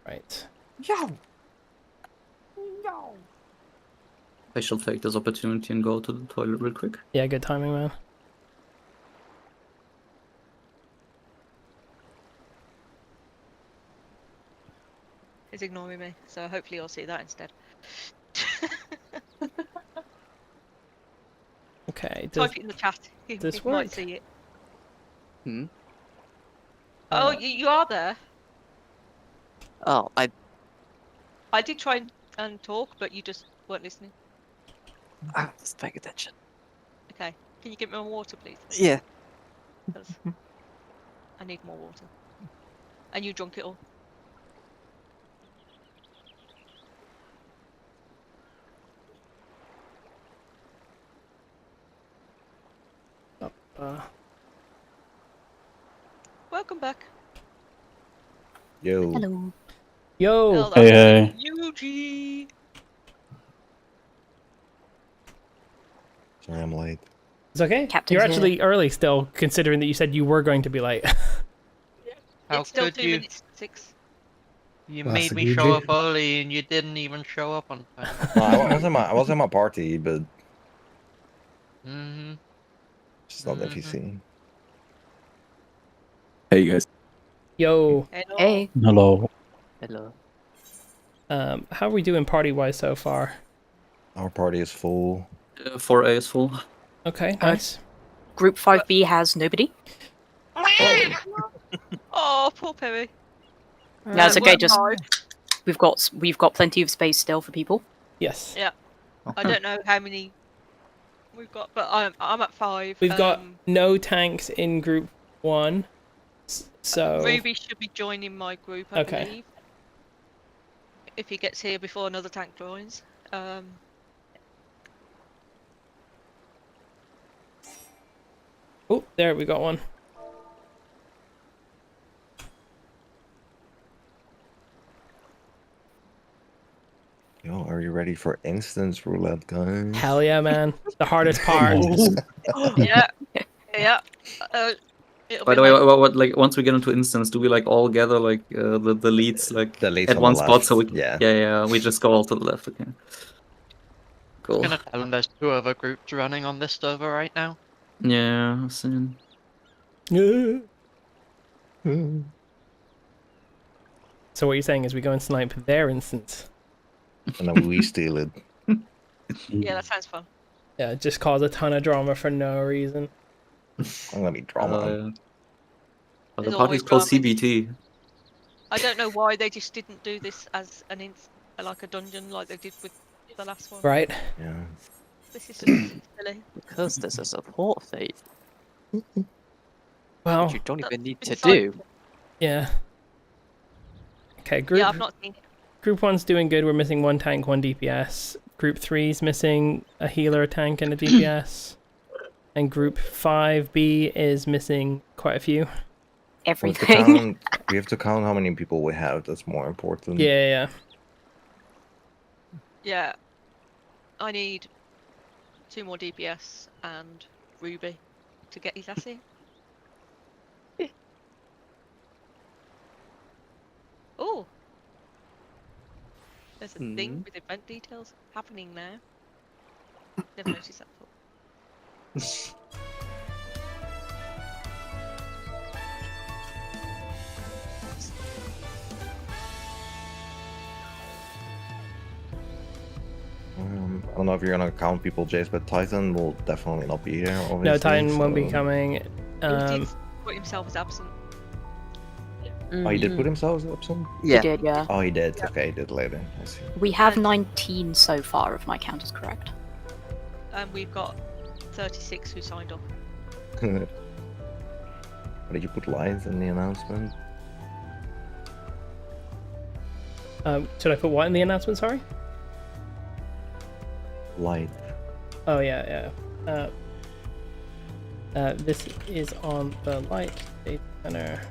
Right. Yo! Yo! I shall take this opportunity and go to the toilet real quick. Yeah, good timing, man. He's ignoring me, so hopefully you'll see that instead. Okay. Does Type it in the chat. You this might work? see it. Hmm? Oh, you are there. Oh, I did try and talk, but you just weren't listening. I was paying attention. Okay. Can you get me more water, please? Yeah. 'Cause I need more water. And you drunk it all. Welcome back. Yo. Hello. Yo. Oh, Hey, that's hey. UG. Sorry, I'm late. It's okay. Captain's You're here. actually early still, considering that you said you were going to be late. How It's still could 2 you? minutes to 6. You Classic made me show UG. up early and you didn't even show up on time. No, I was in my party, but Mm-hmm. it's not FEC. Hey guys. Yo. Hello. Hey. Hello. Hello. How are we doing party-wise so far? Our party is full. 4A is full. Okay, nice. Group 5B has nobody. Oh, poor Perry. No, it's okay. Work Just hard. we've got plenty of space still for people. Yes. Yeah. I don't know how many we've got, but I'm at 5. We've got no tanks in group 1. So Ruby should be joining my group, I Okay. believe. If he gets here before another tank joins. Oh, there we got one. Yo, are you ready for instance roulette, guys? Hell yeah, man. The hardest part. Yeah. Yeah. It'll By be the way, like- what like once we get into instance, do we like all gather like the leads like The leads at on one the spot left, so we yeah. we just go all to the left. Okay. I'm Cool. gonna tell them there's 2 other groups running on this server right now. Yeah, I've seen. Yeah. So what you're saying is we go and snipe their instance. And then we steal it. Yeah, that sounds fun. Yeah, just cause a ton of drama for no reason. I'm gonna be drama. Yeah. But the There's party's always called drama. CBT. I don't know why they just didn't do this as like a dungeon like they did with the last one. Right? Yeah. This is silly. Because there's a support feat, Well, which you don't even need to Besides- do. yeah. Okay, group Yeah, I've not seen it. Group 1's doing good. We're missing 1 tank, 1 DPS. Group 3's missing a healer, a tank, and a DPS. And Group 5B is missing quite a few. We have, to Everything. count, we have to count how many people we have. That's more important. Yeah. Yeah. I need 2 more DPS and Ruby to get his ass in. Oh. There's a thing with event details happening now. Never noticed that before. I don't know if you're gonna count people, Jace, but Titan will definitely not be here. Obviously, No, Titan won't be so- coming. He did put himself as absent. Oh, he did put himself as absent? He did, yeah. Oh, he did. Okay, he did later. I see. We have 19 so far, if my count is correct. And we've got 36 who signed off. Did you put lines in the announcement? Should I put what in the announcement? Sorry. Light. Oh yeah. This is on the light data center.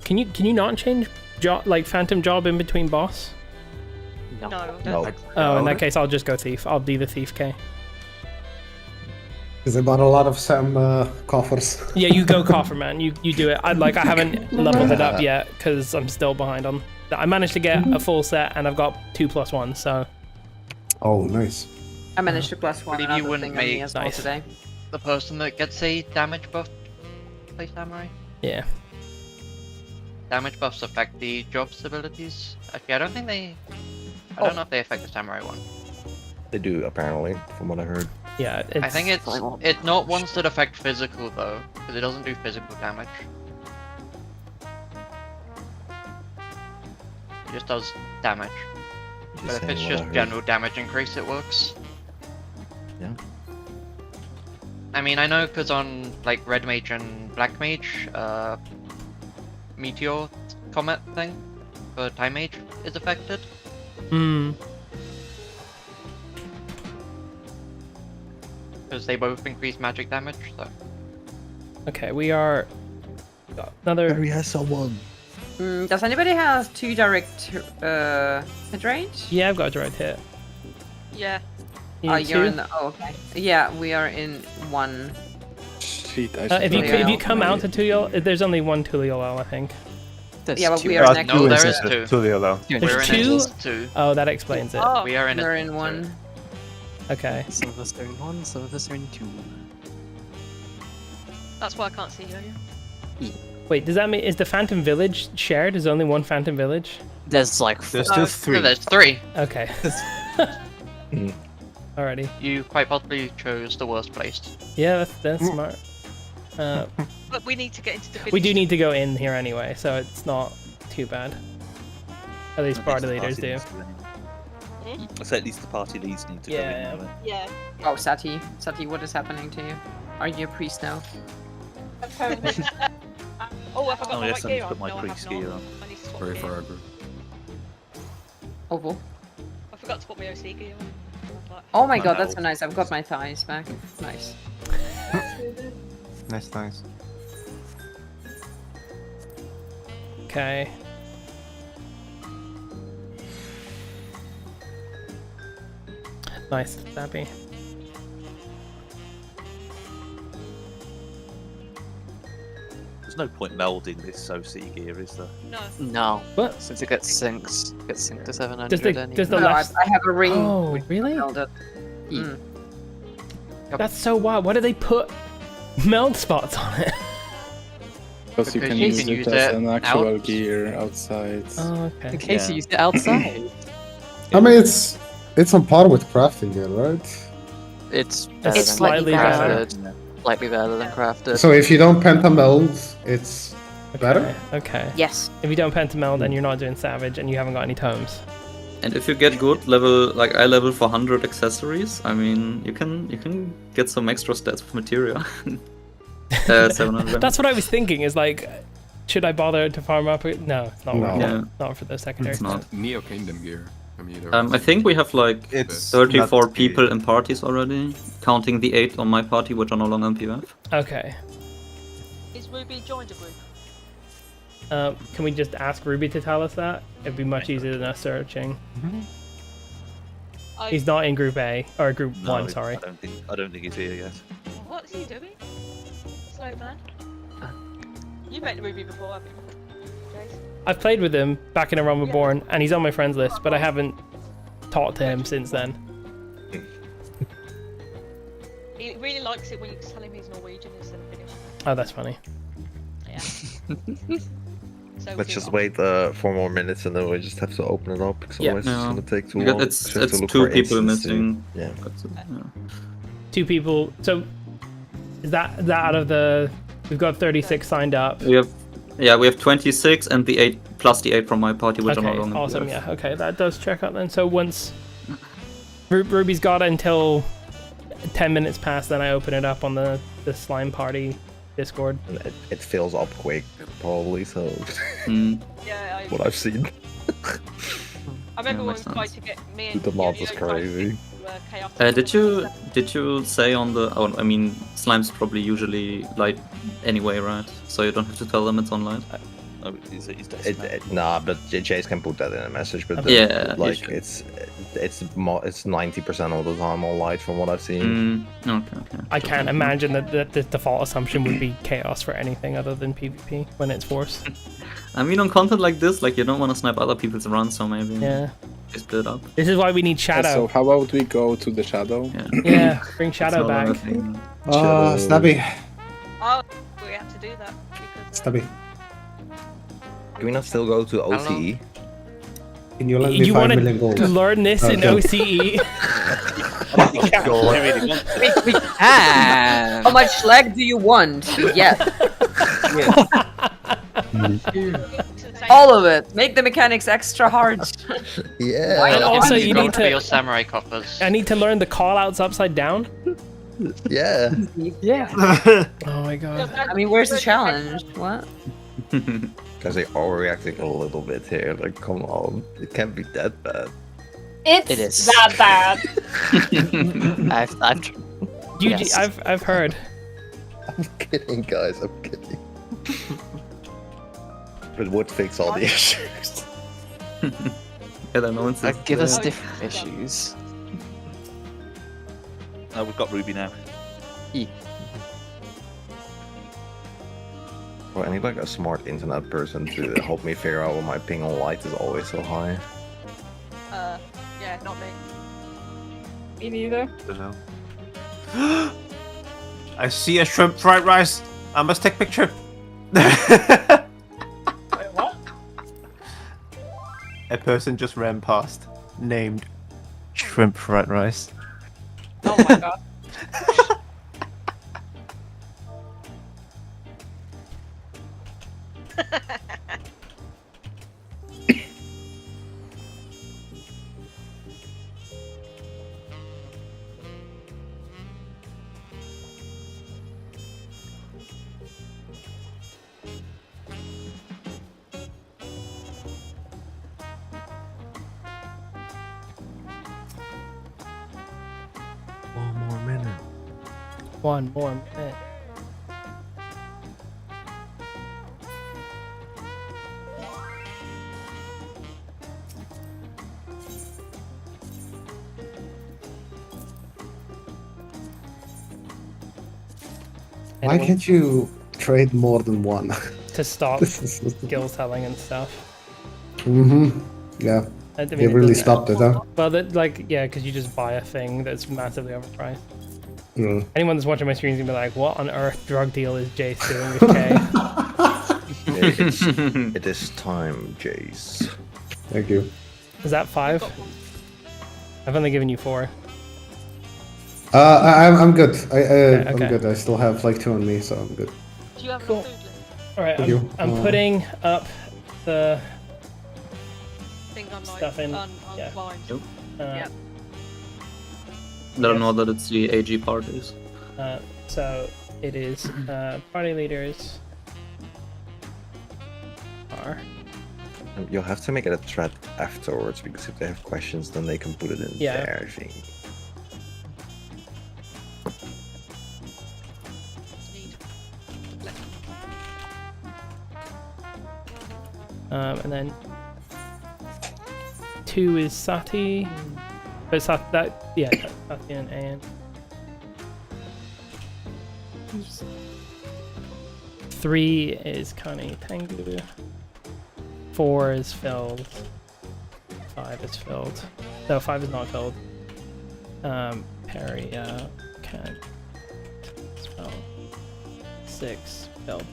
Can you not change job like phantom job in between boss? No, I don't No. think so. Oh, in that case, I'll just go thief. I'll be the thief K. Because I bought a lot of Sam coffers. Yeah, you go coffer, man. You do it. I haven't leveled it up yet because I'm still behind on. I managed to get a full set and I've got 2+1. So. Oh, nice. I managed to +1 Believe you another wouldn't thing on me make as well nice. today. The person that gets a damage buff play samurai. Yeah. Damage buffs affect the job's abilities. Actually, I don't think they. I don't know if they affect the samurai one. They do apparently, from what I heard. Yeah. I think it's not ones that affect physical though, because it doesn't do physical damage. It just does damage. But if it's just general damage increase, it works. Yeah. I mean, I know because on like Red Mage and Black Mage, Meteor Comet thing for Time Mage is affected. Hmm. Because they both increase magic damage, so. Okay, we are. Got another. has someone. Does anybody have 2 direct hit range? Yeah, I've got a direct hit. Yeah. You Oh, need you're two? in the. Oh, okay. Yeah, we are in 1. Shit, I If you Yeah. if you come out to Tuliol, there's only one Tuliol, I think. There's Yeah, but two. we are next. No, there is two. Tuliol. You're We're There's in two? it. Two. Oh, that explains it. Oh, We are in We're it. in 1. Okay. Some of us are in 1, some of us are in 2. that's why I can't see you. Wait, does that mean is the Phantom Village shared? Is only one Phantom Village? There's like There's four. still No, 3. there's 3. Okay. Alrighty. You quite possibly chose the worst placed. Yeah, that's smart. But we need to get into the village. We do need to go in here anyway, so it's not too bad. At least party leaders do. I say at least the party leads need to Yeah. go in anyway. Yeah. Oh, Sati. Sati, what is happening to you? Are you a priest now? Apparently. Oh, I forgot Oh my yes, white I need gear to on. put my No, I have priest not. gear on. I need to swap Very gear. far agro. Oval. I forgot to put my OC gear on. Like, Oh my My god, that's so health. nice. I've got my thighs back. Nice. Nice. Okay. Nice, Zappy. There's no point melding this OC gear, is there? no. No. What? Since it gets synced to 700 Does the anyway. does the No, I left? have a ring. Oh, which really? held it. Mm. That's so wild. Why do they put meld spots on it? Because Because you can you use can it use as it an actual out. gear outside. Oh, okay. In case Yeah. you use it outside. I mean, it's on par with crafting gear, right? It's It's better than slightly better. crafted. Slightly better than crafted. So if you don't pentameld, it's better? Okay. Yes. If you don't pentameld and you're not doing savage and you haven't got any tomes. And if you get good level, like eye level for 100 accessories, I mean, you can get some extra stats with materia. 700. That's what I was thinking. Is like, should I bother to farm up? No, it's not. No. Worth it. Yeah. Not for the secondary. It's not. Neo Kingdom gear. I mean, I think we have like It's 34 not- people in parties already, counting the 8 on my party, which are no longer MPF. Okay. Is Ruby joined a group? Can we just ask Ruby to tell us that? It'd be much easier than us searching. I, He's not in Group A or Group No, 1. Sorry. I don't think he's here yet. What is he doing? Slow man. You've met Ruby before, haven't you? Jace? I've played with him back in A Realm Reborn, and he's on my friends list, but I haven't talked to him since then. He really likes it when you tell him he's Norwegian instead of Finnish. Oh, that's funny. Yeah. So Let's do just I. wait 4 more minutes and then we just have to open it up because Yeah. otherwise No. it's gonna take too Because long. it's Just have to it's look 2 for people instances. missing. Yeah. That's it, yeah. 2 people. So, is that out of the? We've got 36 signed up. We have 26 and the 8 plus the 8 from my party, which are no Okay, longer awesome. MPF. Yeah. Okay, that does check out then. So once Ruby's got until 10 minutes past, then I open it up on the slime party Discord. And it fills up quick, probably. So Mm. Yeah, what I've seen, I remember Yeah, when we makes tried sense. to get me and the mod Yo-Yo was tried to crazy. get to, chaotic Did you say on the? Oh, I mean, slime's probably usually light anyway, right? So you don't have to tell them it's on light. know he's decimated. Nah, but Jace can put that in a message. But Yeah, he like should. it's 90% of the time all light from what I've seen. Okay. I can't imagine that the default assumption would be chaos for anything other than PvP when it's forced. I mean, on content like this, like you don't want to snipe other people's runs, so maybe Yeah. just split up. This is why we need Shadow. So how about we go to the Shadow? Yeah, bring Shadow back. Snubby. Oh, we have to do that because Snubby. Can we not still go to OCE? Can you lend me You 5 want million gold? to learn this in Okay. OCE? We can. How much lag do you want? Yes. All of it. Make the mechanics extra hard. Yeah. And also, you Go need for your to. samurai coffers. I need to learn the callouts upside down. Yeah. Yeah. Oh my god. I mean, where's the challenge? What? Because they are reacting a little bit here. Like, come on. It can't be that bad. It is. that bad. Yes. I've heard. I'm kidding, guys. I'm kidding. It would fix all the issues. I don't know. It's Give us different issues. We've got Ruby now. Well, I need like a smart internet person to help me figure out why my ping on light is always so high. yeah, not me. Me neither. I see a shrimp fried rice. I must take picture. What? A person just ran past, named shrimp fried rice. Oh my god. One more minute. One more minute. Why can't you trade more than one? To stop This is- skill selling and stuff? Yeah. I mean, They it really doesn't- stopped it, huh? Well, yeah, because you just buy a thing that's massively overpriced. Mm. Anyone that's watching my streams is gonna be like, "What on earth drug deal is Jace doing with K?" It is time, Jace. Thank you. Is that 5? I've only given you 4. I'm good. I'm okay. good. I still have like 2 on me, so I'm good. Do you have Cool. a food list? All right, Thank you. I'm putting up the Things on stuff in. Yeah. blind. Nope. Yeah. I don't know that it's the AG parties. So it is party leaders are. You'll have to make it a thread afterwards because if they have questions, then they can put it in Yeah. there. I think. And then 2 is Sati. But Sati, that's Sati and Ayan. 3 is Kani Tengu. 4 is filled. 5 is filled. No, 5 is not filled. Perry can spell. 6 filled.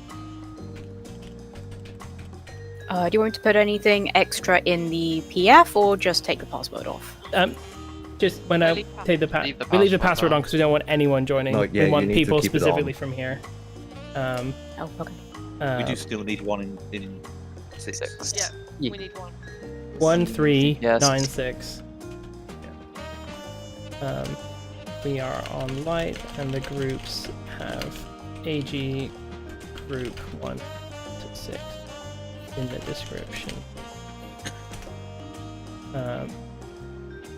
Do you want to put anything extra in the PF or just take the password off? Just when I take the we leave the password on because we don't want anyone joining. No, yeah, we want you need to people keep it specifically on. from here. Oh, okay. We do still need one in 6. Yeah, we need one. 1, 3, Yes. 9, 6. We are on light, and the groups have AG group 1 to 6 in the description.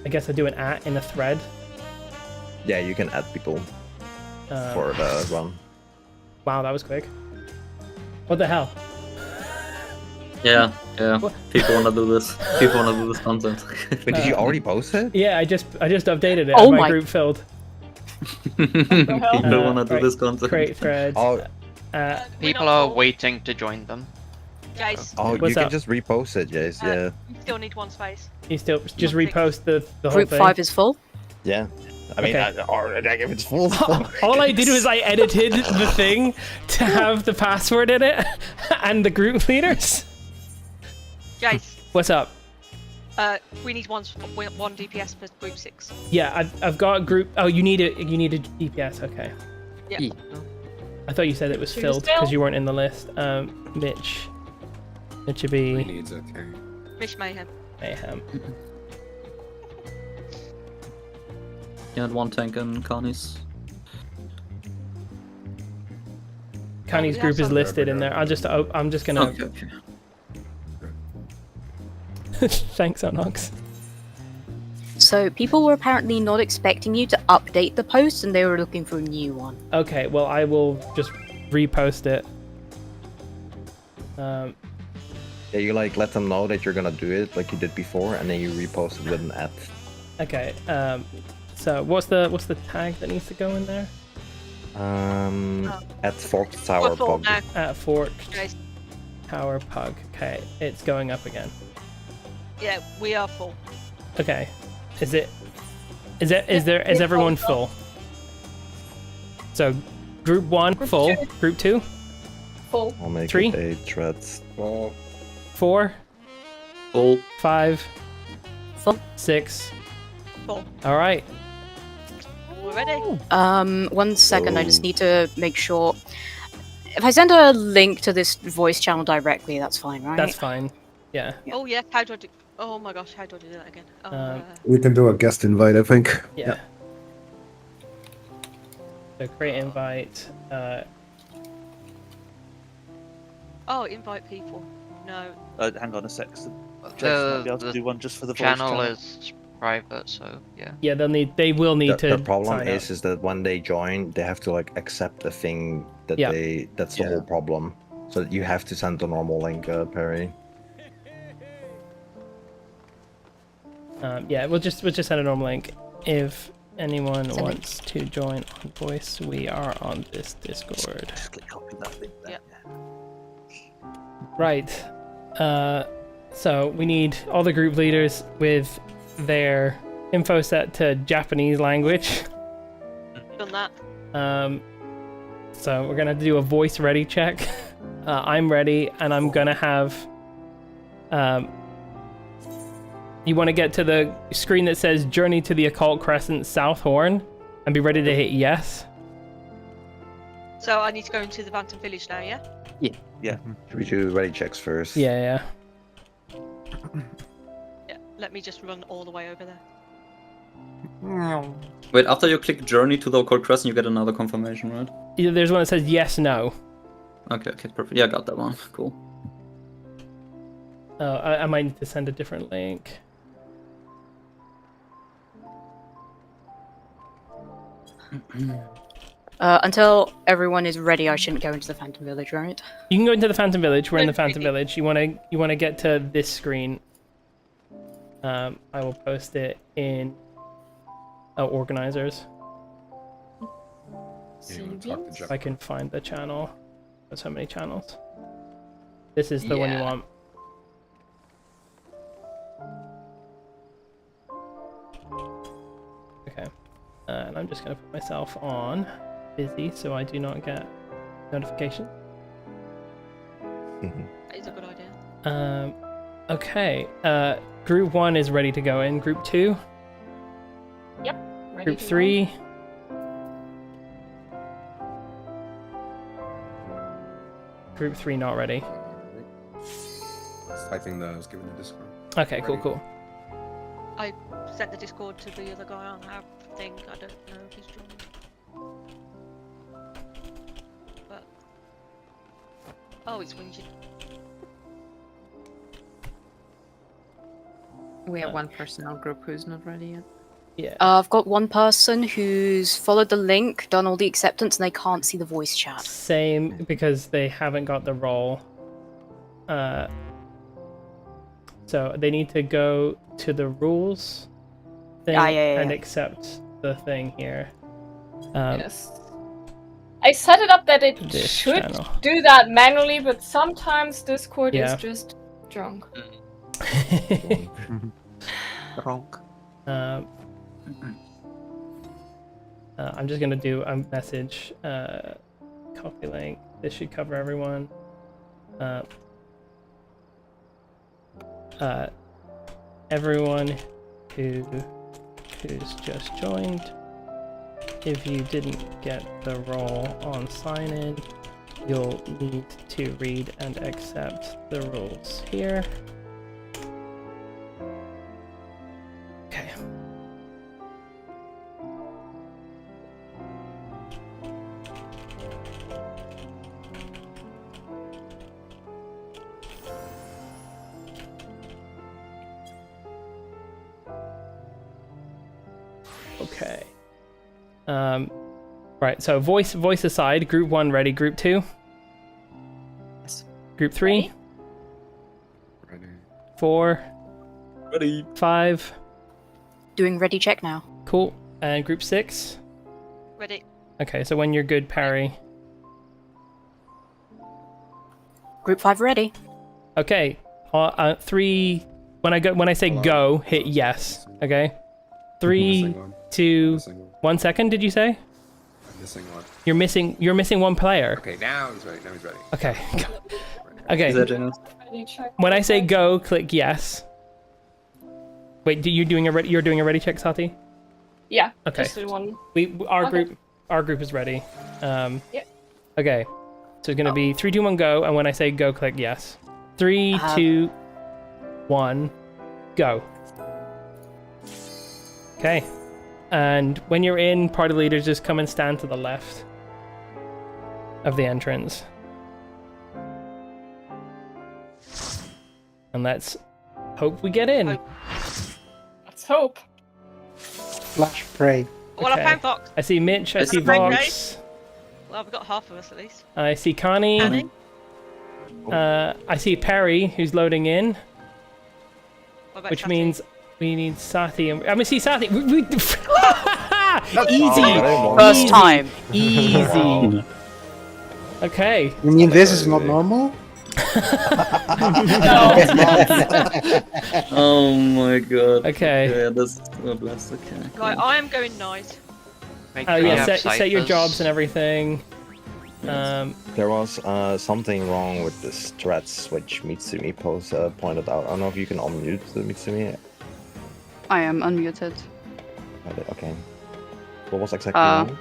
I guess I do an @ in a thread. Yeah, you can add people for the run. Wow, that was quick. What the hell? Yeah, yeah. People wanna do this. People wanna do this content. Wait, did you already post it? Yeah, I just updated it. Oh and my my- group filled. People wanna do right, this content. Create thread. Oh, People are waiting to join them. Jace, oh, What's you can up? just repost it, Jace. Yeah, you still need one space. You still just repost the whole Group thing. 5 is full. yeah. I mean, Okay. if it's full, it's full. All I did was I edited the thing to have the password in it and the group leaders. Jace, What's up? we need one DPS for group 6. Yeah, I've got group. Oh, you need a DPS. Okay. Yeah. I thought you said it was Should filled we because you weren't in the list. Mitch should be needs okay. Mish Mayhem. mayhem. You had one tank and Connie's. Connie's we have group is some- listed in there. I'm just gonna. Okay. Thanks, Onox. So people were apparently not expecting you to update the post, and they were looking for a new one. Okay, well I will just repost it. Yeah, you like let them know that you're gonna do it like you did before, and then you repost it with an ad. Okay. So what's the tag that needs to go in there? At Fort Tower We're full Pub. now. At Fort Jace. Tower Pug. Okay, it's going up again. Yeah, we are full. Okay. Is everyone full? So group 1 full, group 2, Full. I'll make 3? it a threads. 4, Full. 5, Full. 6. Full. All right. We're ready. 1 second, I just need to make sure. If I send a link to this voice channel directly, that's fine, right? That's fine. Yeah. Oh yeah, how do I do? Oh my gosh, how do I do that again? We can do a guest invite, I think. Yeah. So create invite. Oh, invite people. No. Hang on a sec. So Jason might be able to do one just for the voice channel is private, so yeah. Yeah, they will need to. The problem sign is up. that when they join, they have to like accept the thing that Yeah. that's the whole problem. So you have to send the normal link, Perry. Yeah, we'll just send a normal link. If anyone wants to join on voice, we are on this Discord. Just click copy that link there. Right. So we need all the group leaders with their info set to Japanese language. Done that. So we're gonna do a voice ready check. I'm ready, and I'm gonna have. You want to get to the screen that says "Journey to the Occult Crescent, South Horn," and be ready to hit yes. So I need to go into the Phantom Village now, yeah? Yeah. Should we do ready checks first? Yeah. Yeah. Let me just run all the way over there. Wait, after you click Journey to the Occult Crescent, you get another confirmation, right? Yeah. There's one that says yes, no. Okay, perfect. Yeah, I got that one. Cool. Oh, I might need to send a different link. Until everyone is ready, I shouldn't go into the Phantom Village, right? You can go into the Phantom Village. We're in the Phantom Village. You wanna get to this screen. I will post it in organizers. If I can find the channel. There's so many channels. This is the one you want. Okay. And I'm just gonna put myself on busy so I do not get notifications. That is a good idea. Okay. Group 1 is ready to go in. Group 2. Yep. Ready Group to 3. Group 3 not ready. I think that I was given the Discord. Okay, cool. I sent the Discord to the other guy on our thing. I don't know if he's joined. But oh, it's Wingy. We have one person in our group who's not ready yet. Yeah. I've got one person who's followed the link, done all the acceptance, and they can't see the voice chat. Same, because they haven't got the role. So they need to go to the rules thing and accept the thing here. Yes. I set it up that it This should channel. do that manually, but sometimes Discord Yeah. is just drunk. Wrong. I'm just gonna do a message, copy link. This should cover everyone. Everyone who's just joined, if you didn't get the role on sign in, you'll need to read and accept the rules here. Okay. Okay. Right, so voice aside, group 1 ready, group 2? Yes. Group 3? Ready. 4? Ready. 5? Doing ready check now. Cool. And group 6? Ready. Okay, so when you're good, parry. Group 5 ready. Okay. 3 when I say go, hit yes. Okay? 3, 2, 1 second, did you say? Missing one. You're missing one player. Okay, now he's ready. Okay. Okay. Is that Janus? When I say go, click yes. Wait, you're doing a ready check, Sati? Yeah. Okay. Just the one. Our group is ready. Yeah. Okay. So it's gonna be 3, 2, 1, go, and when I say go, click yes. 3, 2, 1, go. Okay. And when you're in, party leaders just come and stand to the left of the entrance. And let's hope we get in. Let's hope. Flash pray. Well, I found Vox. I see Mitch, I Is see that right, Vox. guys? Well, we've got half of us at least. I see Connie. Annie? I see Perry, who's loading in. What about Which Sati? means we need Sati. I'm gonna see Sati. Easy. First time. Easy. Okay. You mean this is not normal? Oh my god. Okay. Yeah, that's a blast. Okay. Right, I am going night. Make Oh sure you yeah, have set your ciphers. jobs and everything. There was something wrong with this threads which Mitsumi pointed out. I don't know if you can unmute Mitsumi. I am unmuted. Okay. What was exactly wrong?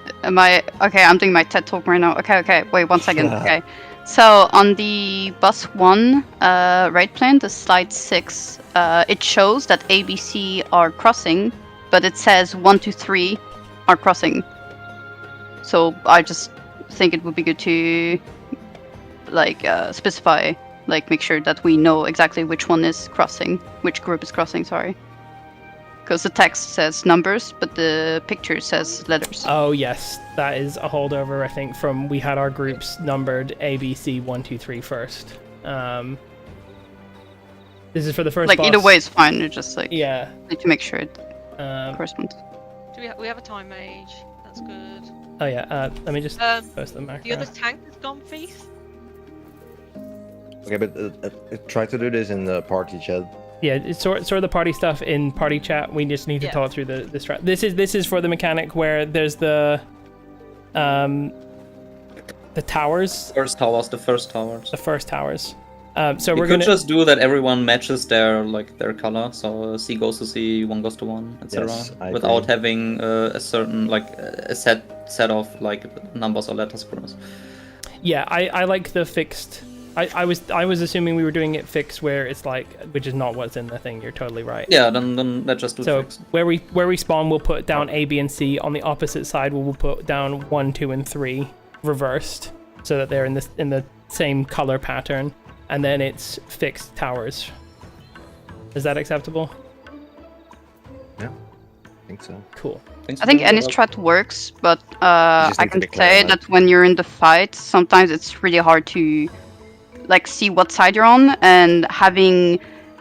Okay, I'm doing my TED talk right now. Okay, wait 1 second. Okay. So on the bus 1 right plane, the slide 6, it shows that ABC are crossing, but it says 1, 2, 3 are crossing. So I just think it would be good to specify, make sure that we know exactly which one is crossing, which group is crossing, sorry. Because the text says numbers, but the picture says letters. Oh yes, that is a holdover. I think from we had our groups numbered A, B, C, 1, 2, 3 first. This is for the first. Either way, it's fine. It's just yeah, need to make sure it corresponds. Do we have a time mage? That's good. Oh yeah. Let me just post the macro. The other tank has gone thief. Okay, but try to do this in the party chat. Yeah, it's sort of the party stuff in party chat. We just need to talk through the strat. This is for the mechanic where there's the towers. The first towers. The first towers. So we we're could gonna just do that. Everyone matches their color. So C goes to C, 1 goes to 1, etc. Yes, I without agree. having a certain a set of numbers or letters for us. Yeah, I like the fixed. I was assuming we were doing it fixed where it's which is not what's in the thing. You're totally right. Yeah, then let's just do so fixed. where we spawn, we'll put down A, B, and C. On the opposite side, we'll put down 1, 2, and 3 reversed, so that they're in the same color pattern, and then it's fixed towers. Is that acceptable? Yeah, I think so. Cool. I think any strat works, but just I need to can be clear say on it. that when you're in the fight, sometimes it's really hard to see what side you're on, and having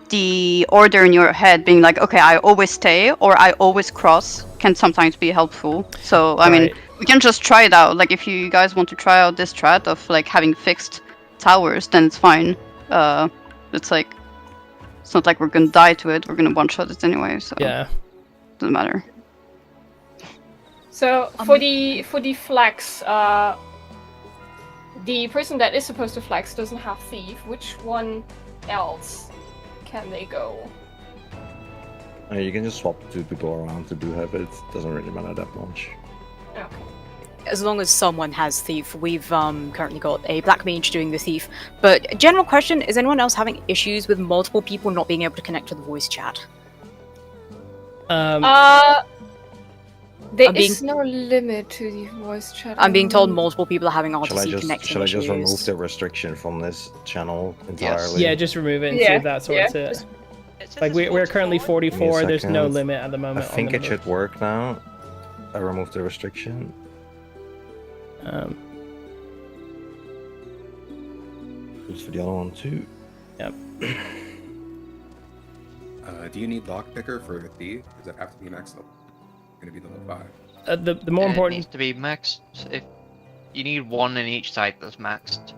the order in your head being like, okay, I always stay or I always cross can sometimes be helpful. So I mean, we can just try it out. Like if you guys want to try out this strat of like having fixed towers, then it's fine. It's like it's not like we're gonna die to it. We're gonna one-shot it anyway. So yeah, doesn't matter. So for the flex, the person that is supposed to flex doesn't have thief. Which one else can they go? You can just swap 2 people around to do have it. Doesn't really matter that much. Okay. As long as someone has thief, we've currently got a black mage doing the thief. But general question: is anyone else having issues with multiple people not being able to connect to the voice chat? There is no limit to the voice chat. I'm being told multiple people are having RTC connection Shall I just issues. remove the restriction from this channel entirely? Yeah, just remove it and see if that sorts it. Like we're currently 44. There's no limit at the moment. I think it should work now. I removed the restriction. Just for the other one too. Yep. Do you need lockpicker for the thief? Does it have to be maxed level? Gonna be level 5. The more important It needs to be maxed. If you need one in each side that's maxed.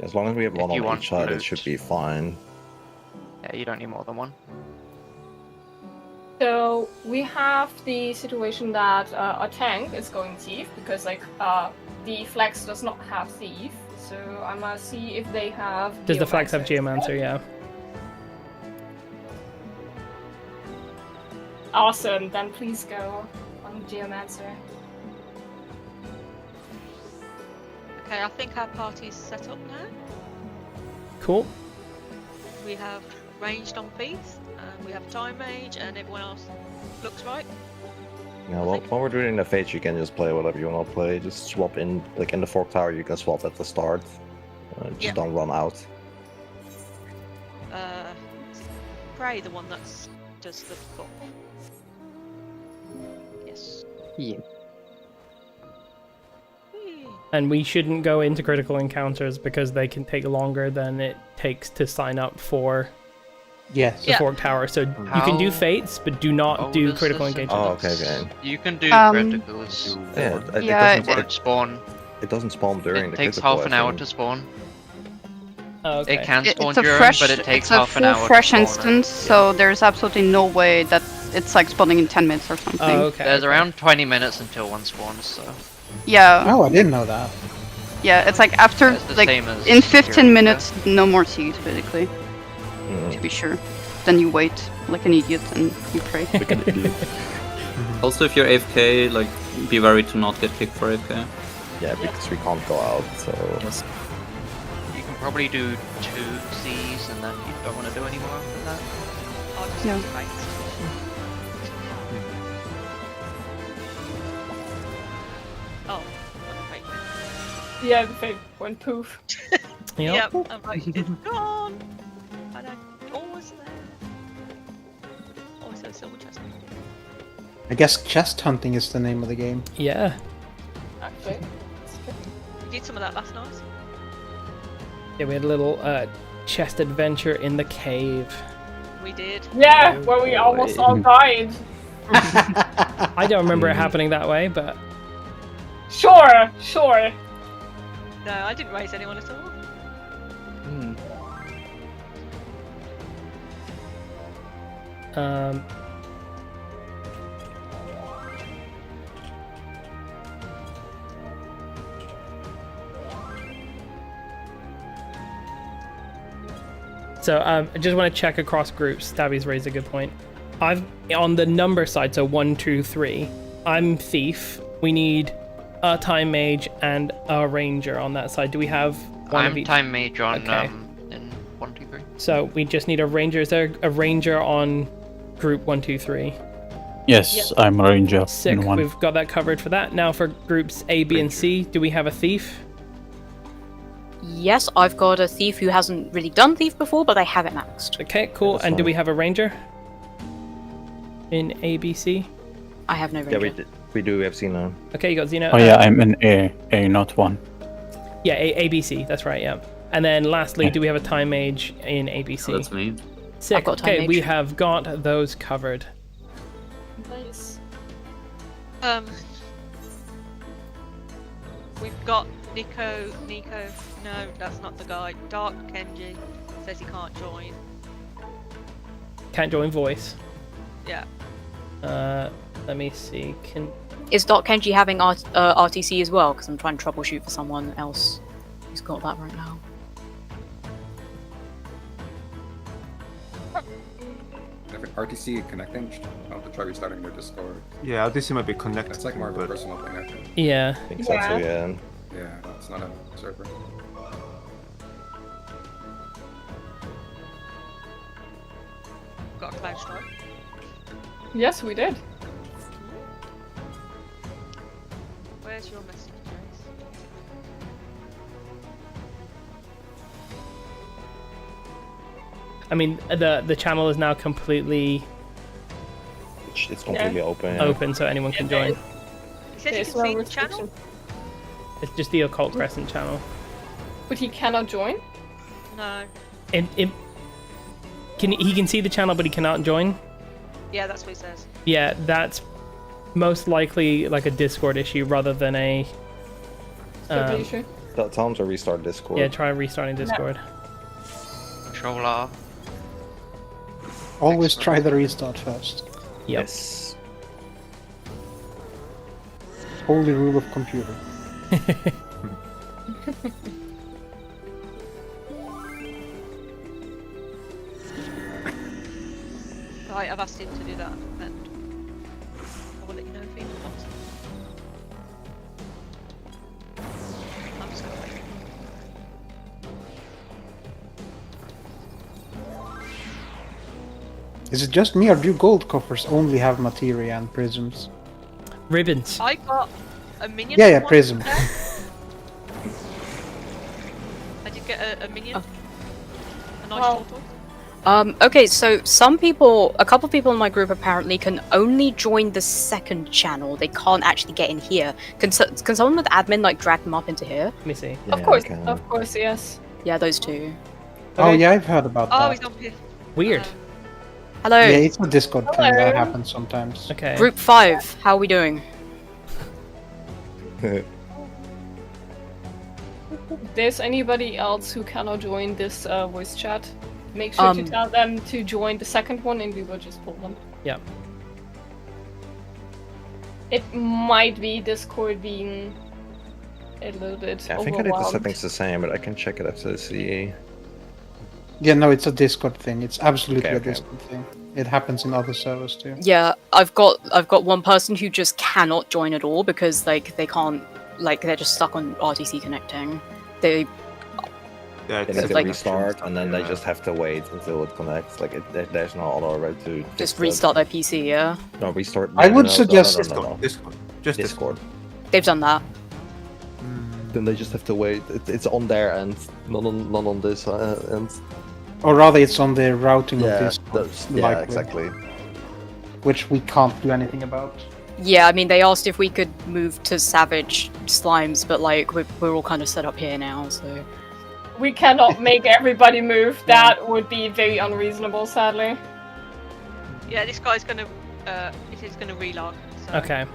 As long as we have one you on want each side, it loot. should be fine. Yeah, you don't need more than one. So we have the situation that a tank is going thief because like the flex does not have thief. So I'm gonna see if they have. Does the flex have Geomancer? Yeah. Awesome. Then please go on Geomancer. Okay, I think our party's set up now. Cool. We have ranged on Beast, and we have Time Mage, and everyone else looks right. Yeah, well, while we're doing the Fates, you can just play whatever you want to play. Just swap in, like in the Fork Tower, you can swap at the start. Just don't run out. Prey, the one that's does the book. Yes. Yeah. And we shouldn't go into critical encounters because they can take longer than it takes to sign up for the Fork Tower. So you can do Fates, but do not do critical engagements. Oh, okay. You can do criticals. Yeah, it won't spawn. It doesn't spawn during the It takes critical, half an I hour think. to spawn. Oh, okay. It can spawn It's a during, fresh, but it takes it's a half an full hour. fresh to spawn instance, so there's absolutely no way that it's like spawning in 10 minutes or something. Oh, okay. There's around 20 minutes until one spawns, so. Yeah. Oh, I didn't know that. Yeah, it's like after, It's the like, same as in 15 Eureka. minutes, no more seeds, basically. To be sure. Then you wait, like an idiot, and you pray. Also, if you're AFK, like, be worried to not get kicked for AFK. Yeah, because we can't go out, so... You can probably do 2 Cs and then you don't want to do any more after that. I'll just No. do Fates. Oh, okay. Yeah, the fake went poof. Yep, I'm like, it's gone! I know, almost there. Also, silver chest. I guess chest hunting is the name of the game. Yeah. Actually. We did some of that last night. Yeah, we had a little chest adventure in the cave. We did. Yeah, where we almost all died. I don't remember it happening that way, but Sure. No, I didn't raise anyone at all. So I just want to check across groups. Stabby's raised a good point. I've on the number side, so 1, 2, 3. I'm thief. We need a time mage and a ranger on that side. Do we have one of I'm each? time mage on Okay. in 1, 2, 3. So we just need a ranger. Is there a ranger on group 1, 2, 3? Yes, I'm a ranger Sick. in 1. We've got that covered for that. Now for groups A, B, and C, do we have a thief? Yes, I've got a thief who hasn't really done thief before, but I have it maxed. Okay, cool. And do we have a ranger in A, B, C? I have no ranger. Yeah, we do. We have seen Okay, you got Xeno. Oh yeah, I'm in A, not 1. Yeah, A, B, C. That's right. Yeah. And then lastly, do we have a time mage in ABC? Oh, that's me. Sick. I've got a time Okay, mage. we have got those covered. Nice. We've got Nico. No, that's not the guy. Dark Kenji says he can't join. Can't join voice. Yeah. Let me see. Is Doc Kenji having RTC as well? Because I'm trying to troubleshoot for someone else who's got that right now. If an RTC connecting, I'll have to try restarting their Discord. Yeah, this might be connected. That's like more of a personal thing, I think. Yeah. I think so too, yeah. Yeah, it's not a server. Got a cloud strike. Yes, we did. Where's your message, Jace? I mean, the channel is now completely It's completely open. open, so anyone can join. He says There's you can no see the restriction. channel. It's just the Occult Crescent channel. But he cannot join? No. And he can see the channel, but he cannot join. Yeah, that's what he says. Yeah, that's most likely like a Discord issue rather than a. issue. Tell him to restart Discord. Yeah, try restarting Discord. Controller. Always try the restart first. Yep. Yes. Holy rule of computer. Right, I've asked him to do that, and I will let you know if he wants it. I'm just gonna wait. Is it just me or do gold coffers only have materia and prisms? Ribbons. I got a minion. Yeah, one prism. there. I did get a minion. A nice total. Okay, so a couple people in my group apparently can only join the second channel. They can't actually get in here. Can someone with admin like drag them up into here? Let me see. Of course, yes. Yeah, those two. Oh yeah, I've heard about Oh, that. he's up here. Weird. Hello. Yeah, it's a Discord thing Hello. that happens sometimes. Okay. Group 5, how are we doing? If there's anybody else who cannot join this voice chat, make sure to tell them to join the second one and we will just pull them. Yeah. It might be Discord being a little bit Yeah, I think I did the overwhelmed. settings the same, but I can check it after the CE. Yeah, no, it's a Discord thing. It's absolutely Okay, a Discord thing. It happens in other servers too. Yeah, I've got one person who just cannot join at all because like they can't, like they're just stuck on RTC connecting. They They need to restart, and then they just have to wait until it connects. Like, there's no other way to just restart their PC, yeah? No, restart. I would no, suggest no. Discord. Just Discord. They've done that. Then they just have to wait. It's on their end, not on this end. Or rather, it's on the routing Yeah, of this. yeah, exactly. Which we can't do anything about. Yeah, I mean they asked if we could move to Savage Slimes, but like we're all kind of set up here now, so. We cannot make everybody move. That would be very unreasonable, sadly. Yeah, this guy's gonna he's gonna relog. So Okay.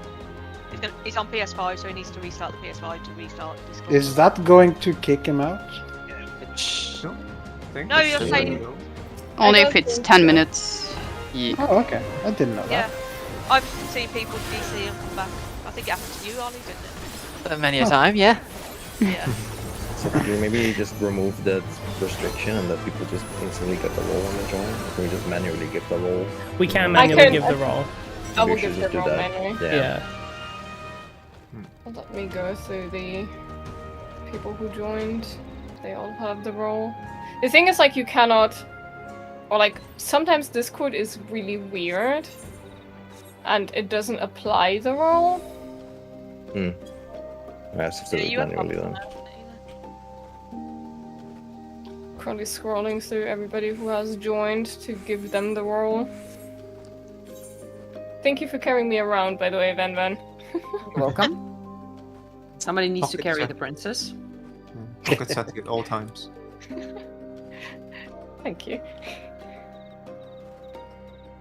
He's on PS5, so he needs to restart the PS5 to restart Discord. Is that going to kick him out? No, you're saying. Only if it's 10 minutes. Yeah. Oh, okay. I didn't know Yeah, that. I've seen people DC and come back. I think it happened to you, Ollie, didn't it? Many a time, yeah. Yeah. So could you maybe just remove that restriction and that people just instantly get the roll when they join? Or can we just manually give the roll? We can manually give the roll. I will Maybe we give should the just do roll that. manually. Yeah. Let me go through the people who joined. They all have the role. The thing is, like, you cannot, or like, sometimes Discord is really weird, and it doesn't apply the role. I have to do it manually then. Currently scrolling through everybody who has joined to give them the role. Thank you for carrying me around, by the way, Van Van. Welcome. Somebody needs to Pocket carry set. the princess. Pocket setting at all times. Thank you.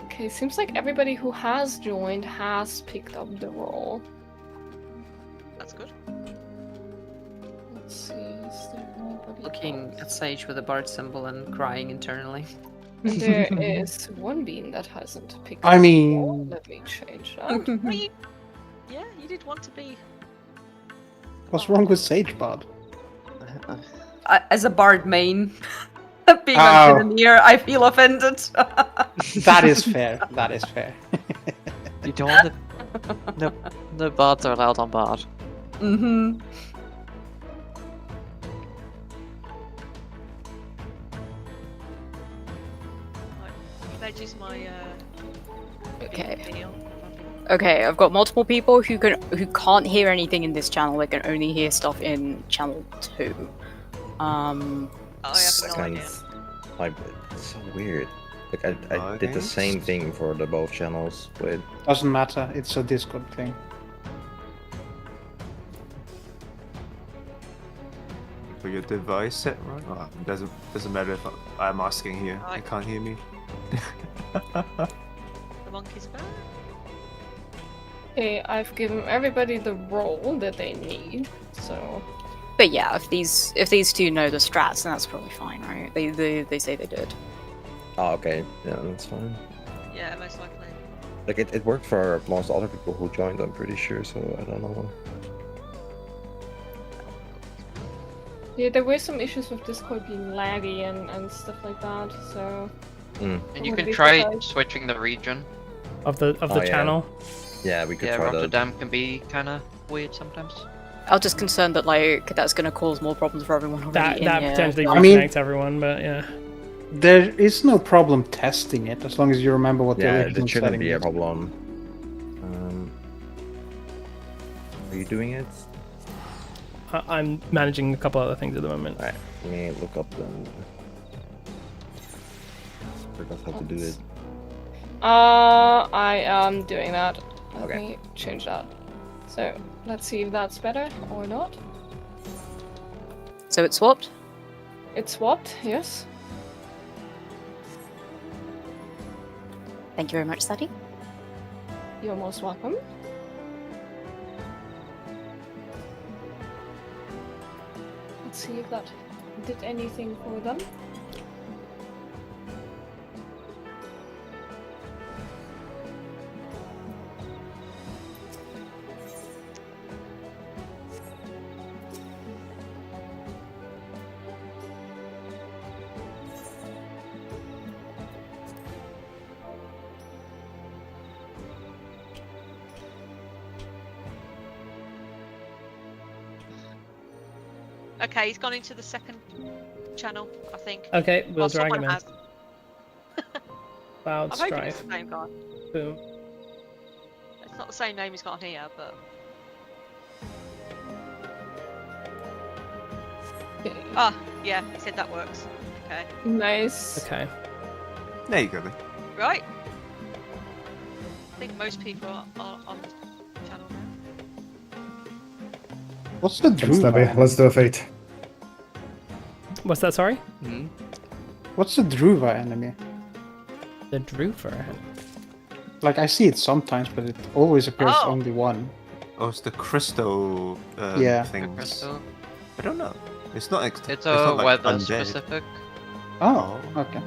Okay, seems like everybody who has joined has picked up the role. That's good. Let's see, is there anybody Looking at Sage with a bard symbol and crying internally. There is one bean that hasn't picked I up the mean- role. Let me change that. Well, yeah, you did want to be. What's wrong with Sage Bard? As a bard main, being Oh. on Cannoneer, I feel offended. That is fair. That is fair. You don't want to... No bards are allowed on bard. Mm-hmm. That is my Okay. video. Okay, I've got multiple people who can't hear anything in this channel. They can only hear stuff in channel 2. I have no idea. Like, it's so weird. Like I did the same thing for the both channels with. Doesn't matter. It's a Discord thing. For your device set right? Oh, doesn't matter if I'm asking here. Right. You can't hear me. The monkey's back. Okay, I've given everybody the role that they need, so... But yeah, if these two know the strats, then that's probably fine, right? They say they did. Oh, okay. Yeah, that's fine. Yeah, most likely. Like it worked for most other people who joined. I'm pretty sure. So I don't know. Yeah, there were some issues with Discord being laggy and stuff like that, so... And you Would can be try surprised. switching the region. Of the yeah. channel. Yeah, we could Yeah, try that. Rotterdam can be kind of weird sometimes. I'm just concerned that like that's going to cause more problems for everyone already That in here. potentially I mean- reconnects everyone, but yeah. There is no problem testing it as long as you remember what the Yeah, original it shouldn't setting be a is. problem. Are you doing it? I'm managing a couple other things at the moment. Alright, let me look up them. Forgot how to do it. I am doing that. Let Okay. me change that. So, let's see if that's better or not. So it's swapped? It's swapped, yes. Thank you very much, Sadie. You're most welcome. Let's see if that did anything for them. Okay, he's gone into the second channel, I think. Okay, we'll Well, drag someone him in. has. Cloud I'm hoping it's Strife. the same guy. Boom. It's not the same name he's got on here, but... Ah, yeah, he said that works. Okay. Nice. Okay. There you go then. Right. I think most people are on the channel now. What's the Thanks, Druva? Debbie. Let's do a fate. What's that, sorry? What's the Druva enemy? The Droofer. Like I see it sometimes, but it always appears Oh. only one. Oh, it's the crystal Yeah. things. Crystal. I don't know. It's not. It's not like weather undead. specific. Oh, okay.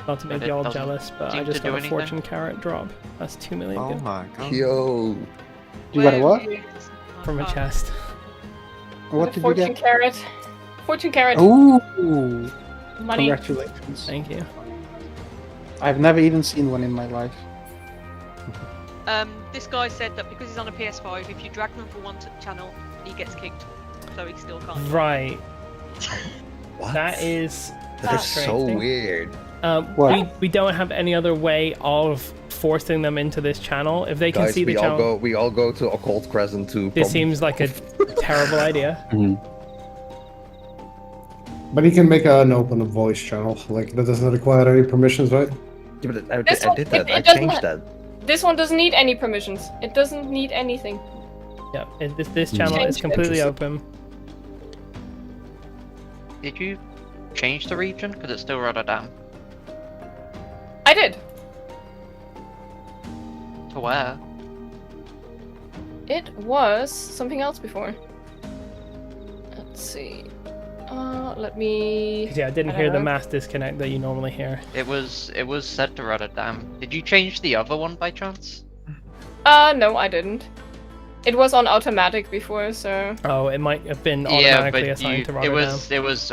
Not to make But you it all doesn't jealous, but I seem just to do got a anything. fortune carrot drop. That's 2 million Oh good my god. Yo. You got a what? from a chest. What did you Fortune get? carrot. Fortune carrot. Ooh! Money. Congratulations. Thank you. I've never even seen one in my life. This guy said that because he's on a PS5, if you drag them from one channel, he gets kicked. So he still can't. Right. What? That is That is so frustrating. weird. We don't have any other way of forcing them into this channel. If they can Guys, see the channel, we all go to Occult Crescent too. this seems like a terrible idea. But you can make an open voice channel. Like, that doesn't require any permissions, right? Yeah, but I This one- did that. it I doesn't changed ha- that. This one doesn't need any permissions. It doesn't need anything. Yeah, this channel is Change it. completely open. Did you change the region? Because it's still Rotterdam. I did. To where? It was something else before. Let's see. Let me. Yeah, I didn't hear the mass disconnect that you normally hear. It was set to Rotterdam. Did you change the other one by chance? No, I didn't. It was on automatic before, so. Oh, it might have been automatically assigned to Rotterdam. It was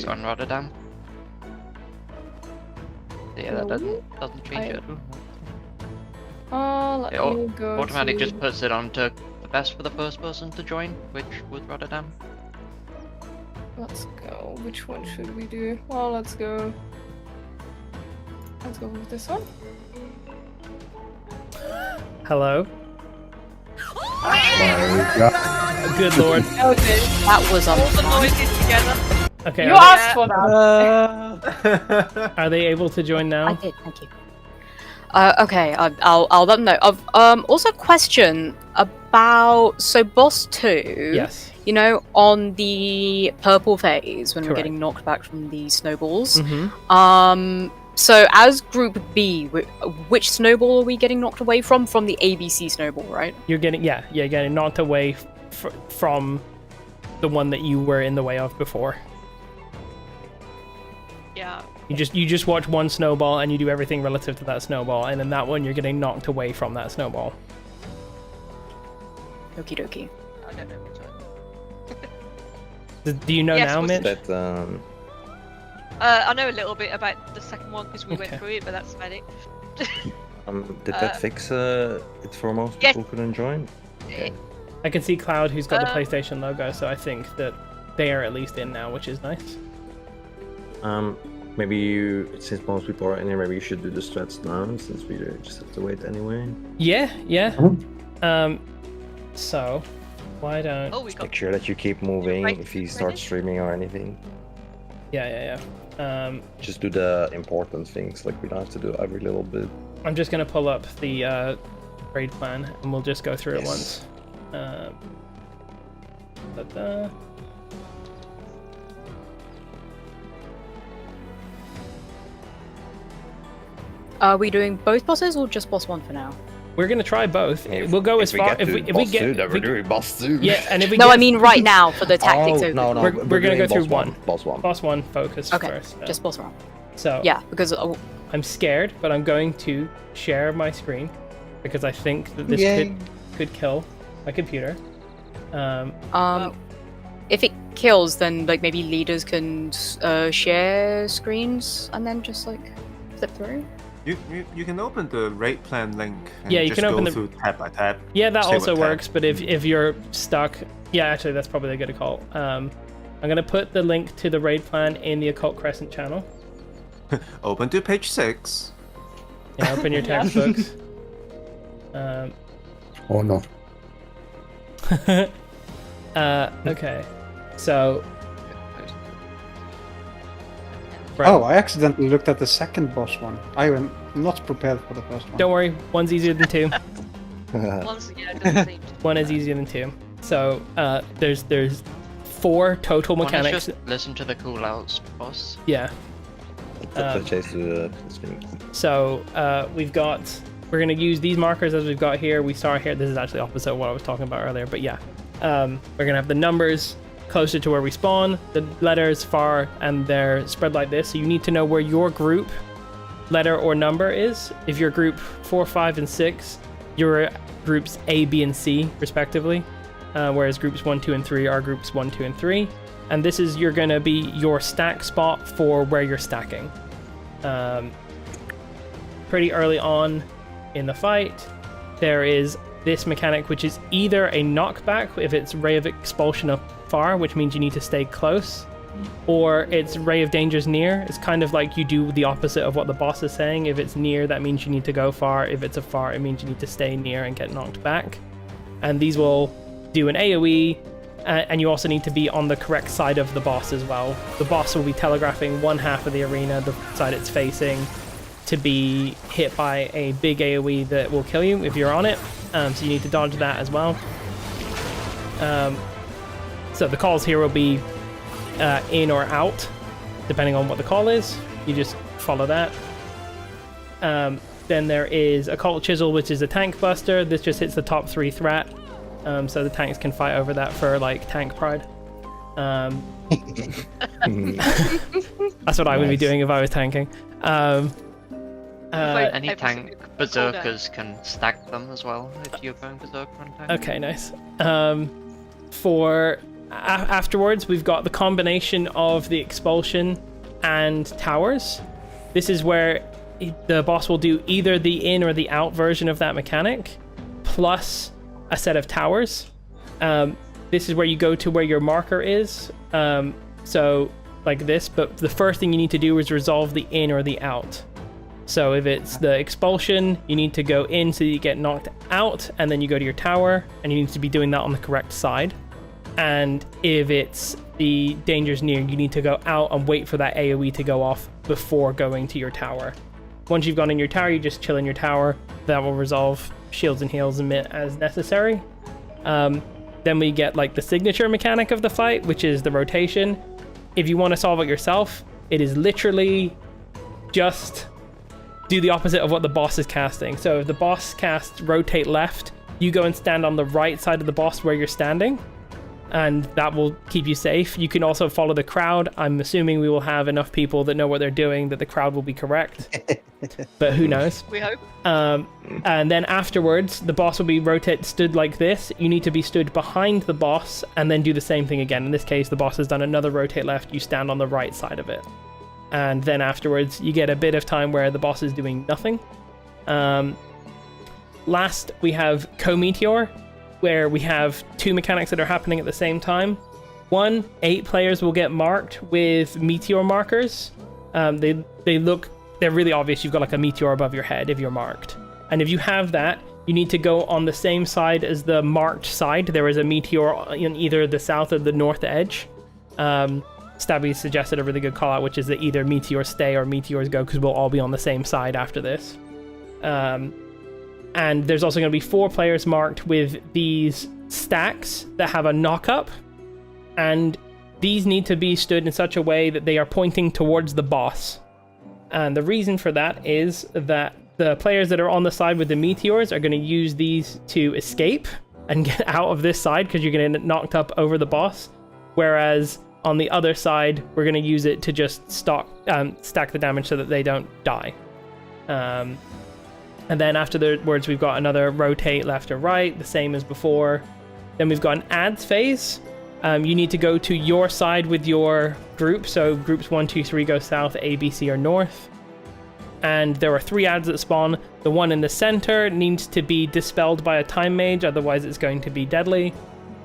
on Rotterdam. Yeah, that doesn't change it. Let me go Automatic to... just puts it on to the best for the first person to join, which was Rotterdam. Let's go. Which one should we do? Well, let's go. Let's go with this one. Hello. God. Good lord. Okay. That was All the noises together. Okay. You asked for that. Are they able to join now? I did, thank you. Okay, I'll let them know. Also question about boss 2. Yes. You know, on the purple phase when Correct. we're getting knocked back from the snowballs. Mm-hmm. So as Group B, which snowball are we getting knocked away from? From the ABC snowball, right? You're getting knocked away from the one that you were in the way of before. Yeah. You just watch one snowball and you do everything relative to that snowball, and in that one you're getting knocked away from that snowball. Okie dokie. I don't know which one. Do you know Yes, now, was Mitch? That I know a little bit about the second one because we went Okay. through it, but that's about it. did that fix it for most yes. people who couldn't join? Okay. I can see Cloud, who's got the PlayStation logo, so I think that they are at least in now, which is nice. Maybe you, since most people are in here, maybe you should do the strats now, since we just have to wait anyway. Yeah. So, why don't... Oh, we got... Make sure that you keep moving Right. if he starts streaming or anything. Yeah. Just do the important things, like we don't have to do every little bit. I'm just gonna pull up the raid plan, and we'll just go through it Yes. once. Are we doing both bosses or just boss 1 for now? We're gonna try both. We'll go as far if we get. then we're doing boss 2. Yeah, and if we No, get, I mean right now for the tactics. Oh, no, we're gonna go doing through one. Boss 1. Boss 1 focus Okay, first. just boss 1. So Yeah, because I'm scared, but I'm going to share my screen because I think that this could kill my computer. if it kills, then like maybe leaders can share screens and then just like flip through. You can open the rate plan link and Yeah, you just can open go the through tab by tab. Yeah, that see also what tab. works, but if you're stuck, yeah, actually that's probably a good call. I'm gonna put the link to the raid plan in the Occult Crescent channel. Open to page 6. Yeah, open your textbooks. Oh no. Okay, so. Oh, I accidentally looked at the second boss one. I am not prepared for the first one. Don't worry, one's easier than 2. One's, yeah, it doesn't seem to. One is easier than 2. So there's 4 total mechanics. Just listen to the call outs, boss. Yeah. Chase the screen. So we're gonna use these markers as we've got here. We start here. This is actually opposite of what I was talking about earlier, but yeah. We're gonna have the numbers closer to where we spawn, the letters far, and they're spread like this. So you need to know where your group letter or number is. If you're group 4, 5, and 6, your groups A, B, and C respectively. Whereas groups 1, 2, and 3 are groups 1, 2, and 3. And this is gonna be your stack spot for where you're stacking. Pretty early on in the fight, there is this mechanic which is either a knockback if it's Ray of Expulsion up far, which means you need to stay close, or it's Ray of Danger's near. It's kind of like you do the opposite of what the boss is saying. If it's near, that means you need to go far. If it's afar, it means you need to stay near and get knocked back. And these will do an AoE, and you also need to be on the correct side of the boss as well. The boss will be telegraphing one half of the arena, the side it's facing, to be hit by a big AoE that will kill you if you're on it. So you need to dodge that as well. So the calls here will be in or out. depending on what the call is. You just follow that. Then there is Occult Chisel, which is a tank buster. This just hits the top 3 threat, so the tanks can fight over that for like tank pride. That's what I would be doing if I was tanking. Any tank berserkers can stack them as well if you're going berserker on tank. Okay, nice. Afterwards, we've got the combination of the expulsion and towers. This is where the boss will do either the in or the out version of that mechanic, plus a set of towers. This is where you go to where your marker is. So like this, but the first thing you need to do is resolve the in or the out. So if it's the expulsion, you need to go in so you get knocked out, and then you go to your tower, and you need to be doing that on the correct side. And if it's the dangers near, you need to go out and wait for that AoE to go off before going to your tower. Once you've gone in your tower, you just chill in your tower. That will resolve shields and heals as necessary. Then we get like the signature mechanic of the fight, which is the rotation. If you want to solve it yourself, it is literally just do the opposite of what the boss is casting. So if the boss casts rotate left, you go and stand on the right side of the boss where you're standing, and that will keep you safe. You can also follow the crowd. I'm assuming we will have enough people that know what they're doing that the crowd will be correct, but who knows? We hope. And then afterwards, the boss will be stood like this. You need to be stood behind the boss and then do the same thing again. In this case, the boss has done another rotate left. You stand on the right side of it. And then afterwards, you get a bit of time where the boss is doing nothing. Last, we have Co-Meteor, where we have 2 mechanics that are happening at the same time. 1, 8 players will get marked with meteor markers. They're really obvious. You've got like a meteor above your head if you're marked. And if you have that, you need to go on the same side as the marked side. There is a meteor in either the south or the north edge. Stabby suggested a really good call out, which is that either meteors stay or meteors go, because we'll all be on the same side after this. And there's also going to be 4 players marked with these stacks that have a knock-up, and these need to be stood in such a way that they are pointing towards the boss. And the reason for that is that the players that are on the side with the meteors are going to use these to escape and get out of this side, because you're going to get knocked up over the boss, whereas on the other side, we're going to use it to just stack the damage so that they don't die. And then afterwards, we've got another rotate left or right, the same as before. Then we've got an adds phase. You need to go to your side with your group. So groups 1, 2, 3 go south, A, B, C are north. And there are 3 adds that spawn. The one in the center needs to be dispelled by a time mage, otherwise it's going to be deadly.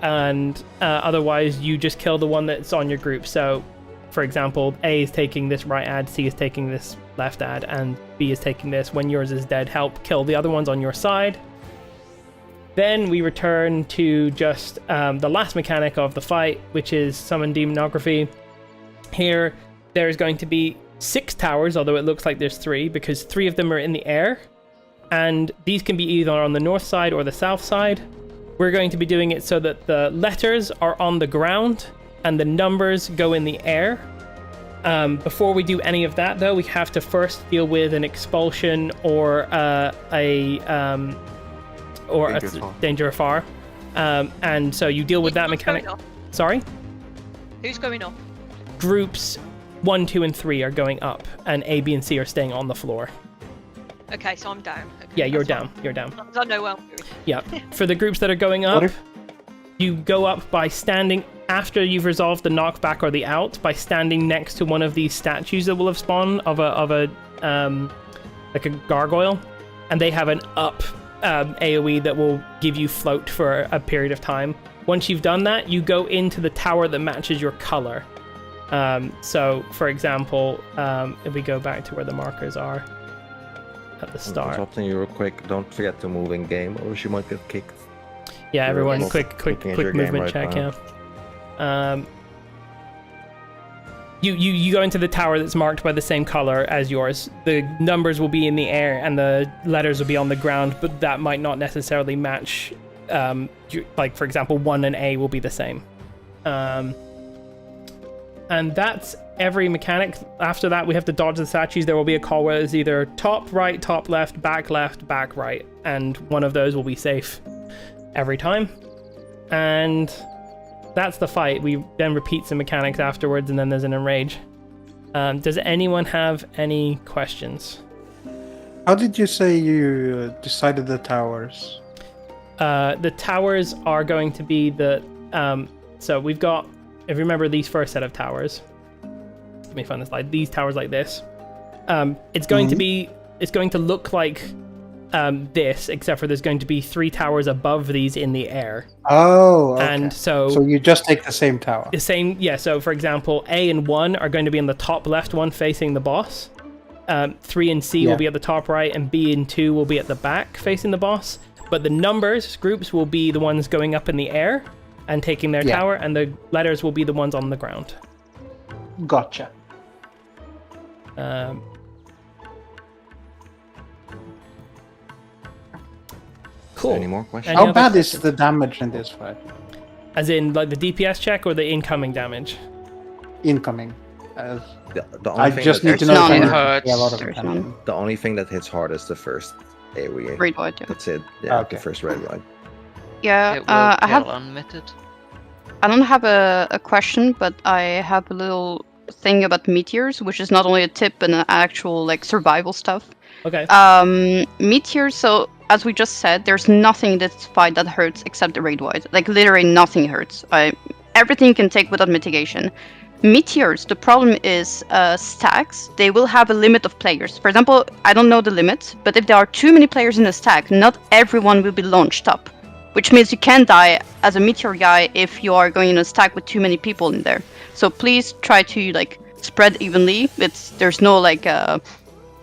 And otherwise, you just kill the one that's on your group. So, for example, A is taking this right ad, C is taking this left ad, and B is taking this. When yours is dead, help kill the other ones on your side. Then we return to just the last mechanic of the fight, which is Summon Demonography. Here, there's going to be 6 towers, although it looks like there's 3, because 3 of them are in the air. And these can be either on the north side or the south side. We're going to be doing it so that the letters are on the ground and the numbers go in the air. Before we do any of that, though, we have to first deal with an expulsion or a danger afar. And so you deal with that mechanic. Sorry? Who's going up? Groups 1, 2, and 3 are going up, and A, B, and C are staying on the floor. Okay, so I'm down. Okay, yeah, you're down. You're down. I know well. Yeah. For the groups that are going up, you go up by standing after you've resolved the knockback or the out, by standing next to one of these statues that will have spawned of a like a gargoyle, and they have an up AoE that will give you float for a period of time. Once you've done that, you go into the tower that matches your color. So, for example, if we go back to where the markers are at the start. Interrupting you real quick. Don't forget to move in game, or you might get kicked. Yeah, everyone, quick movement check. Yeah. You go into the tower that's marked by the same color as yours. The numbers will be in the air and the letters will be on the ground, but that might not necessarily match. Like, for example, 1 and A will be the same. And that's every mechanic. After that, we have to dodge the statues. There will be a call where it's either top left, back right. And one of those will be safe every time. And that's the fight. We then repeat some mechanics afterwards, and then there's an enrage. Does anyone have any questions? How did you say you decided the towers? The towers are going to be the... so we've got... If you remember these first set of towers... Let me find the slide. These towers like this. It's going to be... It's going to look like this, except for there's going to be 3 towers above these in the air. Oh, okay. And so you just take the same tower. The same, yeah. So for example, A and 1 are going to be in the top left one facing the boss. 3 and C will be at the top right, and B and 2 will be at the back facing the boss. But the numbers groups will be the ones going up in the air and taking their tower, and the letters will be the ones on the ground. Gotcha. Cool. Any more questions? How bad is the damage in this fight? As in, like the DPS check or the incoming damage? Incoming. The only I thing just that need to hits know if hard- I have a lot of attention. The only thing that hits hard is the first AoE. Red white, yeah. That's it. Yeah, Okay. the first red white. Yeah, It will I have. kill unmitted. I don't have a question, but I have a little thing about meteors, which is not only a tip and an actual like survival stuff. Okay. Meteors. So as we just said, there's nothing in this fight that hurts except the raid white. Like literally nothing hurts. Everything you can take without mitigation. Meteors, the problem is stacks. They will have a limit of players. For example, I don't know the limit, but if there are too many players in a stack, not everyone will be launched up. Which means you can die as a meteor guy if you are going in a stack with too many people in there. So please try to like spread evenly. There's no like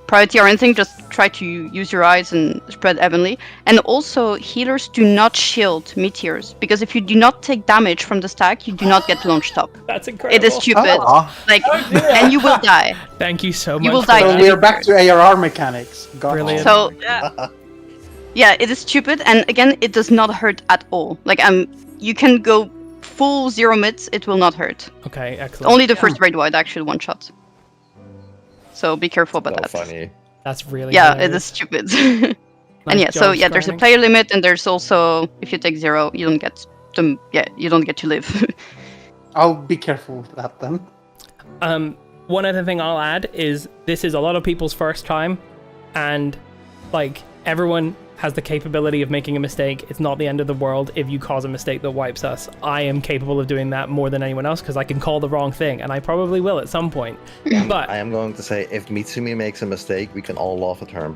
priority or anything. Just try to use your eyes and spread evenly. And also healers do not shield meteors, because if you do not take damage from the stack, you do not get launched up. That's incredible. It is stupid. Like, and you will die. Thank you so much. You will for die. that. So we're back to ARR mechanics. Brilliant. So yeah, it is stupid, and again, it does not hurt at all. Like you can go full 0 mids, it will not hurt. Okay, excellent. Only the first raid wide actually one shot. So be careful about that. Funny. That's really Yeah, hilarious. it is stupid. Nice And yeah, so job, yeah, there's a Scarning. player limit, and there's also if you take 0, you don't get them. Yeah, you don't get to live. I'll be careful with that then. One other thing I'll add is this is a lot of people's first time, and like everyone has the capability of making a mistake. It's not the end of the world if you cause a mistake that wipes us. I am capable of doing that more than anyone else because I can call the wrong thing, and I probably will at some point. But I am going to say, if Mitsumi makes a mistake, we can all laugh at her.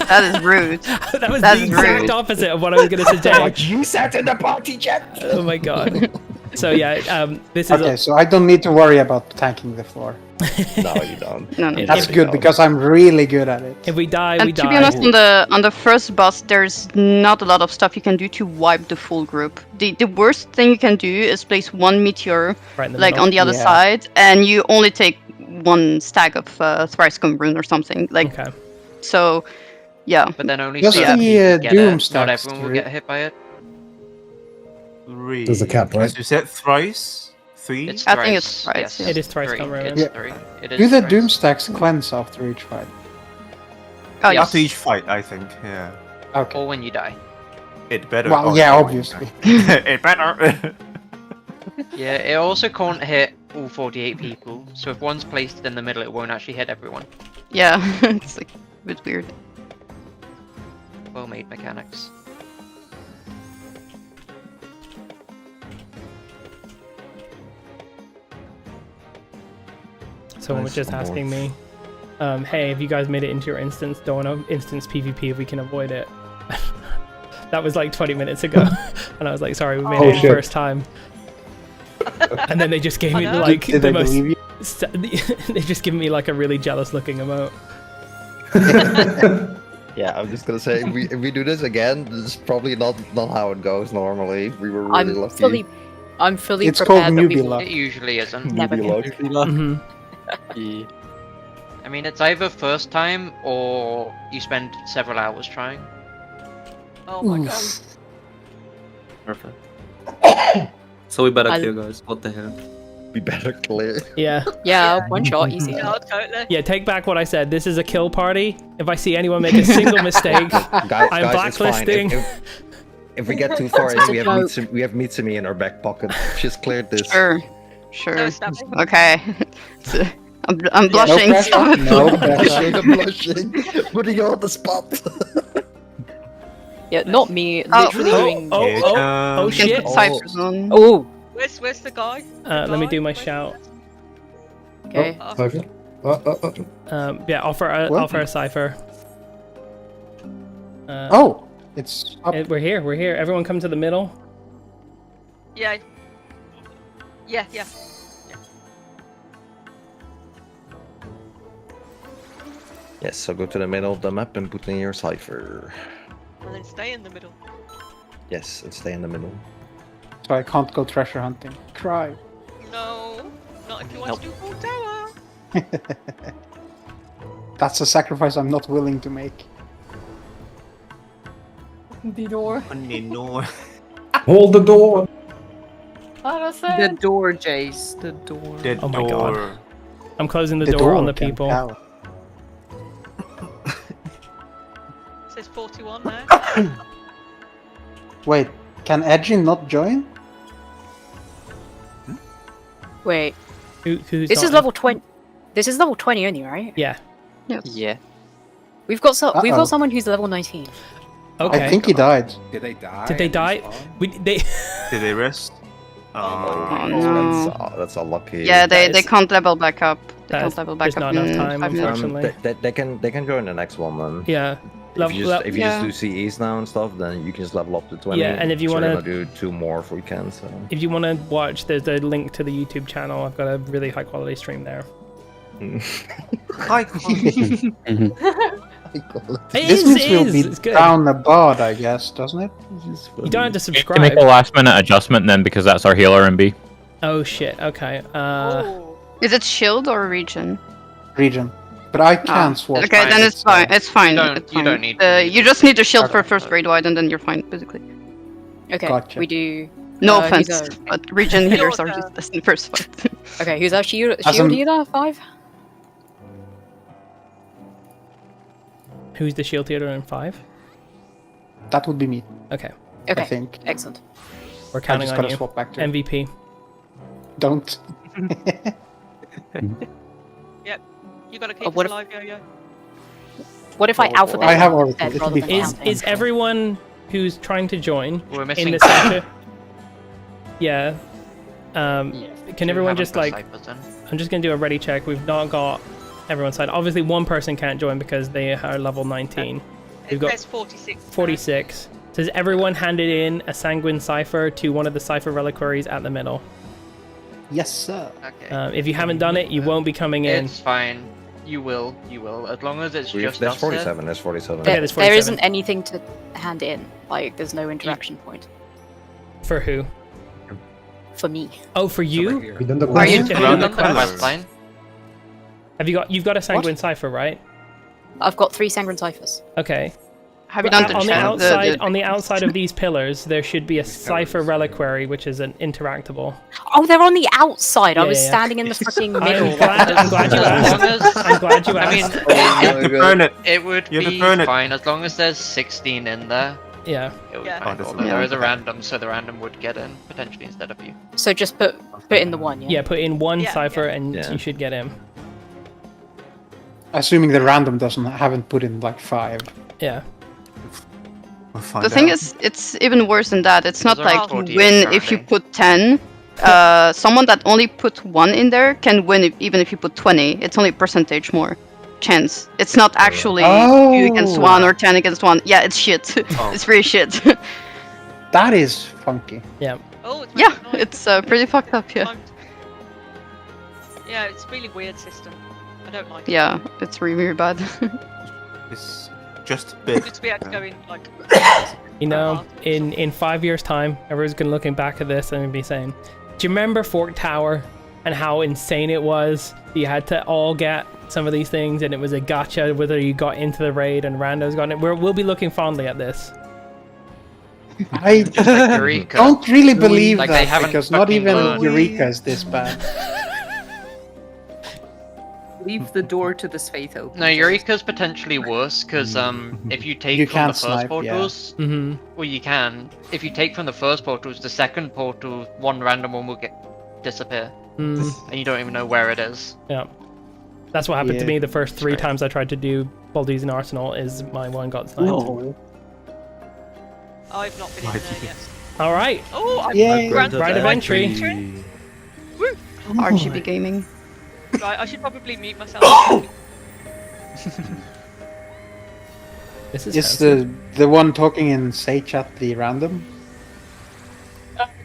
That is rude. that was That's the exact rude. opposite of what I was going to suggest. What you said in the party chat. Oh my god. So yeah, this is Okay, so I don't need to worry about tanking the floor. No, you don't. No, no. That's good because I'm really good at it. If we die, we And to die. be honest, on the first boss, there's not a lot of stuff you can do to wipe the full group. The worst thing you can do is place one meteor Right in the like middle. on the other Yeah. side, and you only take one stack of Thrice-Come Rune or something. Like, Okay. so, yeah. But then only Just certain the, people get Doom it. Not stacks everyone will to get hit by it. 3. There's a cap, right? So you said thrice? 3? It's I think it's thrice, thrice, yes. yeah. It is thrice Three. come around. It's Yeah. 3. It is Do the thrice. Doom stacks cleanse after each fight? Oh, yes. After each fight, I think, yeah. Okay. Or when you die. It better. Well, oh, yeah, no, obviously. it better. Yeah, it also can't hit all 48 people. So if one's placed in the middle, it won't actually hit everyone. Yeah, it's like a bit weird. Well made mechanics. Someone was Nice, just on board. asking me, hey, have you guys made it into your instance? Don't want to instance PvP if we can avoid it. That was like 20 minutes ago. And I was like, sorry, we made Oh, it shit. first time. And then they just gave me Oh, no. like Did the they most... believe you? They just given me like a really jealous looking emote. Yeah, I'm just gonna say, if we do this again, this is probably not how it goes normally. We were really I'm lucky. fully It's called prepared that we newbie will- luck. It usually isn't. Never Newbie get luck. Mhm. I mean, it's either first time or you spend several hours trying. Oh my god. Perfect. So we better I'll- clear, guys. What the hell? We better clear. Yeah. Yeah, one shot, easy. Yeah, totally. Yeah, take back what I said. This is a kill party. If I see anyone make a single mistake, I'm guys, it's fine. blacklisting. If we get too far in, we have Mitsumi in our back pocket. She's cleared this. Sure. Okay. I'm blushing. No pressure. I'm blushing. Putting you on the spot. Yeah, not me. Literally doing. Oh shit! Oh. Where's the guy? Let me do my shout. Okay. Yeah, offer a cipher. It's up. We're here. We're here. Everyone, come to the middle. Yeah. Yeah. Yes, so go to the middle of the map and put in your cipher. And then stay in the middle. Yes, and stay in the middle. So I can't go treasure hunting. Cry. No, not if you want to do full tower. That's a sacrifice I'm not willing to make. The door. Hold the door. The door, Jace. The door. Oh my god. I'm closing the door on the people. It says 41 now. Wait, can Edgy not join? Wait. Who's this not is level 20. This is level 20 only, right? Yeah. Yeah. We've got someone who's level 19. Okay. I think he died. Did they die? Did they die? Did they rest? That's unlucky. Yeah, they can't level back up. They There's can't level back not up enough in time, 5 minutes. unfortunately. They can join the next one then. Yeah. If you just do CEs now and stuff, then you can just level up to 20. Yeah, and if you So want we're to gonna do 2 more if we can. So if you want to watch, there's a link to the YouTube channel. I've got a really high quality stream there. High quality. This means we'll be down the board, I guess, doesn't it? You don't have to You subscribe. can make a last minute adjustment then because that's our healer MB. Oh shit. Okay. Is it shield or region? Region. But I can't swap. Okay, then it's fine. It's fine. You don't need to. You just need to shield for first grade wide, and then you're fine, basically. Okay. Gotcha. We do. No who's offense, but region healers are just this in the first fight. Okay, who's our shield As in- healer? 5. Who's the shield healer in 5? That would be me. Okay. Okay. I think. Excellent. We're counting just on gotta you. swap back to MVP. Don't. Yep. You gotta keep us what if- alive, yo-yo. What if I alphabet? I have already. instead It'll rather be than fine. counting? Is everyone who's trying to join We're in missing the two. center? Yeah. Can You everyone haven't just got like? ciphers then. I'm just gonna do a ready check. We've not got everyone's side. Obviously, one person can't join because they are level 19. We've It got says 46. 46. So has everyone handed in a sanguine cipher to one of the cipher reliquaries at the middle? Yes, sir. Okay. If you haven't done it, you won't be coming in. It's fine. You will. As long as it's just there's us there. 47. There's 47. Okay, there's There 47. isn't anything to hand in. Like, there's no interaction point For who? for me. Oh, for you? We done the Are you- Have you Run done the the quest? quest line. You've got a sanguine cipher, right? I've got 3 sanguine ciphers. Okay. Have you done the on the channel? outside, on the outside of these pillars, there should be a cipher reliquary, which is an interactable. Oh, they're on the outside. I Yeah, was yeah. standing in the freaking middle. I'm glad you As long asked. as I'm glad you I mean, asked. Burn it. it would You have to be burn it. fine as long as there's 16 in there. Yeah. It would be Yeah. fine. Oh, Although yeah. there is a random, so the random would get in potentially instead of you. So just put in the 1, yeah? Yeah, put in one Yeah, cipher yeah. and Yeah. you should get him. Assuming the random haven't put in like 5. Yeah. We'll find The thing out. is, it's even worse than that. It's not Those are like you 48 win if you currently. put 10. Someone that only put 1 in there can win even if you put 20. It's only a percentage more chance. It's not actually 2 against 1 or 10 against 1. Yeah, it's shit. Oh. It's really shit. That is funky. Yeah. Oh, it's yeah, making noise. it's pretty fucked up, yeah. Yeah, it's really weird system. I don't like it. Yeah, it's really, really bad. It's just a bit. Just be able to go in like. You know, in 5 years' time, everyone's gonna looking back at this and be saying, "Do you remember Fork Tower and how insane it was? You had to all get some of these things, and it was a gotcha whether you got into the raid and randos got it." We'll be looking fondly at this. I Just like Eureka. don't really believe Like, they that, haven't because not fucking even learned. Eureka is this bad. Leave the door to the Sphaith open. No, Eureka's potentially worse because if you take You from can't the first snipe, yeah. portals, well, you can. If you take from the first portals, the second portal, one random one will disappear, and you don't even know where it is. Yeah, that's what happened to Yeah. me the first 3 times I tried to do Baldi's and Arsenal. Is my one got sniped. No. I've not been in there yet. All right. Oh, I'm Yay. granted Right of my entry. Woo! RGB gaming. Right, I should probably mute myself. This is Is fancy. the one talking in Say Chat the random?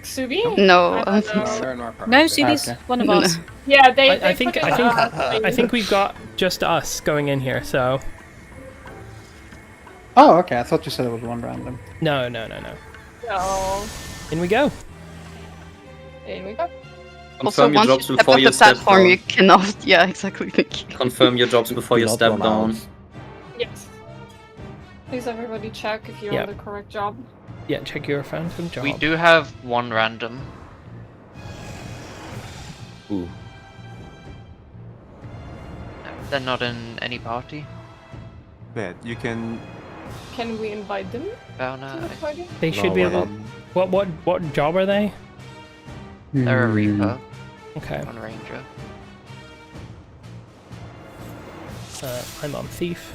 Subi? No, I I don't don't think so. know. No, Subi's Okay. one of us. Yeah, they I think put I it think up. I think we've got just us going in here. So Oh, okay. I thought you said it was one random. no. No. In we go. In we go. Also, Confirm your once jobs you step before off you the step platform, down. you cannot. Yeah, exactly. Confirm your jobs before you Not step run down. out. Yes. Please everybody check if you're Yep. on the correct job. Yeah, check your phantom job. We do have one random. Ooh. They're not in any party. Bad. You can. Can we invite them to the Fauna. party? They should No, be we're able. not. What job are they? They're a Hmm. Reaper. Okay. One Ranger. I'm on thief.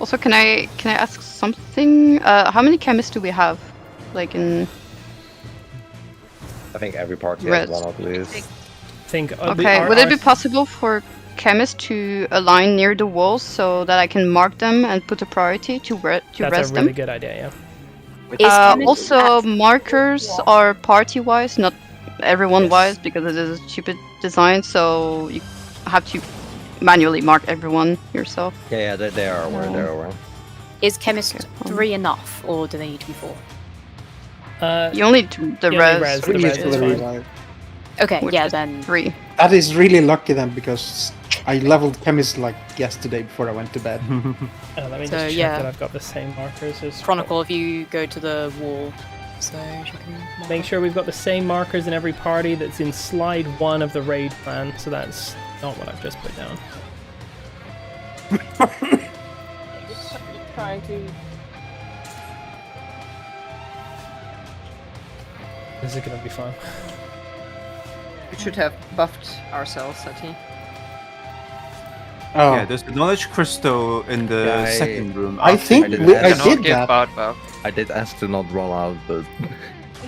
Also, can I ask something? How many chemists do we have? Like in. I think every party Red. has one at least. Think. Okay, would it be possible for chemists to align near the walls so that I can mark them and put a priority to res That's a really them? good idea. Also, markers are party-wise, not everyone-wise, because it is a stupid design. So you have to manually mark everyone yourself. Yeah, they are aware. They're aware. Is chemist 3 enough, or do they need to be 4? You only need the Yeah, res. the res Three is is the fine. revive. Okay, Which yeah, is then 3. That is really lucky then, because I leveled chemist like yesterday before I went to bed. Let me just So, check yeah. that I've got the same markers as. Chronicle, if you go to the wall, so you can Make sure we've got the same markers in every party that's in slide 1 of the raid plan. So that's not what I've just put down. Trying to. This is gonna be fun. We should have buffed ourselves, Sati. Oh. Yeah, there's a knowledge crystal in the Yeah, second room. I think I did Give that. bard buff. I did ask to not roll out, but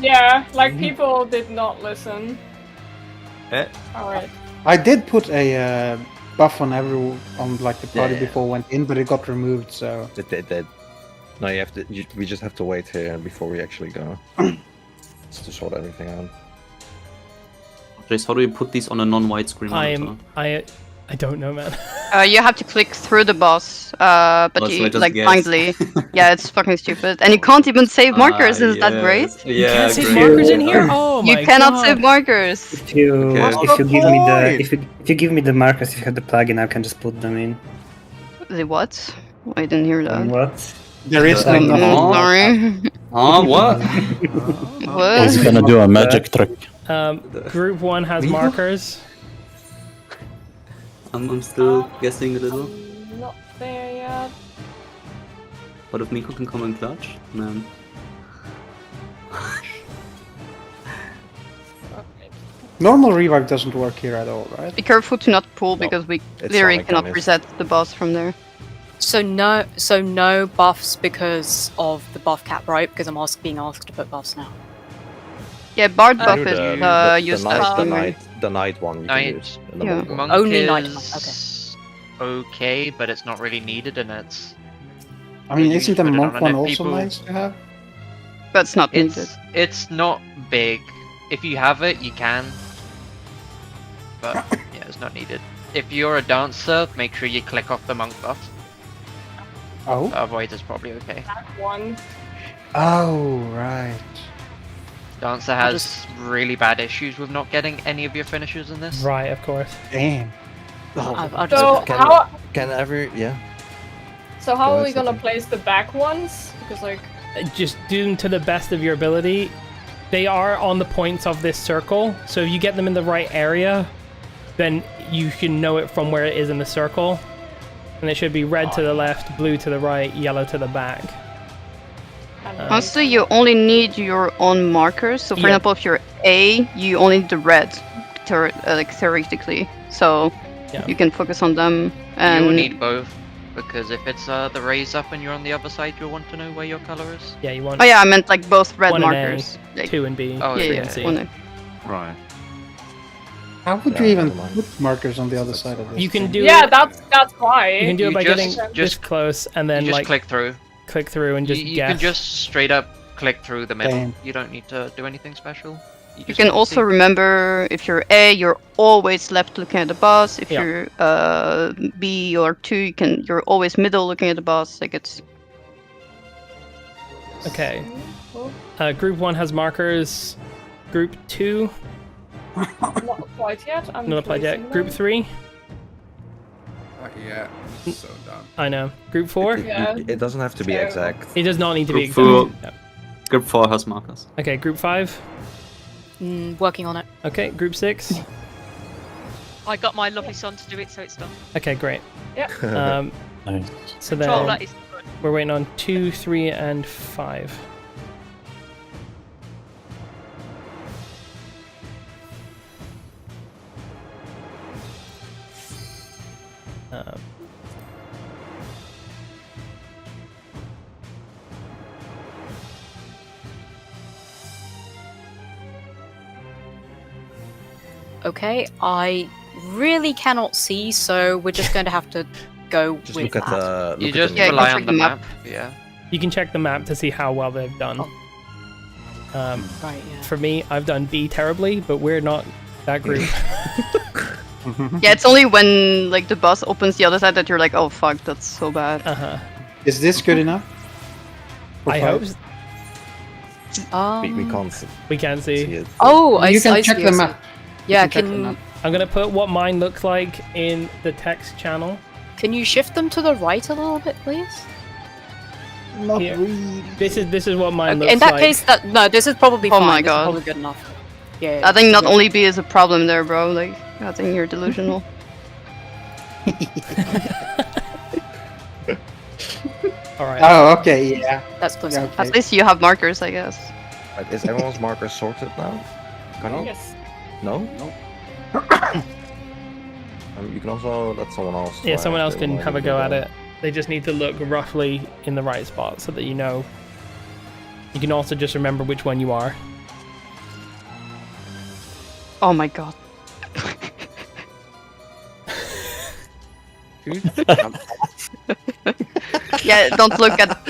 Yeah, like people did not listen. Eh? Alright. I did put a buff on like the party Yeah. before I went in, but it got removed. So it did. No, you have to. We just have to wait here before we actually go. Just to sort everything out. Jace, how do you put these on a non-white screen monitor? I don't know, man. You have to click through the boss, but Oh, so I you just like guessed. blindly. Yeah, it's fucking stupid, and you can't even save markers. Is that great? Yeah, You can't save great. markers in here? Oh my You cannot god. save markers. If you Okay. give me the if you give me the markers, if you have the plugin, I can just put them in. The what? I didn't hear that. What? there is Uh, no. no. Sorry. Oh, what? What? He's gonna do a magic trick. Group 1 has Miko? markers. I'm still guessing a little. Not there yet. What if Miko can come in clutch? Man. Normal revive doesn't work here at all, right? Be careful to not pull because we it's literally Sonic cannot Chemist. reset the boss from there. So no buffs because of the buff cap, right? Because I'm being asked to put buffs now. Yeah, bard buff Do is the used night, as the night one you Night. can use. in the Yeah. middle. Monk Only is night monk, okay, but it's not really needed, and it's. I mean, you isn't just the put it monk on, and one if also people- nice to have? But it's not needed. It's not big. If you have it, you can. But yeah, it's not needed. If you're a dancer, make sure you click off the monk buff. Oh. Otherwise, it's probably okay. That one. Oh right. Dancer has really bad issues with not getting any of your finishes in this. Right, of course. Damn. I'll just So Can, how can every yeah? so how Go are we ahead, gonna Sophie. place the back ones? Because like just do them to the best of your ability. They are on the points of this circle, so if you get them in the right area, then you can know it from where it is in the circle. And it should be red to the left, blue to the right, yellow to the back. Honestly, you only need your own markers. So, for example, if you're A, you only need the red, theoretically. So you can focus on them. And You will need both, because if it's the raise up and you're on the other side, you'll want to know where your color is. Yeah, you want. Oh yeah, I meant like both red 1 and markers. A, Like, 2 and B, Oh, 3 yeah, and C. Right. How would you even put markers on the other side of this? You can do Yeah, it. that's why. You can do it You by just- getting just- this close and then you just like click through. click through and just you guess. can just straight up click through the middle. Damn. You don't need to do anything special. You just can need to also see. remember if you're A, you're always left looking at the boss. If Yeah. you're B or 2, you're always middle looking at the boss. Like it's Okay. Group 1 has markers. Group 2 Not applied yet. I'm not applied placing yet. Group them. 3 Not yet. I'm so dumb. I know. Group 4 Yeah. It doesn't have to be exact. it does not need to be Group exact. 4. No. Group 4 has markers. Okay, group 5. Working on it. Okay, group 6. I got my lovely son to do it, so it's done. Okay, great. Yep. Nice. So Controller then is good. we're waiting on 2, 3, and 5. Okay, I really cannot see, so we're just going to have to go Just with look at that. the. You look at just the Yeah, rely check on the the map. map. Yeah. You can check the map to see how well they've done. Right, yeah. For me, I've done B terribly, but we're not that group. yeah, it's only when like the boss opens the other side that you're like, oh fuck, that's so bad. Uh-huh. Is this good enough? For I five? hope. we can't see, We can see. it. Oh, I You see. can I check see, the I see. map. Yeah, check the can map. I'm gonna put what mine looks like in the text channel. can you shift them to the right a little bit, please? Not Here. really. This is what mine Okay, looks in that like. case, no, this is probably Oh fine. my This is God. probably good enough. Yeah. I think not only B is a problem there, bro. Like I think you're delusional. All right. Oh, okay, yeah. That's close. Yeah, enough. At least you have markers, I guess. Right, is everyone's marker sorted now? Connor? Yes. No? No. You can also let someone else. Yeah, try someone if else they can wanna have a give go it at it. They just need to look roughly in the right spot so that you know. You can also just remember which one you are. Oh my god. Yeah, don't look at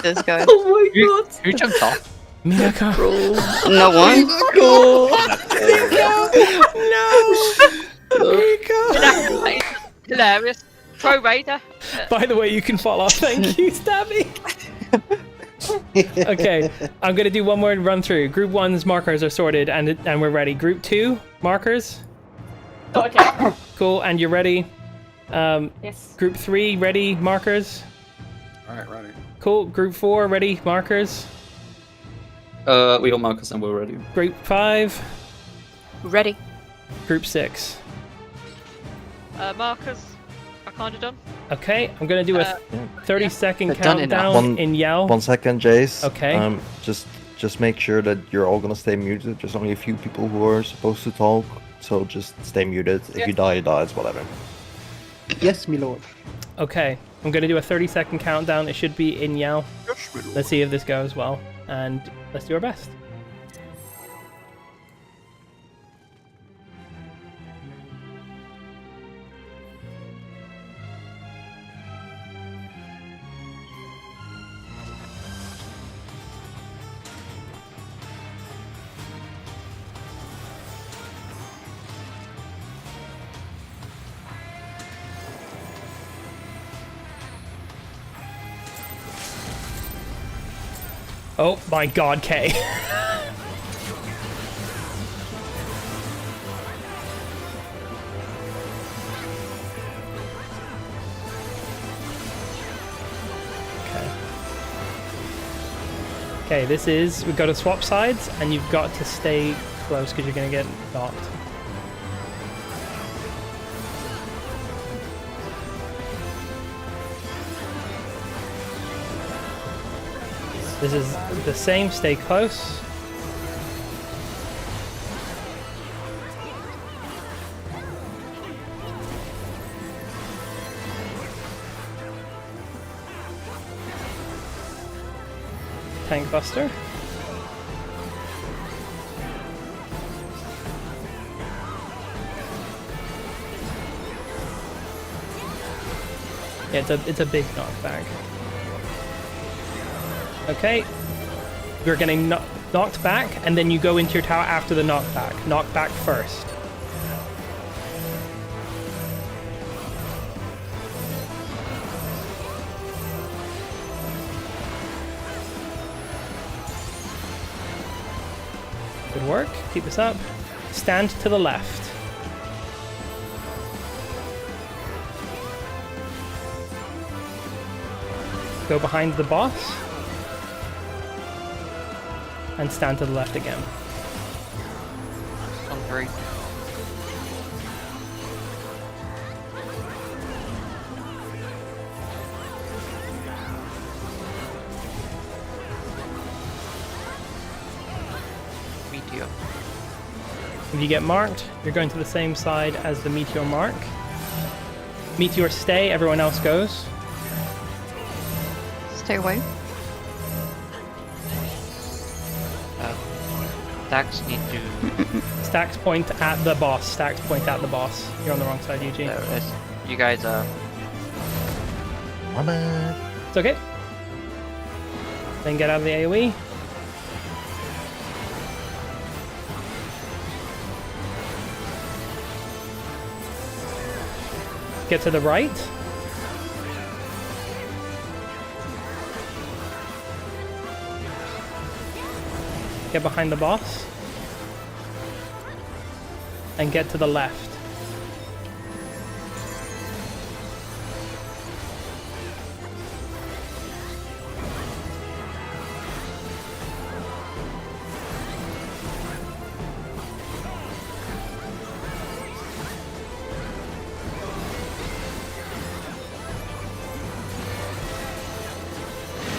this guy. Oh my god! Who jumped off? Minako. No one. No! Hilarious. Pro Raider. By the way, you can fall off. Thank you, Stabby. Okay, I'm gonna do one more run through. Group 1's markers are sorted and we're ready. Group 2 markers. Okay. Cool, and you're ready. Yes. Group 3 ready markers. Alright, ready. Cool. Group 4 ready markers. We got markers and we're ready. Group 5. Ready. Group 6. Markers are kind of done. Okay, I'm gonna do a 30-second They're done enough. countdown in yell. 1 second, Jace. Okay. Just make sure that you're all gonna stay muted. There's only a few people who are supposed to talk, so just stay muted. If you die, it's whatever. Yes, my lord. Okay, I'm gonna do a 30-second countdown. It should be in yell. Let's see if this goes well, and let's do our best. Oh my god, Kay. Okay. Okay, we've got to swap sides, and you've got to stay close because you're going to get knocked. This is the same, stay close. Tank Buster. Yeah, it's a big knockback. Okay, you're getting knocked back, and then you go into your tower after the knockback. Knockback first. Good work. Keep this up. Stand to the left. Go behind the boss. And stand to the left again. On 3. Meteor. If you get marked, you're going to the same side as the meteor mark. Meteor stay, everyone else goes. Stay away. Stacks need to... Stacks point at the boss. Stacks point at the boss. You're on the wrong side, Eugene. There it is. You guys are... My bad. It's okay. Then get out of the AoE. Get to the right. Get behind the boss. And get to the left.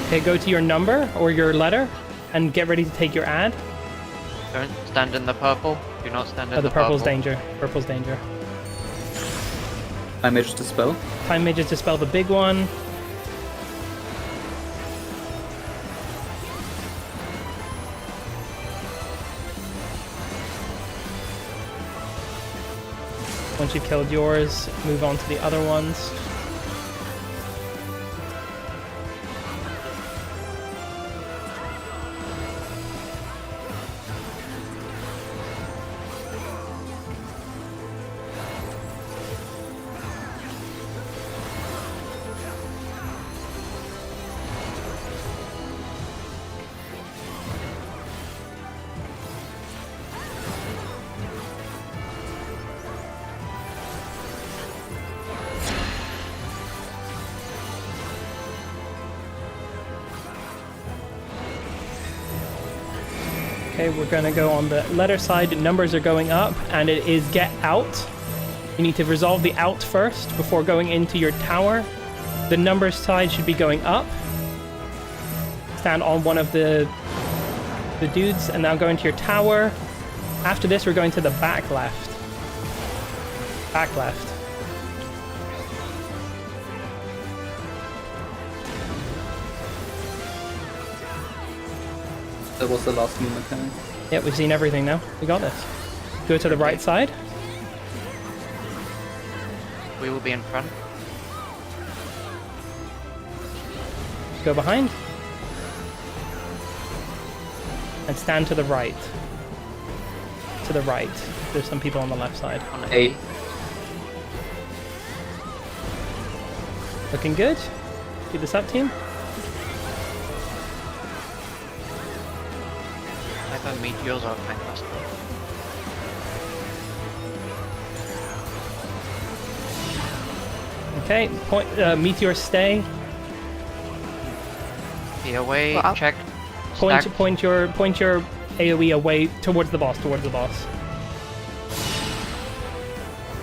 Okay, go to your number or your letter and get ready to take your ad. Don't stand in the purple. Do not stand in Oh, the purple's purple. danger. Purple's danger. Time Mages Dispel. Time Mages Dispel the big one. Once you've killed yours, move on to the other ones. Okay, we're gonna go on the letter side. Numbers are going up, and it is get out. You need to resolve the out first before going into your tower. The numbers side should be going up. Stand on one of the dudes, and now go into your tower. After this, we're going to the back left. Back left. That was the last new mechanic. Yep, we've seen everything now. We got this. Go to the right side. We will be in front. Go behind. And stand to the right. To the right. There's some people on the left side. On 8. Looking good. Keep this up, team. Either meteors or tank buster. Okay, meteor stay. Be away, Wow. check Stacked. point your AoE away towards the boss.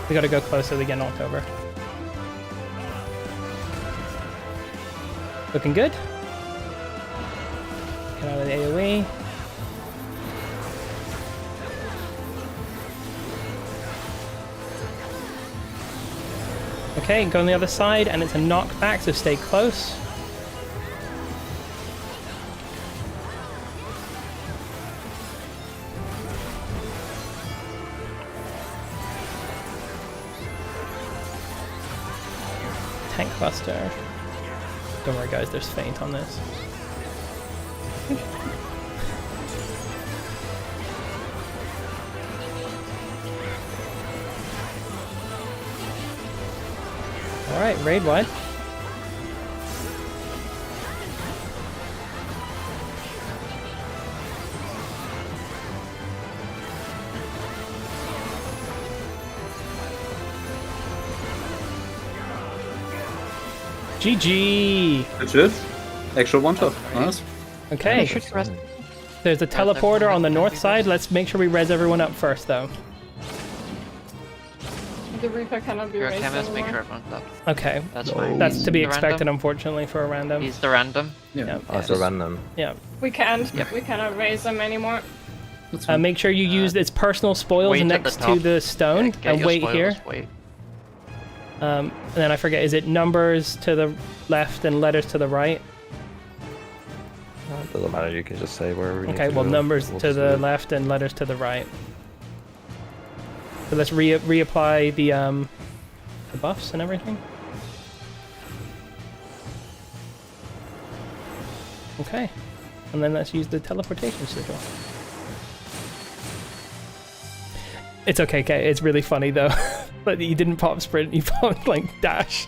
We gotta go close so they get knocked over. Looking good. Get out of the AoE. Okay, go on the other side, and it's a knockback, so stay close. Tank Buster. Don't worry guys, there's feint on this. Alright, raid wide. GG! Good shit. Actual one shot. Nice. Okay. There's a teleporter on the north side. Let's make sure we res everyone up first though. The Reaper cannot be Your raised chemist, make anymore. sure everyone's up. Okay. That's fine. That's to be The expected, random. unfortunately, for a random. He's the random. Yeah. Oh, it's a random. Yeah. We can't. We cannot raise them anymore. Make sure you use its personal spoils wait at the next to top. the stone Get and your wait spoils, here. Wait. And then I forget, is it numbers to the left and letters to the right? It doesn't matter, you can just say wherever you need Okay, to well, go. numbers We'll to just the do it. left and letters to the right. So let's reapply the buffs and everything. Okay, and then let's use the teleportation sigil. It's okay, Kay. It's really funny though, but you didn't pop sprint. You popped like dash.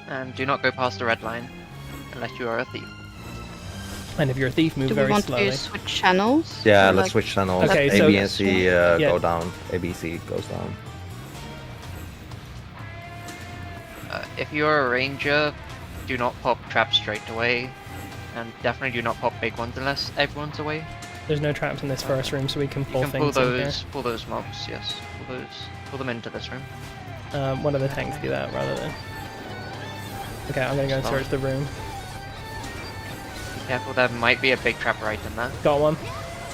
And do not go past the red line unless you are a thief. And if you're a thief, move Do we very want slowly. to switch channels? Yeah, Or, let's like- switch channels. Okay, A, so- B, and C Yeah. go down. A, B, C goes down. If you're a ranger, do not pop traps straight away, and definitely do not pop big ones unless everyone's away. There's no traps in this first room, so we can You pull can things pull in here. those mobs. Yes, pull them into this room. One of the tanks do that rather than. Okay, I'm gonna go and Solid. search the room. Be careful, there might be a big trap right in there. Got one,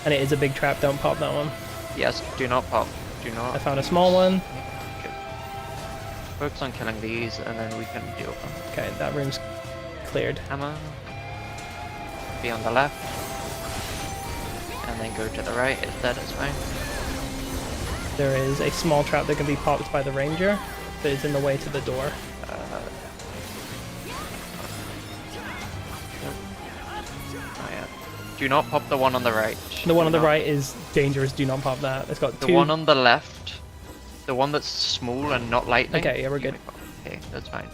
and it is a big trap. Don't pop that one. Yes, do not pop. Do not. I found a small one. Focus on killing these, and then we can deal with them. Okay, that room's cleared. Hammer. Be on the left. And then go to the right. It's dead, it's fine. There is a small trap that can be popped by the ranger, but it's in the way to the door. Oh, yeah. Do not pop the one on the right. The one on the Do not- right is dangerous. Do not pop that. It's got The two. one on the left. The one that's small and not lightning. Okay, yeah, we're you good. may pop. Okay, that's fine.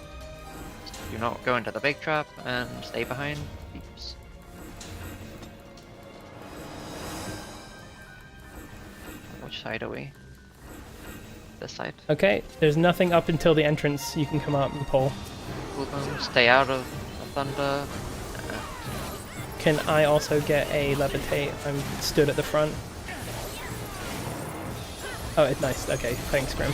Do not go into the big trap and stay behind. Thieves. Which side are we? This side. Okay, there's nothing up until the entrance. You can come up and pull. Pull them. Stay out of the thunder. Can I also get a levitate? I'm stood at the front. Oh, it's nice. Okay, thanks, Grim.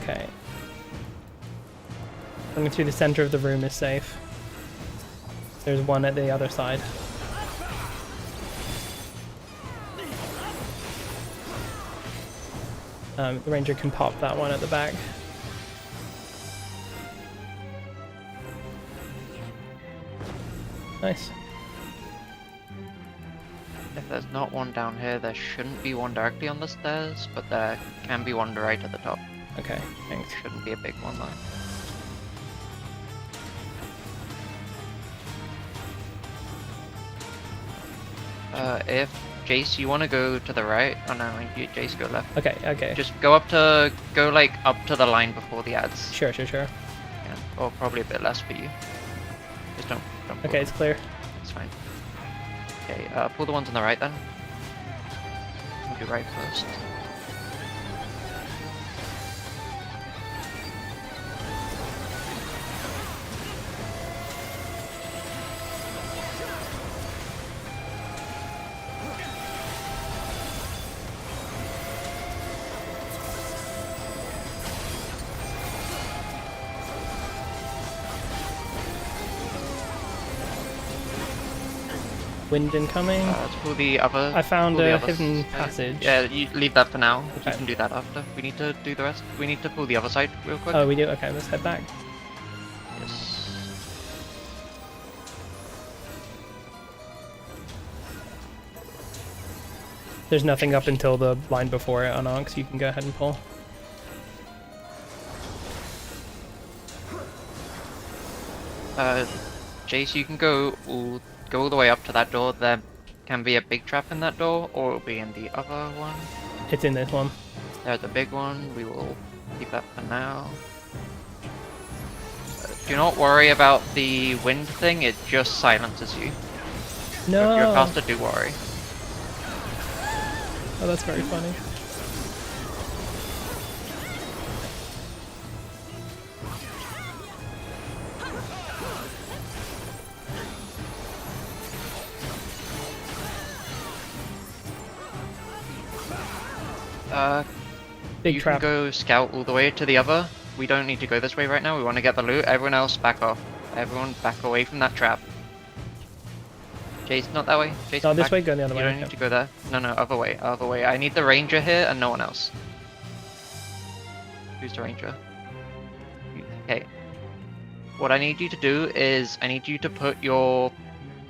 Okay. Coming through the center of the room is safe. There's one at the other side. The ranger can pop that one at the back. Nice. If there's not one down here, there shouldn't be one directly on the stairs, but there can be one right at the top. Okay, thanks. Shouldn't be a big one though. If Jace, you want to go to the right? Oh no, you Jace go left. Okay, okay. Just go like up to the line before the ads. Sure. Yeah, or probably a bit less for you. Just don't. Okay, it's clear. It's fine. Okay, pull the ones on the right then. We'll do right first. Wind incoming. Let's pull the other. I found pull the a other hidden side. passage. Yeah, you leave that for now. Okay. You can do that after. We need to do the rest. We need to pull the other side real quick. Oh, we do? Okay, let's head back. Yes. There's nothing up until the line before it on Onk, so you can go ahead and pull. Jace, you can go all the way up to that door. There can be a big trap in that door, or it'll be in the other one. It's in this one. There's a big one. We will keep that for now. Do not worry about the wind thing. It just silences you. No. If you're faster, do worry. Oh, that's very funny. Big you trap. can go scout all the way to the other. We don't need to go this way right now. We want to get the loot. Everyone else, back off. Everyone, back away from that trap. Jace, not that way. Jace, No, this back. way, go the other You way. don't need to go there. No, other way, other way. I need the ranger here and no one else. Who's the ranger? Okay. What I need you to do is I need you to put your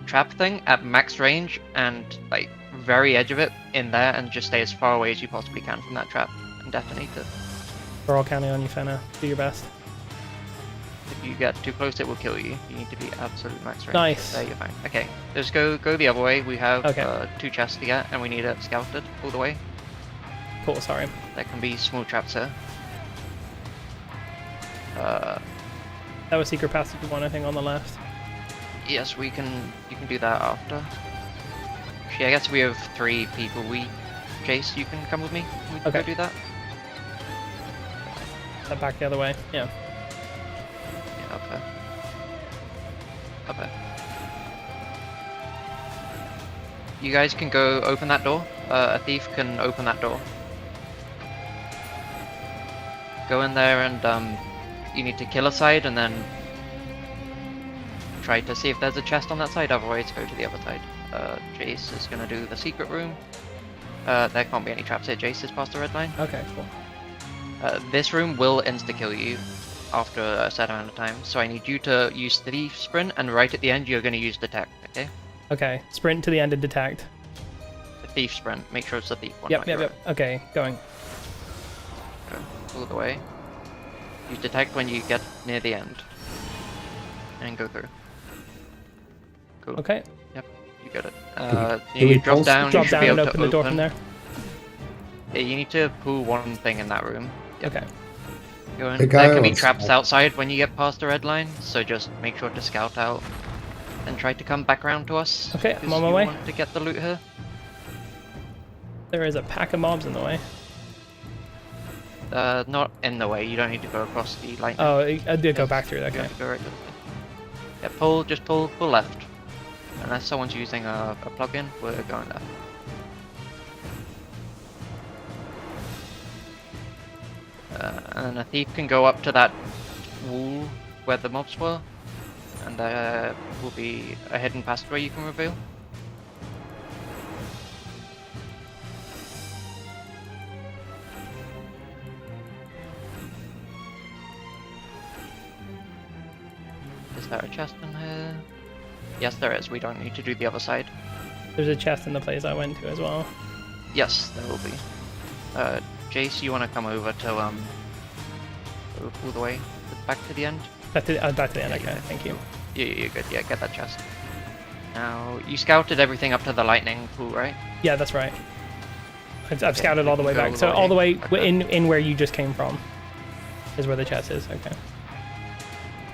trap thing at max range and like very edge of it in there and just stay as far away as you possibly can from that trap and detonate it. We're all counting on you, Fenna. Do your best. If you get too close, it will kill you. You need to be absolute max range. Nice. There, you're fine. Okay, just go the other way. We have Okay. 2 chests to get, and we need it scouted all the way. Cool, sorry. There can be small traps here. That was secret passage 1, I think, on the left. Yes, you can do that after. Actually, I guess we have 3 people. Jace, you can come with me. We can Okay. go do that. Step back the other way. Yeah. Yeah, up there. Up there. You guys can go open that door. A thief can open that door. Go in there and you need to kill a side and then try to see if there's a chest on that side, otherwise go to the other side. Jace is going to do the secret room. There can't be any traps here. Jace is past the red line. Okay, cool. This room will insta-kill you after a set amount of time, so I need you to use Thief Sprint, and right at the end you're going to use Detect, okay? Okay, sprint to the end and detect. The Thief Sprint, make sure it's the Thief one. Yep, not yep, your yep. Okay, going. Go all the way. Use Detect when you get near the end. And go through. Cool. Okay. Yep, you got it. do we You drop pulse- down, Drop you should down be and able open to the door from there. Yeah, you need to pull one thing in that room. Yep. Okay. Go in. The There guy can be on traps side. outside when you get past the red line, so just make sure to scout out and try to come back around to us. Okay, I'm 'cause on my you way. want to get the loot here. There is a pack of mobs in the way. Not in the way. You don't need to go across the lightning. Oh, I did go back through. You Okay. have to go right to the Yeah, just pull left. Unless someone's using a plug-in, we're going left. And a thief can go up to that wall where the mobs were, and there will be a hidden passageway you can reveal. Is there a chest in here? Yes, there is. We don't need to do the other side. There's a chest in the place I went to as well. Yes, there will be. Jace, you want to come over to go all the way back to the end? Back to the end. Yeah, Okay, yeah. thank you. Yeah, you're good. Yeah, get that chest. Now, you scouted everything up to the lightning pool, right? Yeah, that's right. I've scouted all the way go back. the So all the way okay. in where you just came from is where the chest is. Okay.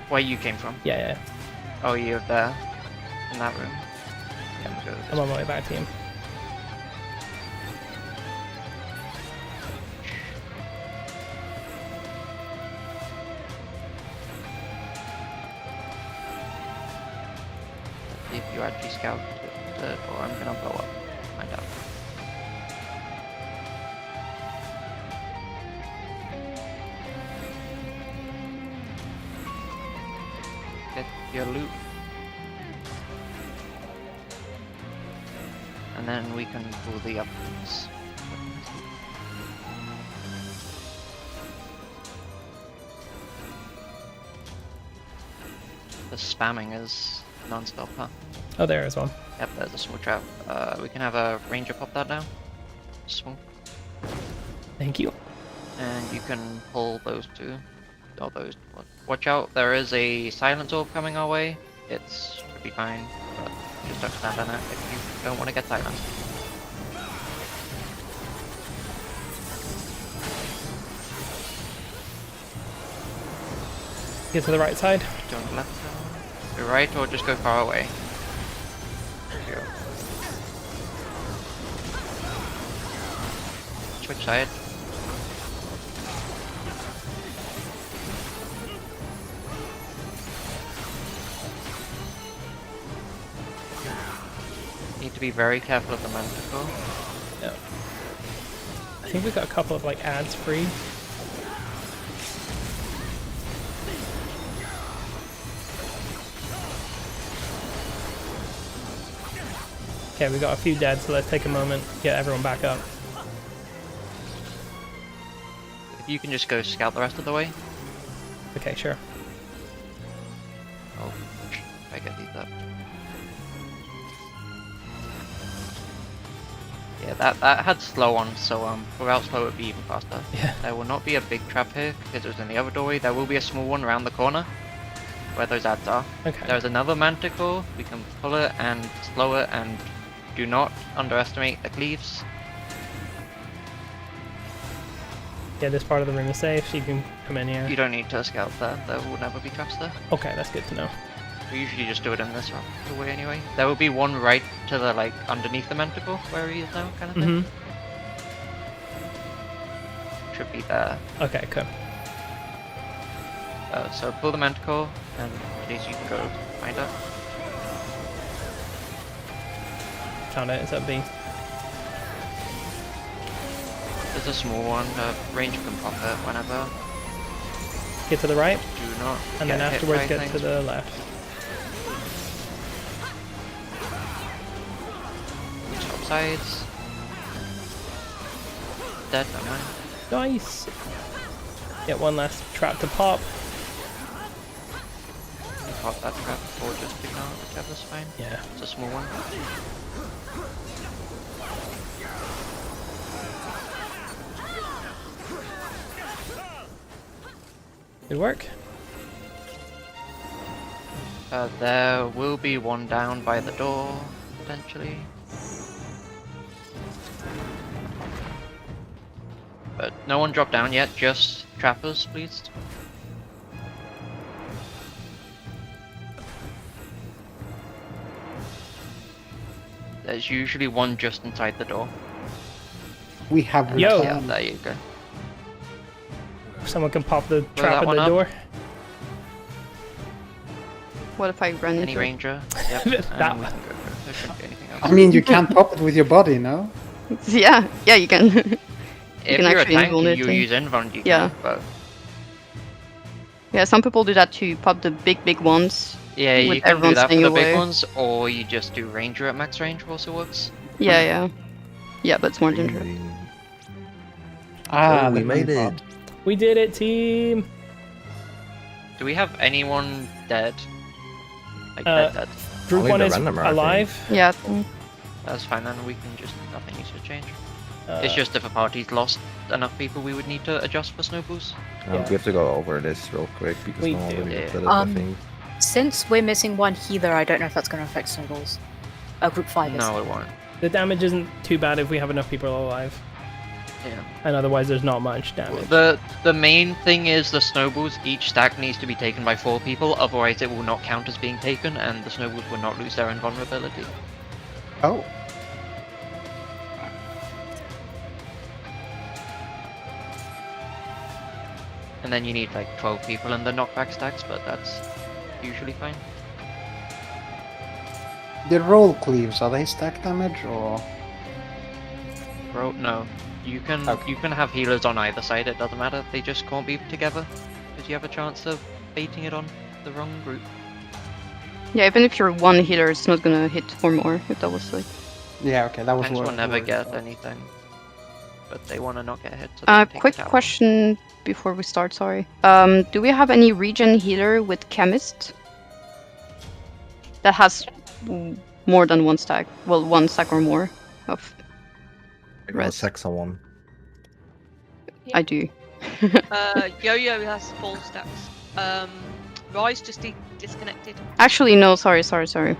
Where you came from? Yeah, yeah. Oh, you're there. In that room. Yeah, I'm good. I'm on my way back to you. If you actually scout the door, I'm gonna blow up. Find out. Get your loot. And then we can pull the upwards. The spamming is non-stop, huh? Oh, there as well. Yep, there's a small trap. We can have a ranger pop that down. Small. Thank you. And you can pull those two. Or those. Watch out, there is a silence orb coming our way. It's should be fine, but just don't stand on it if you don't want to get silenced. Get to the right side. Do you want the left? Go right, or just go far away. Go. Switch side. Need to be very careful of the manticore. Yeah. I think we've got a couple of like ads free. Okay, we got a few dead, so let's take a moment, get everyone back up. If you can just go scout the rest of the way. Okay, sure. Oh, I get these up. Yeah, that had slow on, so without slow it would be even faster. Yeah. There will not be a big trap here because it was in the other doorway. There will be a small one around the corner where those ads are. Okay. There's another manticore. We can pull it and slow it, and do not underestimate the cleaves. Yeah, this part of the room is safe, so you can come in here. You don't need to scout there. There will never be traps there. Okay, that's good to know. We usually just do it in this way anyway. There will be one right to the like underneath the manticore where he is now, kind of thing. Should be there. Okay, cool. So pull the manticore, and please you can go find it. Found it. It's up B. There's a small one. Ranger can pop it whenever. Get to the right. Do not. And then get hit afterwards by get to things. the left. Top sides. Dead, don't mind. Nice. Get one last trap to pop. Pop that trap or just ignore it, whichever's fine. Yeah. It's a small one. Good work. There will be one down by the door, potentially. But no one dropped down yet, just trappers, please. There's usually one just inside the door. We have Yo! Yeah, there you go. Someone can pop the that trap in one the up? door. What if I run Any into it? ranger? Yep. That and we can go for it. There shouldn't be anything else. I mean, you can't pop it with your body, no? Yeah, yeah, you can. If can you're a actually tank invuln and it you and- use invuln, you Yeah. can, but Yeah, some people do that to pop the big ones. yeah, you with can do everyone that for staying the away. big ones, or you just do ranger at max range also works. Yeah, yeah. Yeah, but it's more dangerous. Oh, we the made green it. We did it, team. Do we have anyone dead? Like Uh, dead? Group Only one the is randomer, I think. alive. Yeah. That's fine, then we can just, nothing needs to change. Uh, It's just if a party's lost enough people, we would need to adjust for snowballs. We have to go over this real quick because We no one do. really Yeah. looked at it, I think. Since we're missing one healer, I don't know if that's going to affect snowballs. Group 5 is. No, it won't. The damage isn't too bad if we have enough people alive. Yeah. And otherwise there's not much damage. The main thing is the snowballs, each stack needs to be taken by 4 people, otherwise it will not count as being taken, and the snowballs will not lose their invulnerability. Oh. And then you need like 12 people in the knockback stacks, but that's usually fine. The roll cleaves, are they stack damage or? Bro, no. You can have healers on either side, it doesn't matter, they just can't be together, because you have a chance of baiting it on the wrong group. Yeah, even if you're one healer, it's not gonna hit 4 more, if that was like... Yeah, okay, that was Tanks what will never get anything, but they want to not get hit. So they can take quick it out. question before we start, sorry. Do we have any regen healer with Chemist? That has more than 1 stack, well, 1 stack or more of... Red. 6 on 1. I do. Yo-Yo has 4 stacks. Rise just disconnected. Actually, no, sorry.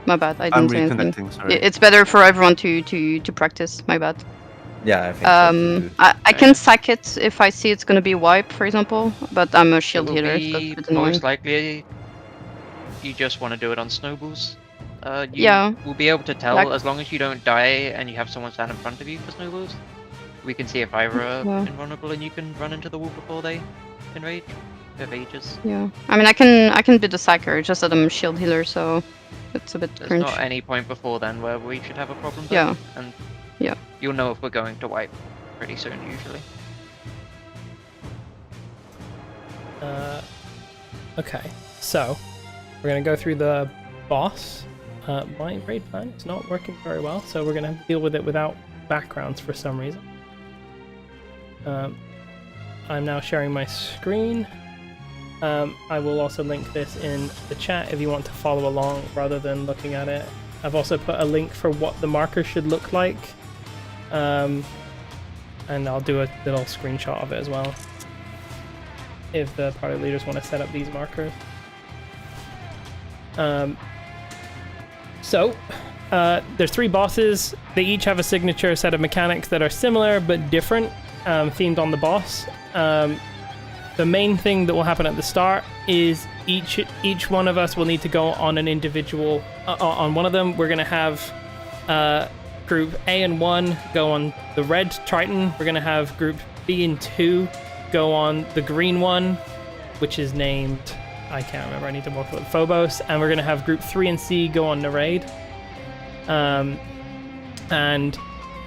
My bad. I I'm didn't say anything. reconnecting, sorry. It's better for everyone to practice. My bad. Yeah, I think so too. I can sack it if I see it's gonna be wipe, for example, but I'm a shield healer. So that's a bit annoying. Most likely, you just want to do it on snowballs. Yeah. We'll be able to tell Like- as long as you don't die and you have someone stand in front of you for snowballs. We can see if either are Yeah. invulnerable and you can run into the wall before they enrage. They have ages. Yeah. I mean, I can be the sacker, just that I'm a shield healer, so it's a bit There's cringe. not any point before then where we should have a problem. Yeah. Then, and Yeah. you'll know if we're going to wipe pretty soon usually. Okay, so we're gonna go through the boss. My raid plan is not working very well, so we're gonna have to deal with it without backgrounds for some reason. I'm now sharing my screen. I will also link this in the chat if you want to follow along rather than looking at it. I've also put a link for what the markers should look like. And I'll do a little screenshot of it as well, if the party leaders want to set up these markers. There's 3 bosses. They each have a signature set of mechanics that are similar but different, themed on the boss. The main thing that will happen at the start is each one of us will need to go on an individual... on one of them, we're going to have Group A and 1 go on the red Triton. We're going to have Group B and 2 go on the green one, which is named... I can't remember, I need to work with Phobos. And we're going to have Group 3 and C go on Narade. And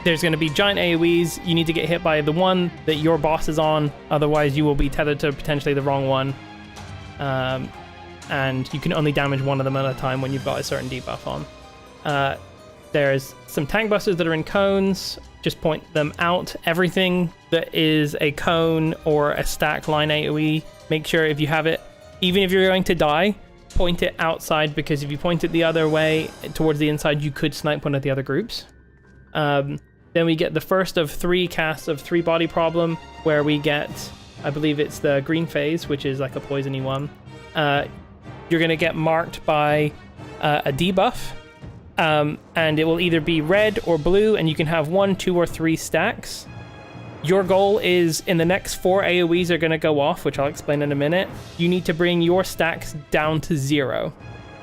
there's going to be giant AoEs. You need to get hit by the one that your boss is on, otherwise you will be tethered to potentially the wrong one. And you can only damage one of them at a time when you've got a certain debuff on. There's some tank busters that are in cones. Just point them out. Everything that is a cone or a stack line AoE, make sure if you have it, even if you're going to die, point it outside, because if you point it the other way towards the inside, you could snipe one of the other groups. Then we get the first of 3 casts of 3 body problem, where we get, I believe it's the green phase, which is like a poisony one. You're going to get marked by a debuff, and it will either be red or blue, and you can have 1, 2, or 3 stacks. Your goal is, in the next 4 AoEs are going to go off, which I'll explain in a minute. You need to bring your stacks down to 0.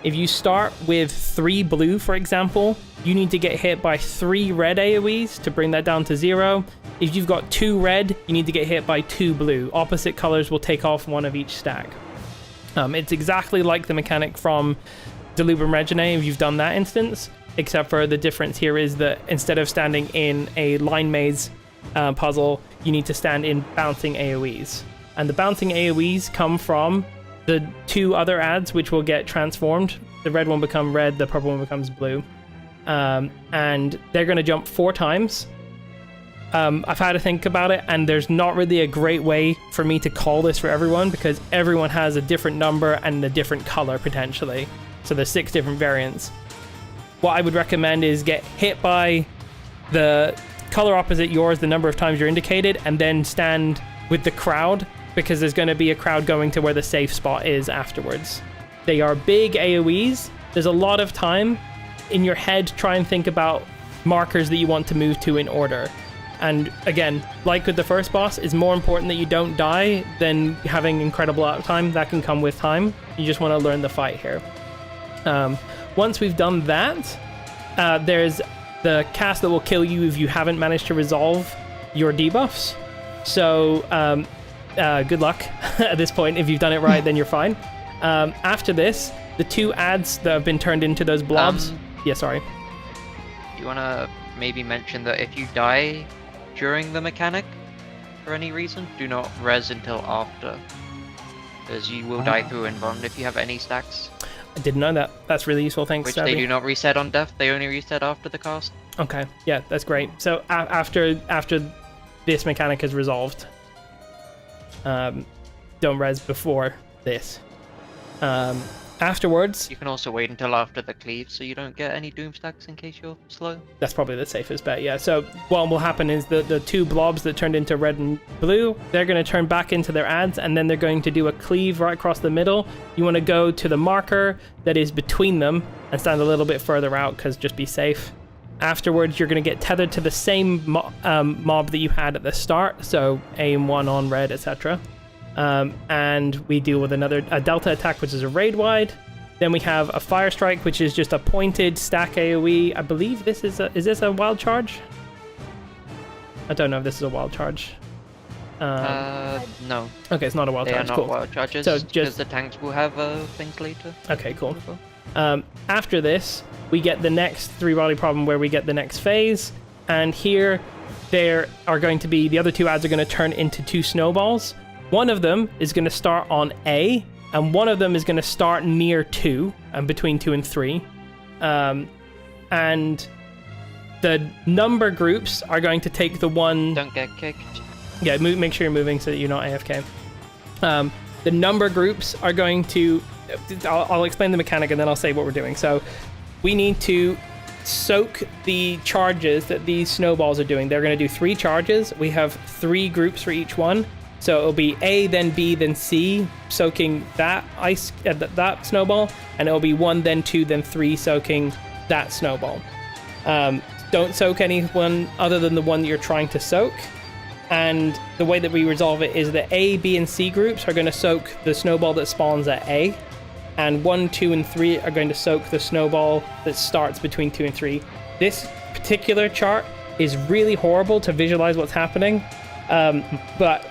If you start with 3 blue, for example, you need to get hit by 3 red AoEs to bring that down to 0. If you've got 2 red, you need to get hit by 2 blue. Opposite colors will take off 1 of each stack. It's exactly like the mechanic from Delubrum Reginae if you've done that instance, except for the difference here is that instead of standing in a line maze puzzle, you need to stand in bouncing AoEs. And the bouncing AoEs come from the 2 other ads, which will get transformed. The red one becomes red, the purple one becomes blue. And they're going to jump 4 times. I've had to think about it, and there's not really a great way for me to call this for everyone, because everyone has a different number and a different color, potentially. So there's 6 different variants. What I would recommend is get hit by the color opposite yours the number of times you're indicated, and then stand with the crowd, because there's going to be a crowd going to where the safe spot is afterwards. They are big AoEs. There's a lot of time in your head. Try and think about markers that you want to move to in order. And again, like with the first boss, it's more important that you don't die than having incredible uptime. That can come with time. You just want to learn the fight here. Once we've done that, there's the cast that will kill you if you haven't managed to resolve your debuffs. So good luck at this point. If you've done it right, then you're fine. After this, the 2 ads that have been turned into those blobs. Yeah, sorry. You want to maybe mention that if you die during the mechanic for any reason, do not res until after, because you will die through Invuln if you have any stacks. I didn't know that. That's really useful. Thanks, Which Savvy. they do not reset on death. They only reset after the cast. Okay, yeah, that's great. So after this mechanic is resolved, don't res before this. Afterwards, you can also wait until after the cleave, so you don't get any doom stacks in case you're slow. That's probably the safest bet, yeah. So what will happen is the 2 blobs that turned into red and blue, they're going to turn back into their ads, and then they're going to do a cleave right across the middle. You want to go to the marker that is between them and stand a little bit further out, because just be safe. Afterwards, you're going to get tethered to the same mob that you had at the start, so aim 1 on red, etc. And we deal with a delta attack, which is a raid wide. Then we have a fire strike, which is just a pointed stack AoE. I believe this is this a wild charge? I don't know if this is a wild charge. No. Okay, it's not a wild charge. They are not wild charges, so because the tanks will have things later. Okay, cool. After this, we get the next 3-body problem where we get the next phase, and here there are going to be the other 2 ads are going to turn into 2 snowballs. One of them is going to start on A, and one of them is going to start near 2, and between 2 and 3. And the number groups are going to take the one... Don't get kicked. Yeah, make sure you're moving so that you're not AFK. The number groups are going to... I'll explain the mechanic and then I'll say what we're doing. So we need to soak the charges that these snowballs are doing. They're going to do 3 charges. We have 3 groups for each one. So it'll be A, then B, then C, soaking that ice, that snowball, and it'll be 1, then 2, then 3, soaking that snowball. Don't soak anyone other than the one that you're trying to soak. And the way that we resolve it is that A, B, and C groups are going to soak the snowball that spawns at A, and 1, 2, and 3 are going to soak the snowball that starts between 2 and 3. This particular chart is really horrible to visualize what's happening, but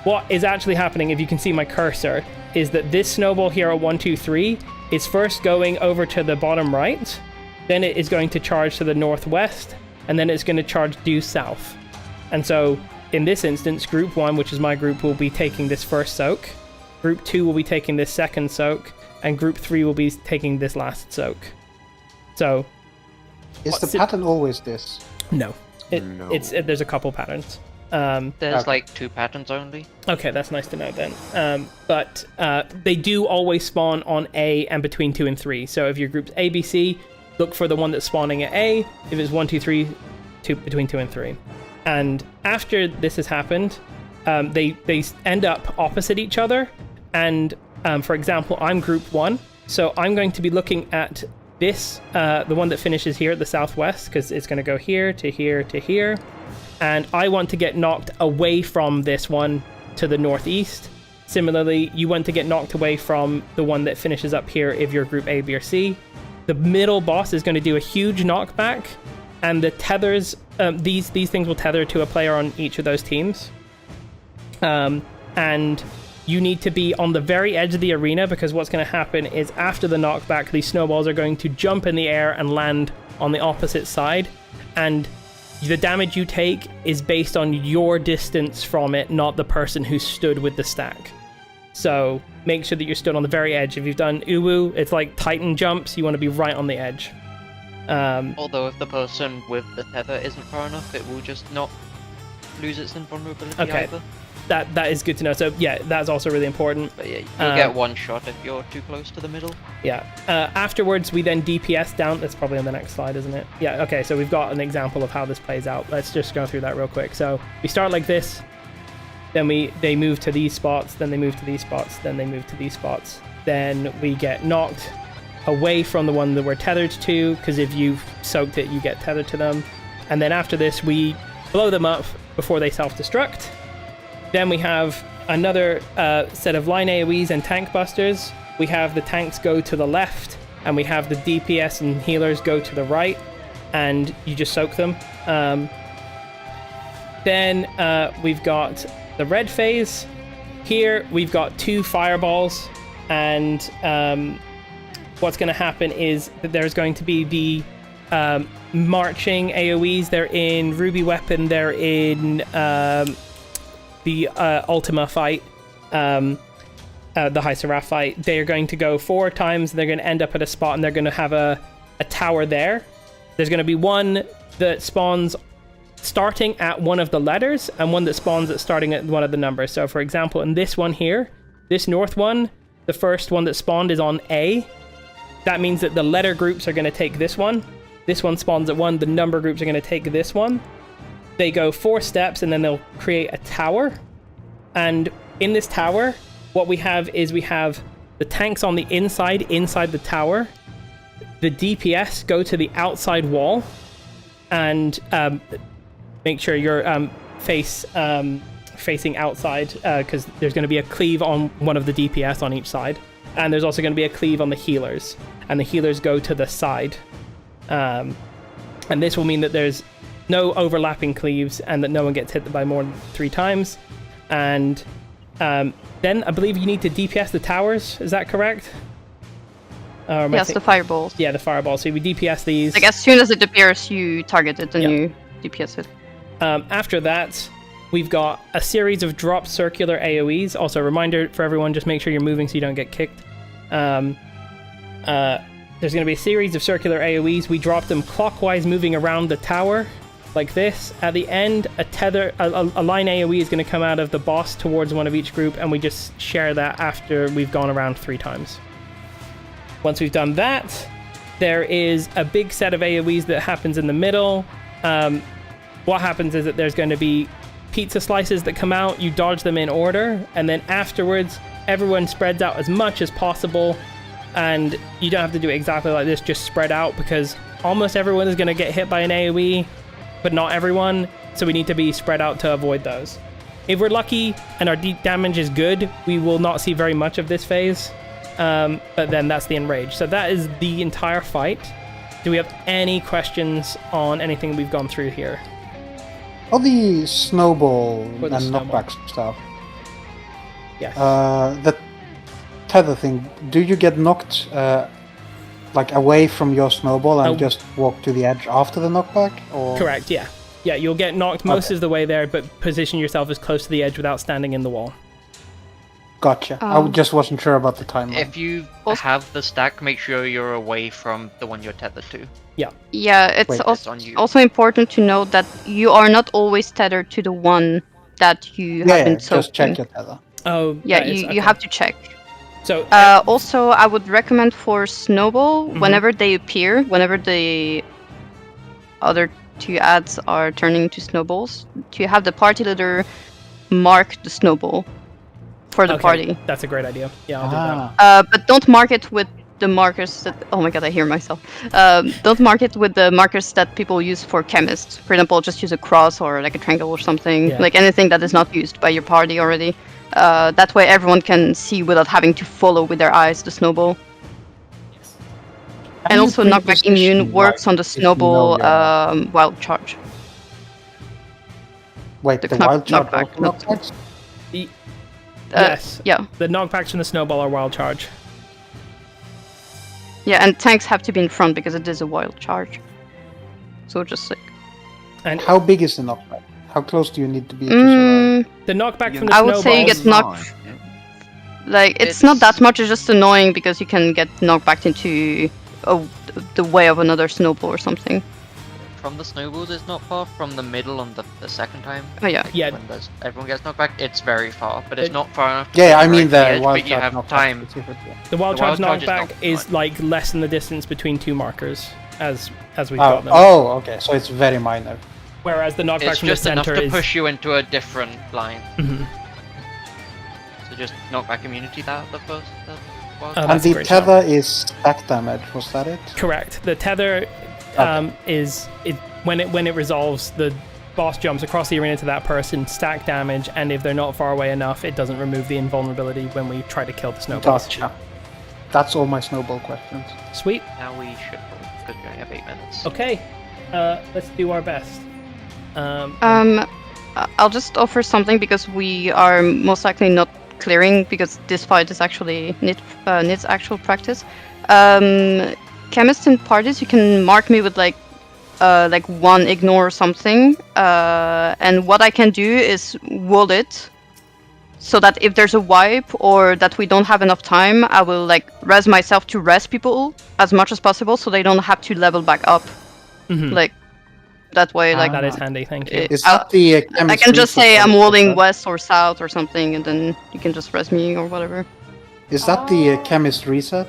what is actually happening, if you can see my cursor, is that this snowball here at 1, 2, 3 is first going over to the bottom right, then it is going to charge to the northwest, and then it's going to charge due south. And so in this instance, group 1, which is my group, will be taking this first soak, group 2 will be taking this second soak, and group 3 will be taking this last soak. So is the pattern always this? No. There's a couple patterns. There's like 2 patterns only. Okay, that's nice to know then. But they do always spawn on A and between 2 and 3. So if your group's A, B, C, look for the one that's spawning at A. If it's 1, 2, 3, between 2 and 3. And after this has happened, they end up opposite each other. And for example, I'm group 1. So I'm going to be looking at this, the one that finishes here at the southwest, because it's going to go here to here to here. And I want to get knocked away from this one to the northeast. Similarly, you want to get knocked away from the one that finishes up here if you're group A, B, or C. The middle boss is going to do a huge knockback, and the tethers, these things will tether to a player on each of those teams. And you need to be on the very edge of the arena, because what's going to happen is after the knockback, these snowballs are going to jump in the air and land on the opposite side. And the damage you take is based on your distance from it, not the person who stood with the stack. So make sure that you're stood on the very edge. If you've done Uwu, it's like Titan jumps. You want to be right on the edge. Although if the person with the tether isn't far enough, it will just not lose its invulnerability either. That is good to know. So yeah, that's also really important. But yeah, you'll get one shot if you're too close to the middle. Yeah. Afterwards, we then DPS down. That's probably on the next slide, isn't it? Yeah. Okay. So we've got an example of how this plays out. Let's just go through that real quick. So we start like this. Then they move to these spots. Then they move to these spots. Then they move to these spots. Then we get knocked away from the one that we're tethered to, because if you've soaked it, you get tethered to them. And then after this, we blow them up before they self-destruct. Then we have another set of line AoEs and tank busters. We have the tanks go to the left, and we have the DPS and healers go to the right, and you just soak them. Then we've got the red phase. Here we've got 2 fireballs, and what's going to happen is that there's going to be the marching AoEs. They're in Ruby Weapon, they're in the Ultima fight, the High Seraph fight. They're going to go 4 times, they're going to end up at a spot, and they're going to have a tower there. There's going to be one that spawns starting at one of the letters, and one that spawns at starting at one of the numbers. So for example, in this one here, this north one, the first one that spawned is on A. That means that the letter groups are going to take this one. This one spawns at 1, the number groups are going to take this one. They go 4 steps, and then they'll create a tower. And in this tower, what we have is we have the tanks on the inside the tower. The DPS go to the outside wall, and make sure you're facing outside, because there's going to be a cleave on one of the DPS on each side. And there's also going to be a cleave on the healers. And the healers go to the side. And this will mean that there's no overlapping cleaves, and that no one gets hit by more than 3 times. And then I believe you need to DPS the towers. Is that correct? Yes, the fireballs. Yeah, the fireballs. So we DPS these. Like as soon as it appears, you target it and you DPS it. After that, we've got a series of drop circular AoEs. Also, a reminder for everyone, just make sure you're moving so you don't get kicked. There's going to be a series of circular AoEs. We drop them clockwise, moving around the tower, like this. At the end, a line AoE is going to come out of the boss towards one of each group, and we just share that after we've gone around 3 times. Once we've done that, there is a big set of AoEs that happens in the middle. What happens is that there's going to be pizza slices that come out, you dodge them in order, and then afterwards, everyone spreads out as much as possible, and you don't have to do it exactly like this, just spread out, because almost everyone is going to get hit by an AoE, but not everyone, so we need to be spread out to avoid those. If we're lucky and our deep damage is good, we will not see very much of this phase, but then that's the enrage. So that is the entire fight. Do we have any questions on anything we've gone through here? Oh, the snowball Or the and snowball. knockback stuff. Yes. The tether thing. Do you get knocked like away from your snowball and just walk to the edge after the knockback? Or Correct, yeah. Yeah, you'll get knocked most of the way there, but position yourself as close to the edge without standing in the wall. Gotcha. I just wasn't sure about the timeline. If you have the stack, make sure you're away from the one you're tethered to. Yeah. Yeah, it's also important to note that you are not always tethered to the one that you have been soaked just check in. your tether. Oh, Yeah, you have to check. So also, I would recommend for Snowball, whenever they appear, whenever the other 2 ads are turning into snowballs, to have the party leader mark the snowball for the party. That's a great idea. Yeah, I'll do that. But don't mark it with the markers that... Oh my god, I hear myself. Don't mark it with the markers that people use for chemists. For example, just use a cross or like a triangle or something. Yeah. Like anything that is not used by your party already. That way everyone can see without having to follow with their eyes the snowball. And also knockback immune works on the snowball wild charge. Wait, the wild charge knockback, knockbacks? Yes. Yeah. The knockbacks from the snowball are wild charge. Yeah, and tanks have to be in front because it is a wild charge. So just like... And how big is the knockback? How close do you need to be to survive? The knockback from the I snowball... would say you get knocked... Like, it's not that much, it's just annoying because you can get knocked back into the way of another snowball or something. From the snowballs, it's not far. From the middle on the second time. Oh, yeah. Like, when everyone gets knocked back, it's very far, but it's not far enough. Yeah, I mean the the edge, wild but you charge have time. The wild charge charge knockback is like less than the distance between 2 markers, as we've Oh, got them. oh, okay, so it's very minor. Whereas the knockback It's from the just enough center to is... push you into a different line. Mhm. So just knockback immunity that the first. Oh, And that's a the great tether is stack damage, was that it? Correct. The tether is when it resolves, the boss jumps across the arena to that person, stack damage, and if they're not far away enough, it doesn't remove the invulnerability when we try to kill the snowballs. Gotcha. That's all my snowball questions. Sweet. Now we should go, because we only have 8 minutes. Okay, let's do our best. I'll just offer something because we are most likely not clearing because this fight is actually needs actual practice. Chemists in parties, you can mark me with like 1 ignore or something, and what I can do is wall it so that if there's a wipe or that we don't have enough time, I will like res myself to res people as much as possible so they don't have to level back up. Like that way, like that is handy. Thank you. Is that the I can just say I'm walling west or south or something, and then you can just res me or whatever. Is that the chemist reset?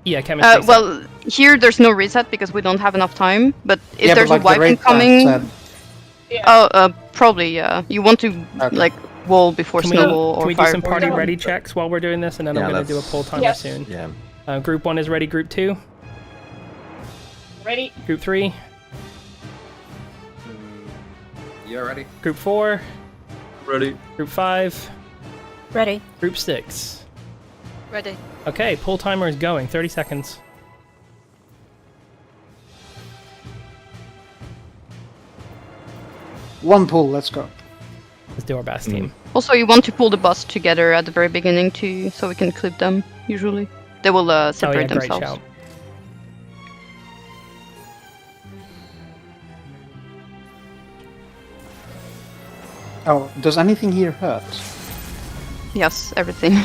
Yeah, chemist reset. Well, here there's no reset because we don't have enough time. But if Yeah, there's but, a like, the wipe raid plan incoming, said- probably yeah. You want to like wall before Can we, snowball or can we do fire. some party ready checks while we're doing this, and then Yeah, I'm going to do a let's- pull timer Yes. soon. Yeah. Group 1 is ready. Group 2. Ready? Group 3. Yeah, ready. Group 4. Ready. Group 5. Ready. Group 6. Ready. Okay, pull timer is going. 30 seconds. One pull, let's go. Let's do our best, team. Also, you want to pull the bus together at the very beginning too, so we can clip them. Usually, they will separate great themselves. shout. Oh, does anything here hurt? Yes, everything.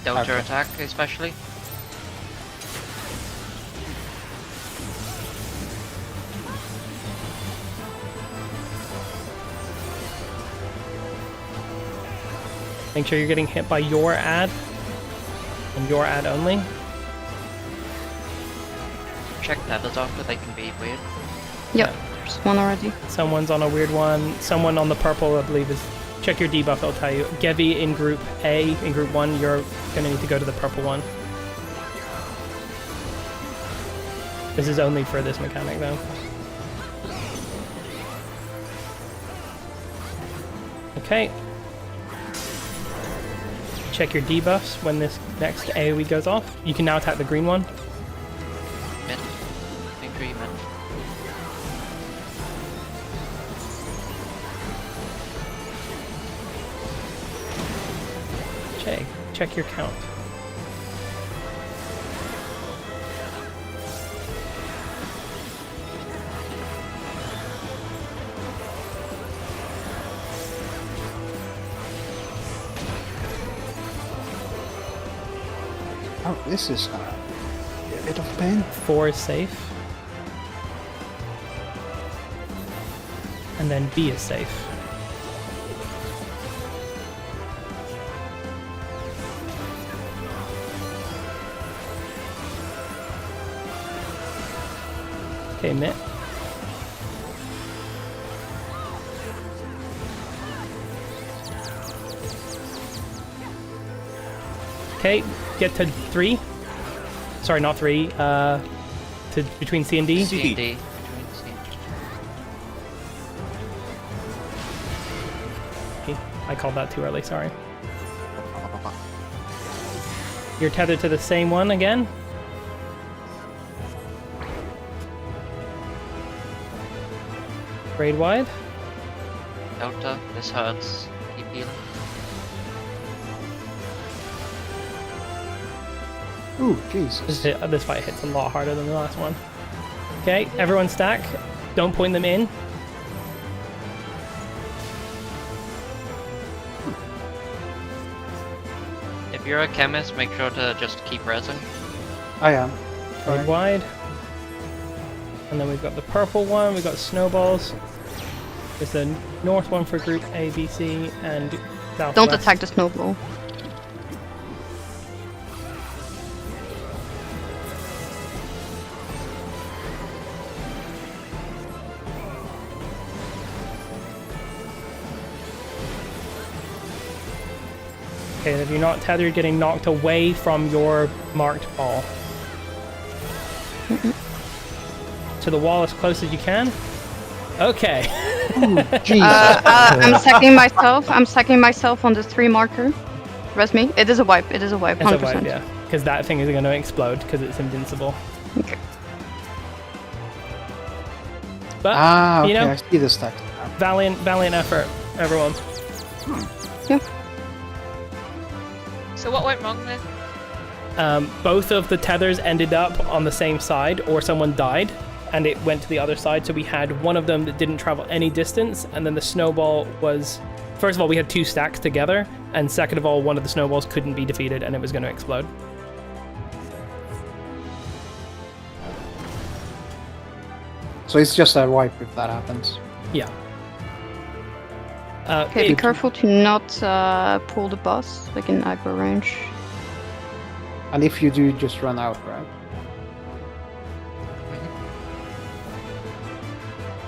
Delta attack, especially. Make sure you're getting hit by your ad, and your ad only. Check tethers after, they can be weird. Yep, there's one already. Someone's on a weird one. Someone on the purple, I believe, is... Check your debuff, I'll tell you. Gevi in Group A, in Group 1, you're going to need to go to the purple one. This is only for this mechanic, though. Okay. Check your debuffs when this next AoE goes off. You can now attack the green one. Mid. Victory, mid. Check your count. Oh, this is a bit of pain. 4 is safe. And then B is safe. Okay, Mitt. Okay, get to 3. Sorry, not 3. To between C and D. C and D. Okay, I called that too early, sorry. You're tethered to the same one again. Raid wide. Delta, this hurts. Keep healing. Ooh, Jesus. This fight hits a lot harder than the last one. Okay, everyone stack. Don't point them in. If you're a chemist, make sure to just keep resing. I am. Raid wide. And then we've got the purple one, we've got snowballs. There's the north one for group A, B, C, and southwest. Don't attack the snowball. Okay, if you're not tethered, you're getting knocked away from your marked ball. to the wall as close as you can. Okay. I'm stacking myself. I'm stacking myself on the 3 marker. Rest me. It is a wipe. It is a wipe. 100%. It's a wipe, yeah. Because that thing is going to explode because it's invincible. Okay. But okay, you know, I see the stack. valiant effort, everyone. Yeah. So what went wrong then? Both of the tethers ended up on the same side, or someone died, and it went to the other side. So we had one of them that didn't travel any distance, and then the snowball was... First of all, we had 2 stacks together, and second of all, one of the snowballs couldn't be defeated, and it was going to explode. So it's just a wipe if that happens. Yeah. Okay, be careful to not pull the boss, like in aggro range. And if you do, just run out, right?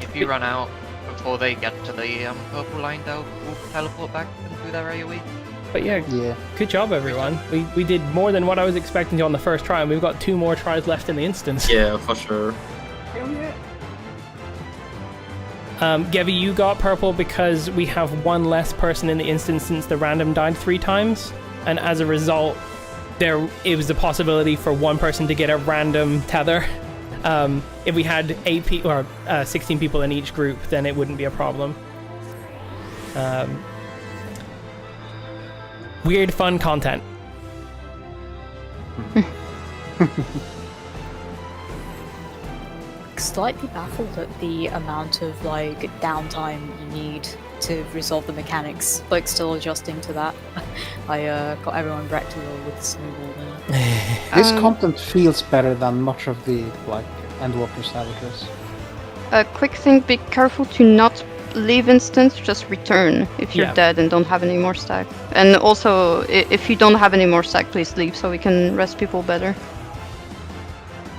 If you run out before they get to the purple line, they'll teleport back and do their AoE. But yeah, good job, everyone. We did more than what I was expecting to on the first try, and we've got 2 more tries left in the instance. Yeah, for sure. Gevi, you got purple because we have 1 less person in the instance since the random died 3 times, and as a result, it was a possibility for 1 person to get a random tether. If we had 8 people or 16 people in each group, then it wouldn't be a problem. Weird, fun content. Slightly baffled at the amount of like downtime you need to resolve the mechanics. Like still adjusting to that. I got everyone back to roll with the snowball there. This content feels better than much of the like Endwalker Savages. A quick thing: be careful to not leave instance. Just return if you're dead and don't have any more stack. And also, if you don't have any more stack, please leave so we can rest people better.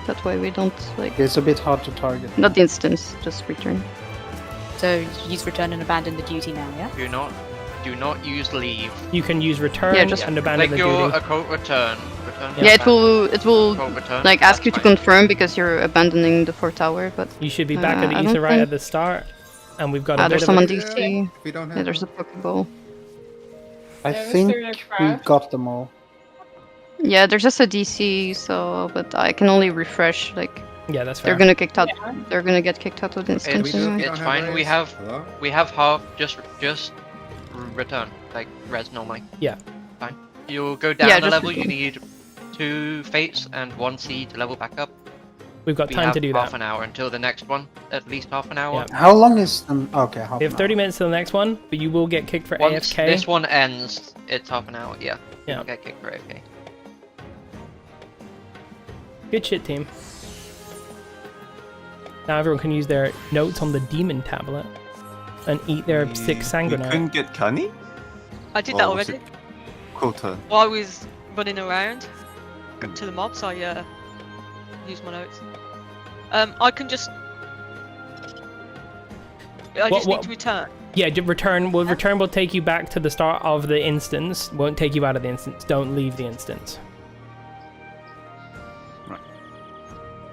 That way we don't like. It's a bit hard to target. Not the instance, just return. So use return and abandon the duty now, yeah? Do not use leave. You can use return and abandon the duty. Like your return. Yeah, it will like ask you to confirm because you're abandoning the 4th tower, but you should be back at the ether right at the start, and we've got. There's some on DC. Yeah, there's a Pokeball. I think we got them all. Yeah, there's just a DC, so but I can only refresh. Like, yeah, that's fair. They're gonna kicked out. They're gonna get kicked out with instance. It's fine. We have half. Just return like res normally. Yeah. Fine. You'll go down the level. You need 2 fates and 1 C to level back up. We've got time to do that. Half an hour until the next one. At least half an hour. Yeah. How long is okay? We have 30 minutes to the next one, but you will get kicked for Once AFK. This one ends. It's half an hour. Yeah. Yeah. You'll get kicked for AFK. Good shit, team. Now everyone can use their notes on the demon tablet and eat their 6 sanguinite. You couldn't get Kani? I did that already. Quota. While I was running around to the mobs, I used my notes. I can just... I just need to return. Yeah, return. Well, return will take you back to the start of the instance. Won't take you out of the instance. Don't leave the instance.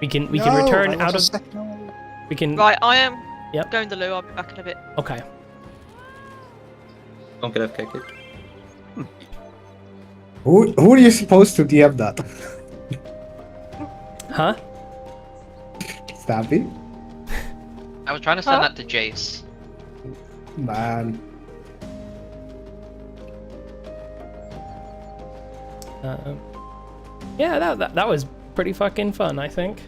We can return out of. We can. Right, I am Yep. going to the loo. I'll be back in a bit. Okay. Don't get FK kicked. Who are you supposed to DM that? Huh? Stampy? I was trying to send that to Jace. Man. Yeah, that was pretty fucking fun, I think.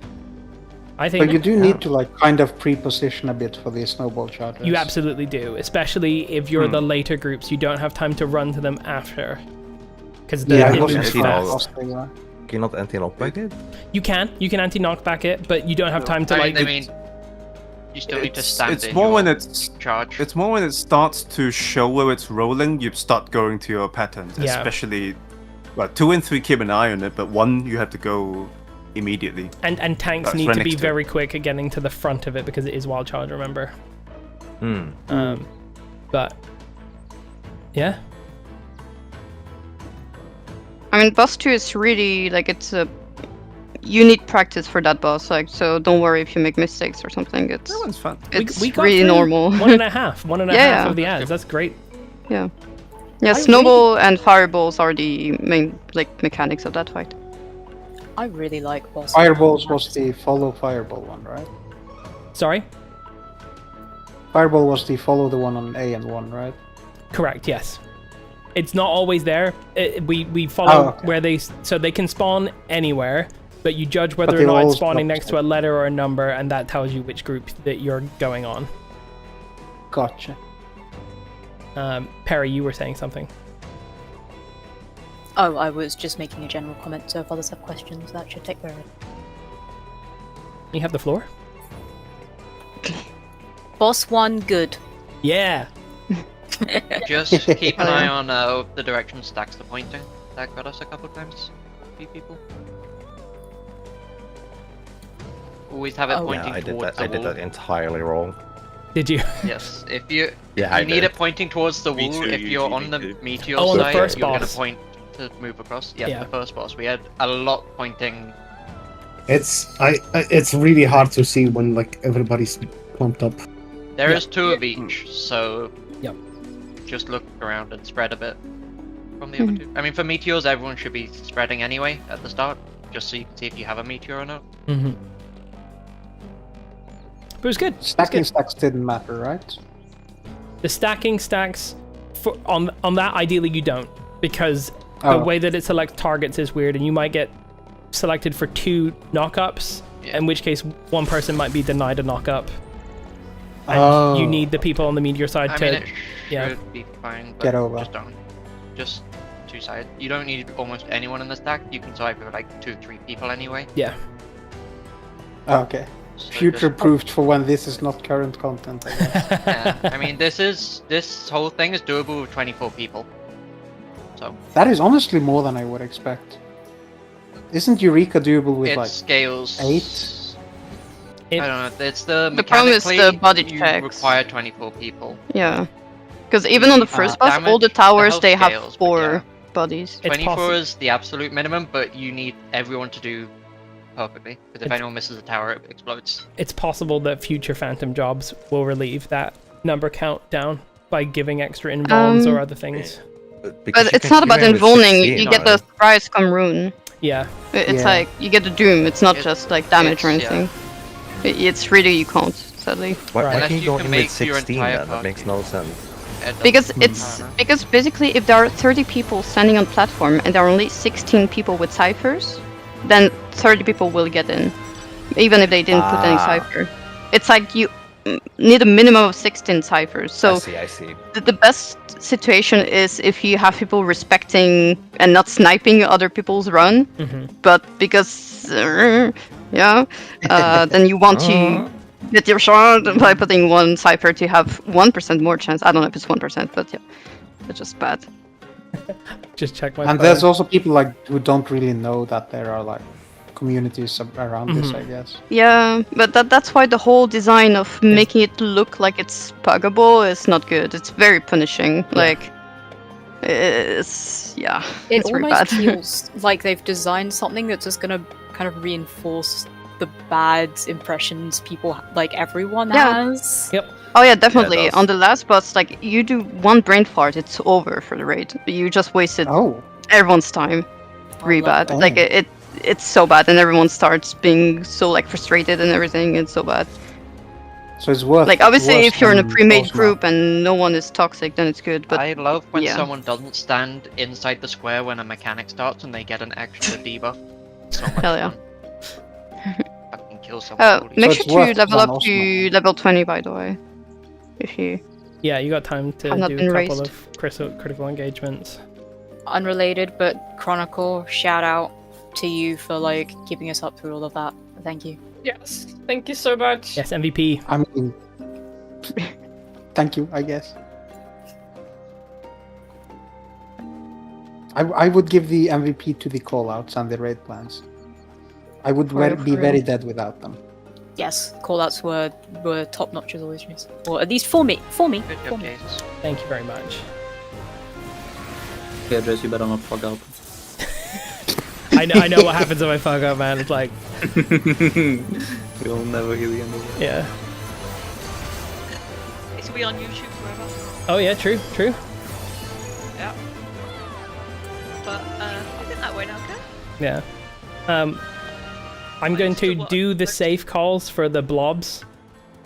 But you do need to like kind of pre-position a bit for the snowball charges. You absolutely do, especially if you're the later groups. You don't have time to run to them after, because Can it moves fast. you not anti-knockback it? You can anti-knockback it, but you don't have time to like. I mean, you still need to stand It's in more your when it's charge. It's more when it starts to show where it's rolling. You start going to your patterns, Yeah. especially. Well, 2 and 3 keep an eye on it, but 1 you have to go immediately. And tanks That's need right to be next to very quick at getting to the front of it because it is wild charge. Remember. But yeah. I mean, boss 2 is really like it's a you need practice for that boss. Like, so don't worry if you make mistakes or something. It's That one's fun. It's we got really through normal. one and a half Yeah. of the ads. That's great. Yeah. Yeah, snowball and fireballs are the main mechanics of that fight. I really like boss. Fireballs was the follow fireball one, right? Sorry? Fireball was the follow the one on A and 1, right? Correct, yes. It's not always there. We follow where so they can spawn anywhere, but you judge whether or not it's spawning next to a letter or a number, and that tells you which group that you're going on. Gotcha. Perry, you were saying something. Oh, I was just making a general comment, so if others have questions, that should take care of it. You have the floor? Boss 1, good. Yeah! Just keep an eye on the direction Stacks are pointing. That got us a couple times. A few people. Always have it pointing I did towards that. I did that entirely wrong. Did you? Yes, if you Yeah, you I need did. it pointing towards the Me wall. too, If you're Eugene, on the me too. meteor Oh, on the side, first you're boss. gonna point to move across. Yeah, Yeah. the first boss. We had a lot pointing. It's really hard to see when like everybody's pumped up. There is 2 of each, so Yep. just look around and spread a bit from the other 2. I mean, for meteors, everyone should be spreading anyway at the start, just so you can see if you have a meteor or not. Mm-hmm. But it was good. Stacking stacks didn't matter, right? The stacking stacks on that ideally you don't, because the way that it selects targets is weird, and you might get selected for 2 knockups, in which case one person might be denied a knockup. And you need the people on the meteor side I to mean, it should be fine, but Get over. just don't. Just 2 sides. You don't need almost anyone in the stack. You can survive with like 2-3 people anyway. Yeah. Okay. So Future-proofed for when this is not current content, I guess. Yeah, I mean, this whole thing is doable with 24 people. So That is honestly more than I would expect. Isn't Eureka doable with it like scales 8? I don't know. It's the problem is mechanically the body you checks. require 24 people. Yeah. Because even on the first boss, all damage, the the towers, health they have scales, but 4 bodies. 24 is the absolute minimum, but you need everyone to do perfectly. Because if anyone misses a tower, it explodes. It's possible that future Phantom jobs will relieve that number count down by giving extra invulns or other things. But it's not about invulning, you get the Thrice come rune. Yeah. It's like, you get the doom, it's not just like damage or anything. It's really, you can't, sadly. Why can you go in with make your 16 entire then? That makes no sense. Because basically, if there are 30 people standing on platform and there are only 16 people with ciphers, then 30 people will get in, even if they didn't put any cipher. It's like you need a minimum of 16 ciphers. So I see. The best situation is if you have people respecting and not sniping other people's run, but because then you want to get your shot by putting 1 cipher to have 1% more chance. I don't know if it's 1%, but yeah, it's just bad. Just check my And phone. there's also people like who don't really know that there are like communities around this, I guess. Yeah, but that's why the whole design of making it look like it's puggable is not good. It's very punishing. Like, it's It it's really almost bad. feels like they've designed something that's just gonna kind of reinforce the bad impressions people, like everyone has. Yep. Oh yeah, definitely. Yeah, it does. On the last boss, like you do 1 brain fart, it's over for the raid. You just wasted everyone's time. Really bad. that. Like it's so bad, and everyone starts being so like frustrated and everything. It's so bad. So it's worth. Like obviously, worse if you're in a than pre-made boss group and no one is toxic, then it's good. But I love when yeah. someone doesn't stand inside the square when a mechanic starts and they get an extra debuff. So much Hell yeah. fun. Fucking kill someone. Make So it's sure to worth level one up to level 20, by the way. If you Yeah, you got time to have not do been a couple raised. of critical engagements. Unrelated, but Chronicle, shout out to you for like keeping us up through all of that. Thank you. Yes, thank you so much. Yes, MVP. I mean, thank you, I guess. I would give the MVP to the callouts and the raid plans. I would be very dead without them. Yes, callouts were top notch as always, or at least for me. For me. Good For job, me. Jace. Thank you very much. Yeah, Jess, you better not fuck up. I know what happens if I fuck up, man. It's like You'll never hear the end of it. yeah. Is we on YouTube forever? Oh yeah, true. Yeah. But I think that went okay. Yeah. I'm going to do the safe calls for the blobs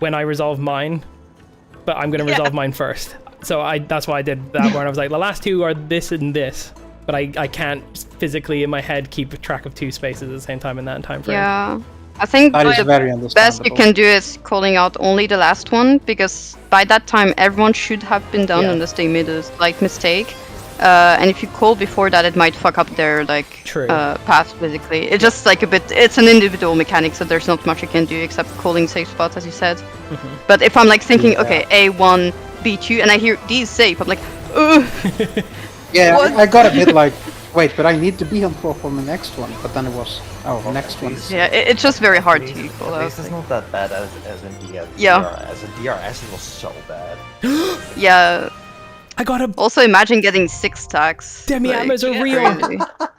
when I resolve mine, but I'm going to resolve mine first. So that's why I did that one. I was like, the last two are this and this, but I can't physically in my head keep track of two spaces at the same time in that time frame. Yeah. I think That is very the best you can do is calling out only the last one, because by that time everyone should have been done unless they made a slight mistake. And if you call before that, it might fuck up their path physically. It's just like a bit. It's an individual mechanic, so there's not much I can do except calling safe spots, as you said. But if I'm like thinking, okay, A1, B2, and I hear D is safe, I'm like, ugh. Yeah, I got a bit like, wait, but I need to be on 4 for the next one. But then it was, next one. Yeah, it's just very hard to call out. At least it's not that bad as in DRS. Yeah. As in DRS, it was so bad. Yeah. I got a. Also, imagine getting 6 stacks. Demi-Ammers are real.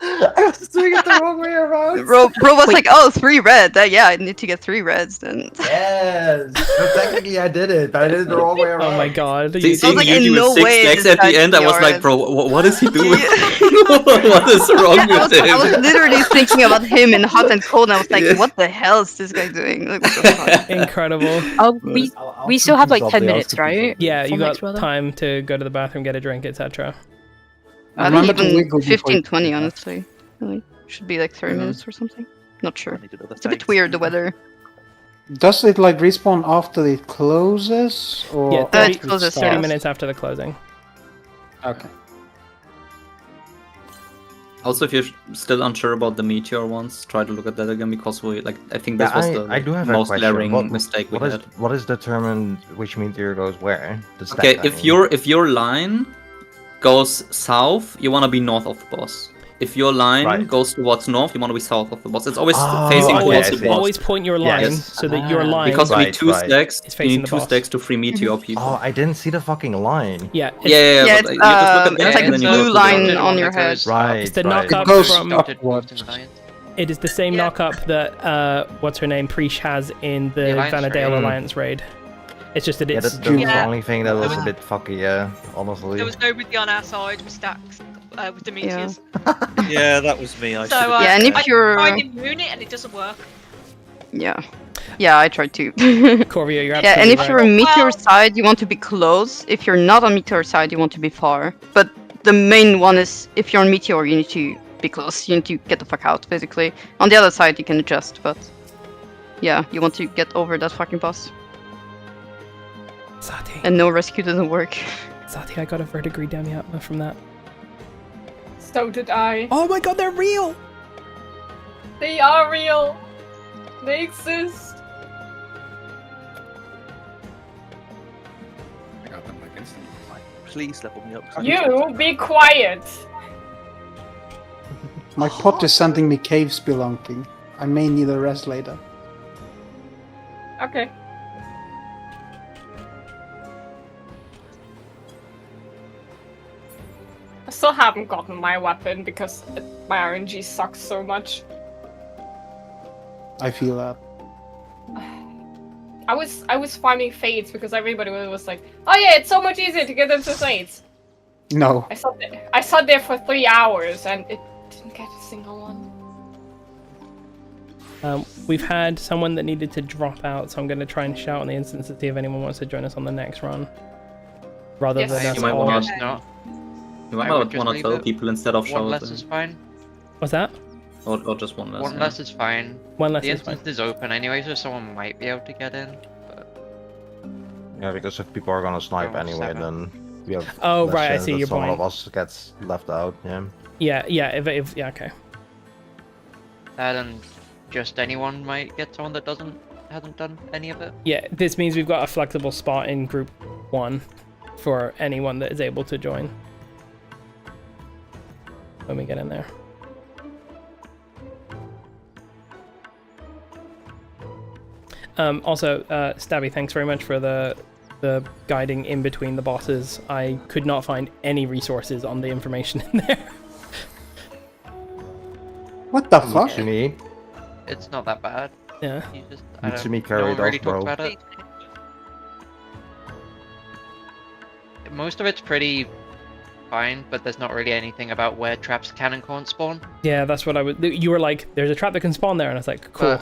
I was doing it the wrong way around. Bro was like, oh, 3 red. Yeah, I need to get 3 reds then. Yes. So technically, I did it, but I did it the wrong way around. Oh my god. Seeing like, Yuji in no with 6 way decks this at the guy's end, I was DRS. like, bro, what is he doing? What is wrong with him? I was literally thinking about him in hot and cold, and I was like, what the hell is this guy doing? Like, what the fuck? Incredible. Oh, we still have like 10 minutes, right? Yeah, you For got next brother? time to go to the bathroom, get a drink, etc. I think even 15, 20, honestly. Really. Should be like 30 minutes or something. Not sure. It's a bit weird, the weather. Does it like respawn after it closes, or Yeah, it 30, closes, 30 yeah. minutes after the closing. Okay. Also, if you're still unsure about the meteor ones, try to look at that again, because I think this was the I do have most a question. glaring mistake we had. What is determined which meteor goes where? The stack, Okay, I if mean. your line goes south, you want to be north of the boss. If your line goes towards north, you want to be south of the boss. It's always facing towards the boss. Always point your line so that your line Because you need 2 stacks. is You facing need the 2 boss. stacks to free meteor people. Oh, I didn't see the fucking line. Yeah. Yeah, Yeah, but it's, you just look at that it's like and a then you go blue to line the on your head. Right, It's the right. knock up It goes from. upwards. It is the same knock up that what's her name Preesh has in the Alliance Vanadale raid. Alliance raid. It's just that Yeah, it's that was the Yeah. only thing that was There a bit fucky, yeah, honestly. There was nobody on our side with stacks with the meteors. Yeah, that was me. I So should've Yeah, and done if that. you're... I tried immune it and it doesn't work. Yeah. Yeah, I tried to. Corvia, you're absolutely Yeah, and if right. you're on meteor Well- side, you want to be close. If you're not on meteor side, you want to be far. But the main one is, if you're on meteor, you need to be close. You need to get the fuck out, basically. On the other side, you can adjust, but... Yeah, you want to get over that fucking boss. Sati. And no rescue doesn't work. Sati, I got a verdigris demi-atma from that. So did I. Oh my god, they're real! They are real. They exist. I got them like instantly. Please level me up. 'cause I You be quiet. My pot is sending me cave spelunking. I may need a rest later. Okay. I still haven't gotten my weapon because my RNG sucks so much. I feel that. I was farming fates because everybody was like, oh yeah, it's so much easier to get them to fates. No. I sat there for 3 hours and it didn't get a single one. We've had someone that needed to drop out, so I'm going to try and shout on the instance to see if anyone wants to join us on the next run. Rather Yes. than us You might all... want Yes, no. You I might would just want to leave tell it. people instead of One less shouting. is fine. What's that? Or just one less. One yeah. less is fine. One less The is fine. instance is open anyway, so someone might be able to get in. Yeah, because if people are gonna snipe Oh, anyway, 7. then we have Oh, less right, I chance see that your someone point. of us gets left out, yeah. Yeah, yeah, okay. That and just anyone might get someone that hasn't done any of it. Yeah, this means we've got a flexible spot in group 1 for anyone that is able to join. When we get in there. Also, Stabby, thanks very much for the guiding in between the bosses. I could not find any resources on the information in there. What? The fuck? Mitsumi. It's not that bad. Yeah. You just, Mitsumi no carried one really off, talked bro. about it. Most of it's pretty fine, but there's not really anything about where traps can and can't spawn. Yeah, that's what I would. You were like, "There's a trap that can spawn there," and I was like, "Cool."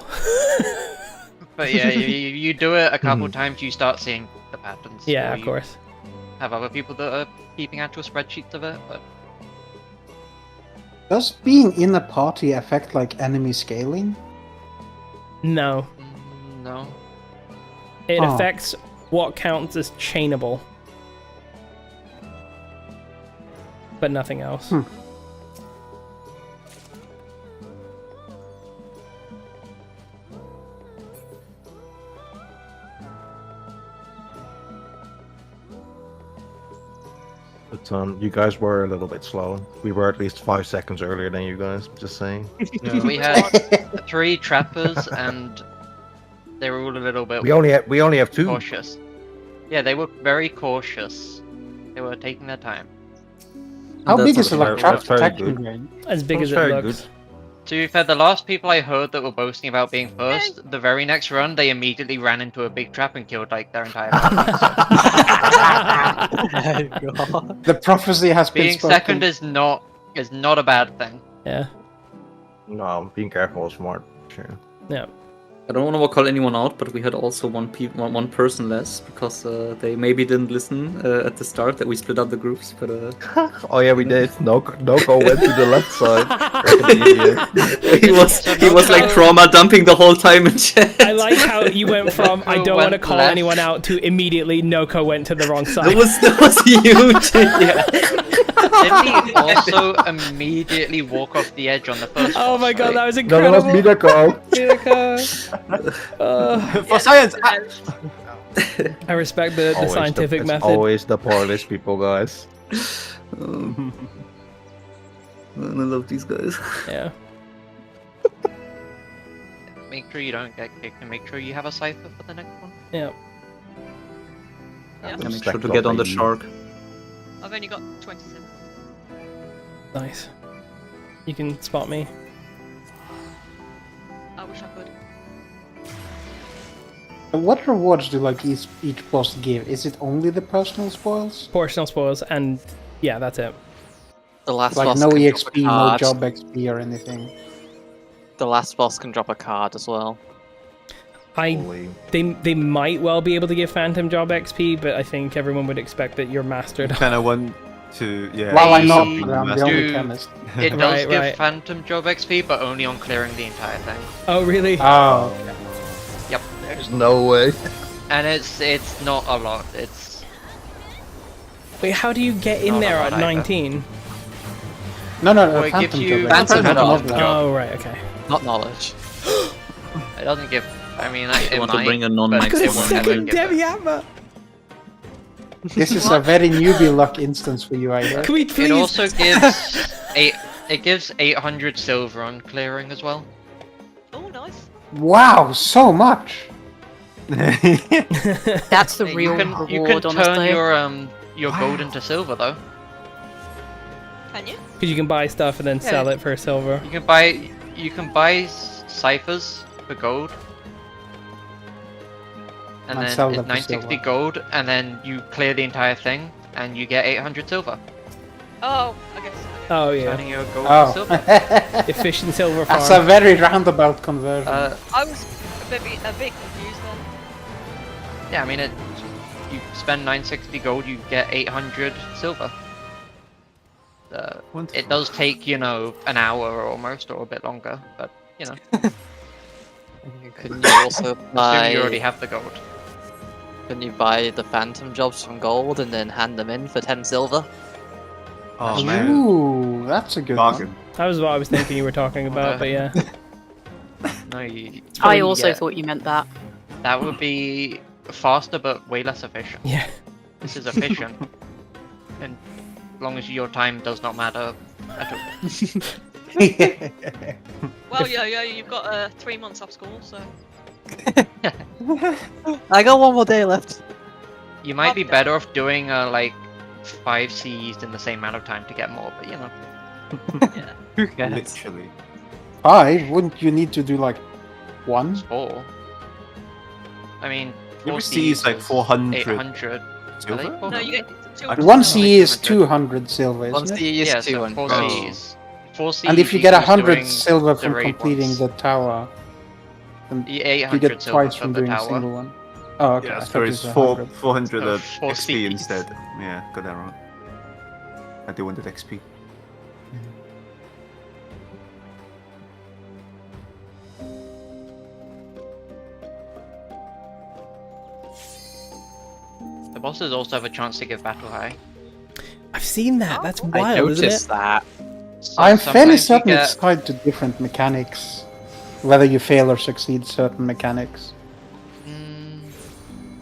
But yeah, you do it a couple times, you start seeing the patterns. Yeah, or of you course. Have other people that are keeping actual spreadsheets of it, but Does being in a party affect like enemy scaling? No. no. It Oh. affects what counts as chainable, but nothing else. But you guys were a little bit slow. We were at least 5 seconds earlier than you guys. Just saying. We had 3 trappers, and they were all a little bit. We only have 2. Cautious. Yeah, they were very cautious. They were taking their time. How That's big is the very- like trap that's very protection good. range? As big That's as it very looks. good. To be fair, the last people I heard that were boasting about being first, the very next run, they immediately ran into a big trap and killed like their entire party. The prophecy has been Being spoken. second is not a bad thing. Yeah. No, being careful is smart. Sure. Yeah. I don't want to call anyone out, but we had also one person less because they maybe didn't listen at the start that we split up the groups. But Oh yeah, we did. No went to the left side. he was like trauma dumping the whole time in chat. I like how you went from I don't want to went call left. anyone out to immediately Noko went to the wrong side. That was huge. Yeah. Didn't he also immediately walk off the edge on the first Oh boss, my god, right? that was No, incredible. that was Midako. For science! I respect the Always scientific it's method. Always the poorest people, guys. I love these guys. Yeah. Make sure you don't get kicked and make sure you have a cipher for the next one. Yeah. And make sure to get on the shark. I've only got 27. Nice. You can spot me. I wish I could. What rewards do like each boss give? Is it only the personal spoils? Portional spoils, and yeah, that's it. The last Like boss no can drop a EXP, no card. job XP or anything. The last boss can drop a card as well. They might well be able to give Phantom Job XP, but I think everyone would expect that you're mastered. Kind of want to, yeah. Well, I'm do not. something I'm the master- only chemist. It does Right, give right. Phantom Job XP, but only on clearing the entire thing. Oh really? Oh. Yep. There's no way. And it's not a lot. It's Wait, how do you get in Not there a at lot either. 19? No, Well, it Phantom gives you job. Phantom Phantom job. job. Oh right, okay. Not knowledge. It doesn't give. I mean, I it want might, to bring a but non-max it one. won't ever Second give it. Deviatma! This is a very newbie luck instance for you, I hear. Can we It please? also gives It gives 800 silver on clearing as well. Oh, nice. Wow, so much! That's the real you can reward, turn honestly. your gold into silver though. Can you? Because you can buy stuff and then Yeah. sell it for silver. You can buy ciphers for gold. And And then sell it's them for 960 silver. gold, and then you clear the entire thing, and you get 800 silver. Oh, I guess. Oh yeah. Turning your gold Oh. to silver. Efficient silver farm. That's a very roundabout conversion. I was a bit confused then. Yeah, I mean, you spend 960 gold, you get 800 silver. It does take, an hour almost, or a bit longer, but, Couldn't you also buy... assuming you already have the gold. Couldn't you buy the phantom jobs from gold and then hand them in for 10 silver? Oh man. Ooh, that's a good Bargain. one. That was what I was thinking you were talking about, but yeah. No, I probably also get- thought you meant that. That would be faster, but way less efficient. Yeah. This is efficient. And as long as your time does not matter at all. Well, yeah, you've got 3 months off school, so. I got 1 more day left. You might be better off doing, 5 Cs in the same amount of time to get more, but Who cares? Literally. 5? Wouldn't you need to do like 1? 4. I mean, You 4 see, it's like 400 800. silver? No, you get 200. 1 CE is 200 silver, One isn't CE it? is Yeah, so 200. 4 Oh. Cs. 4 Cs And if you get equals 100 doing silver the from raid completing once. the tower, then The you 800 get silver twice for from the doing a tower. single one. Oh, okay. Yeah, I so thought it it's was 400 Oh, 4 XP Cs. instead. Yeah, got that wrong. I do wanted XP. The bosses also have a chance to give battle high. I've seen that. That's I wild, isn't noticed it? that. So I'm fairly sometimes you certain get- it's tied to different mechanics. Whether you fail or succeed certain mechanics.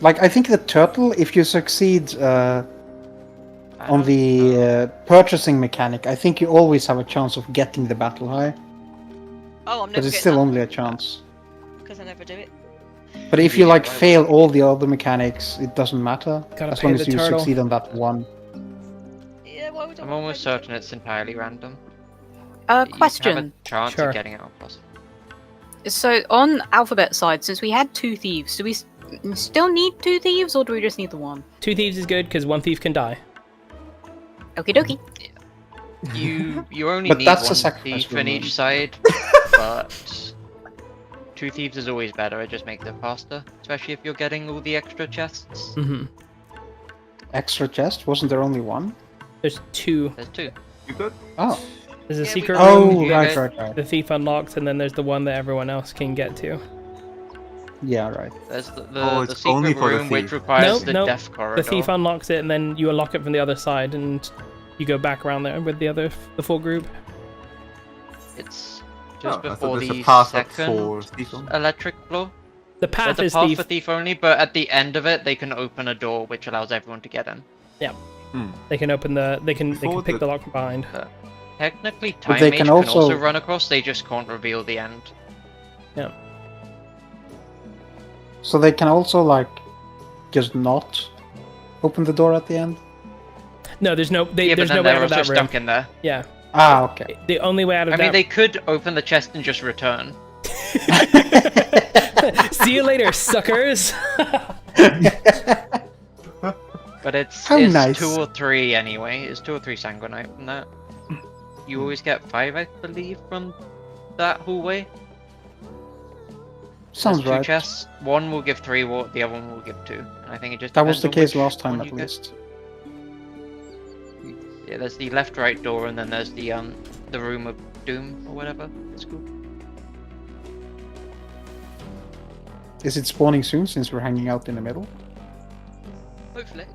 Like, I think the turtle, if you succeed on the purchasing mechanic, I think you always have a chance of getting the battle high. Oh, I'm But never it's getting still that only a chance. because I never do it. But if you Yeah, like why fail all the other mechanics, it doesn't matter. Gotta As pay long the as you turtle. succeed on that one. Yeah, why would I I'm want to almost pay the certain it's entirely random. A You have a question. chance Sure. of getting it on plus. So on alphabet side, since we had 2 thieves, do we still need 2 thieves, or do we just need the 1? 2 thieves is good because 1 thief can die. Okie dokie. You only But need that's a 1 sacrifice thief in for each me. side, but 2 thieves is always better. It just makes it faster, especially if you're getting all the extra chests. Mm-hmm. Extra chest? Wasn't there only 1? There's 2. There's 2. You good? Oh. There's a Yeah, secret Oh, room. right. The thief unlocks, and then there's the one that everyone else can get to. Yeah, right. There's the Oh, the it's only secret for the room which thief. requires No, the no. death corridor. The thief unlocks it, and then you unlock it from the other side, and you go back around there with the full group. It's Oh, just I thought before there's a the path up for second thief only. electric floor. The path There's is a path thief. for thief only, but at the end of it, they can open a door which allows everyone to get in. Yeah. Hmm. They can open the. They can Before pick the- the lock from behind. Technically, But Time they Mage can can also also- run across. They just can't reveal the end. Yeah. So they can also, like, just not open the door at the end? No, there's no. Yeah, but There's then no way they're out of also that room. stuck in there. Yeah. Ah, okay. The only way out of I that. mean, they could open the chest and just return. See you later, suckers. But it's How nice. 2 or 3 anyway. It's 2 or 3 sanguinite from that. You always get 5, I believe, from that hallway. Sounds There's 2 right. chests. One will give 3, the other one will give 2. And I think it just That was depends the on case which last time, one at you get. least. Yeah, there's the left-right door, and then there's the room of doom or whatever it's called. Is it spawning soon, since we're hanging out in the middle? Hopefully.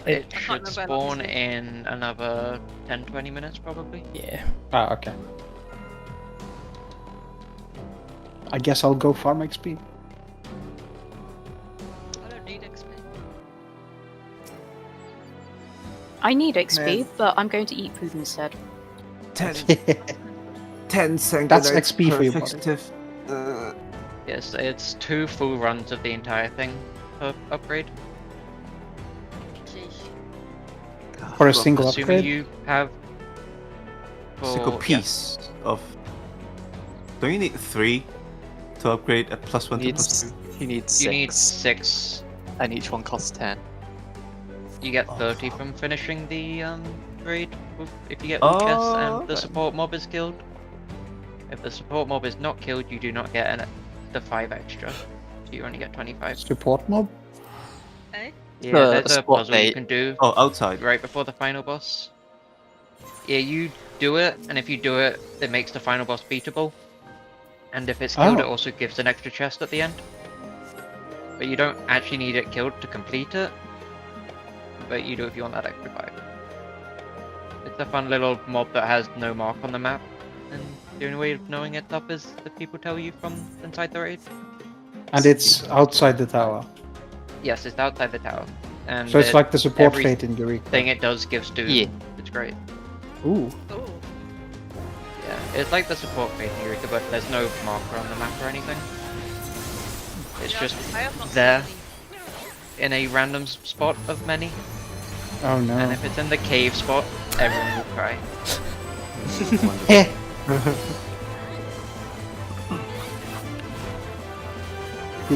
It I can't should remember how long spawn it's in another 10-20 minutes, probably. Yeah. Ah, okay. I guess I'll go farm XP. I don't need XP. I need XP, Man. but I'm going to eat food instead. 10 sanguinite That's XP per for your body. fixative. Yes, it's 2 full runs of the entire thing per upgrade. Sheesh. For a Well, single Assuming upgrade? you have... Single for- piece of. Don't you need 3 to upgrade a +1 to Needs, +2? he needs You 6. need 6. And each one costs 10. You get 30 from finishing the raid if you get all chests and the okay. support mob is killed. If the support mob is not killed, you do not get the 5 extra. So you only get 25. Support mob? Eh? Yeah, The there's a spot puzzle you bait. can do Oh, outside. right before the final boss. Yeah, you do it, and if you do it, it makes the final boss beatable. And if it's killed, it Oh. also gives an extra chest at the end. But you don't actually need it killed to complete it. But you do if you want that extra 5. It's a fun little mob that has no mark on the map. And the only way of knowing it's up is if people tell you from inside the raid. And it's outside the tower. Yes, it's outside the tower. And So it's it- like the support every fate in Eureka. thing it does gives doom. Yeah. It's great. Ooh. Oh. Yeah, it's like the support fate in Eureka, but there's no marker on the map or anything. It's Yeah, just I have not seen there any. in a random spot of many. Oh And no. if it's in the cave spot, everyone will cry.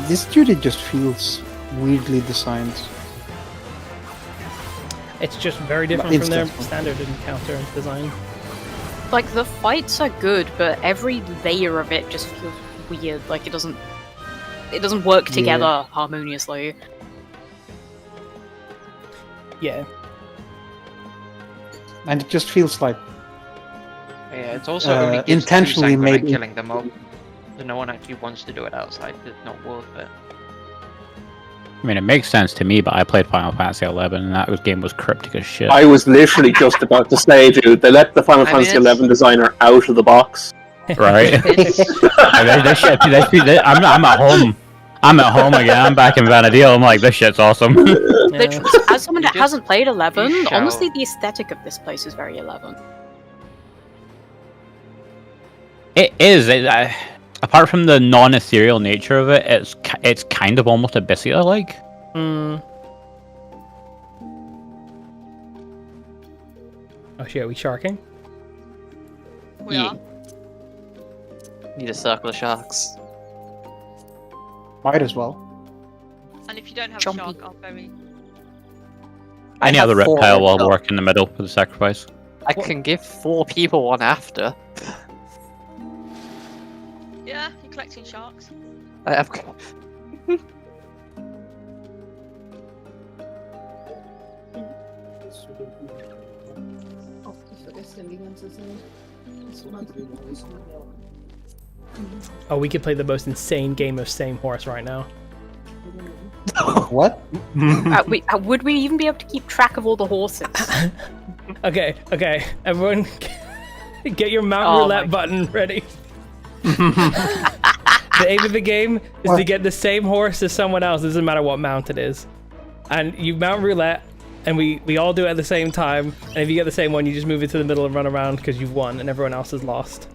This duty just feels weirdly designed. It's just very different from their standard encounter design. Like, the fights are good, but every layer of it just feels weird. Like, it doesn't work together harmoniously. Yeah. And it just feels like Yeah, it's also only gives intentionally 2 sanguine made killing them up. So no one actually wants to do it outside. It's not worth it. I mean, it makes sense to me, but I played Final Fantasy 11, and that game was cryptic as shit. I was literally just about to say, dude, they let the Final Fantasy 11 designer out of the box. Right? I'm at home. I'm at home again. I'm back in Vanadil. I'm like, this shit's awesome. Literally, as someone that hasn't played 11, honestly, the aesthetic of this place is very 11. It is. Apart from the non-ethereal nature of it, it's kind of almost Abyssia-like. Oh shit, are we sharking? We are. Need a circle of sharks. Might as well. And if you don't have a shark, I'll very... Any other reptile will work in the middle for the sacrifice. I can give 4 people one after. Yeah, you're collecting sharks. I have. Oh, we could play the most insane game of same horse right now. What? Would we even be able to keep track of all the horses? Okay, everyone, get your Mount Roulette button ready. The aim of the game is to get the same horse as someone else. It doesn't matter what mount it is, and you Mount Roulette, and we all do it at the same time. And if you get the same one, you just move it to the middle and run around because you've won, and everyone else has lost.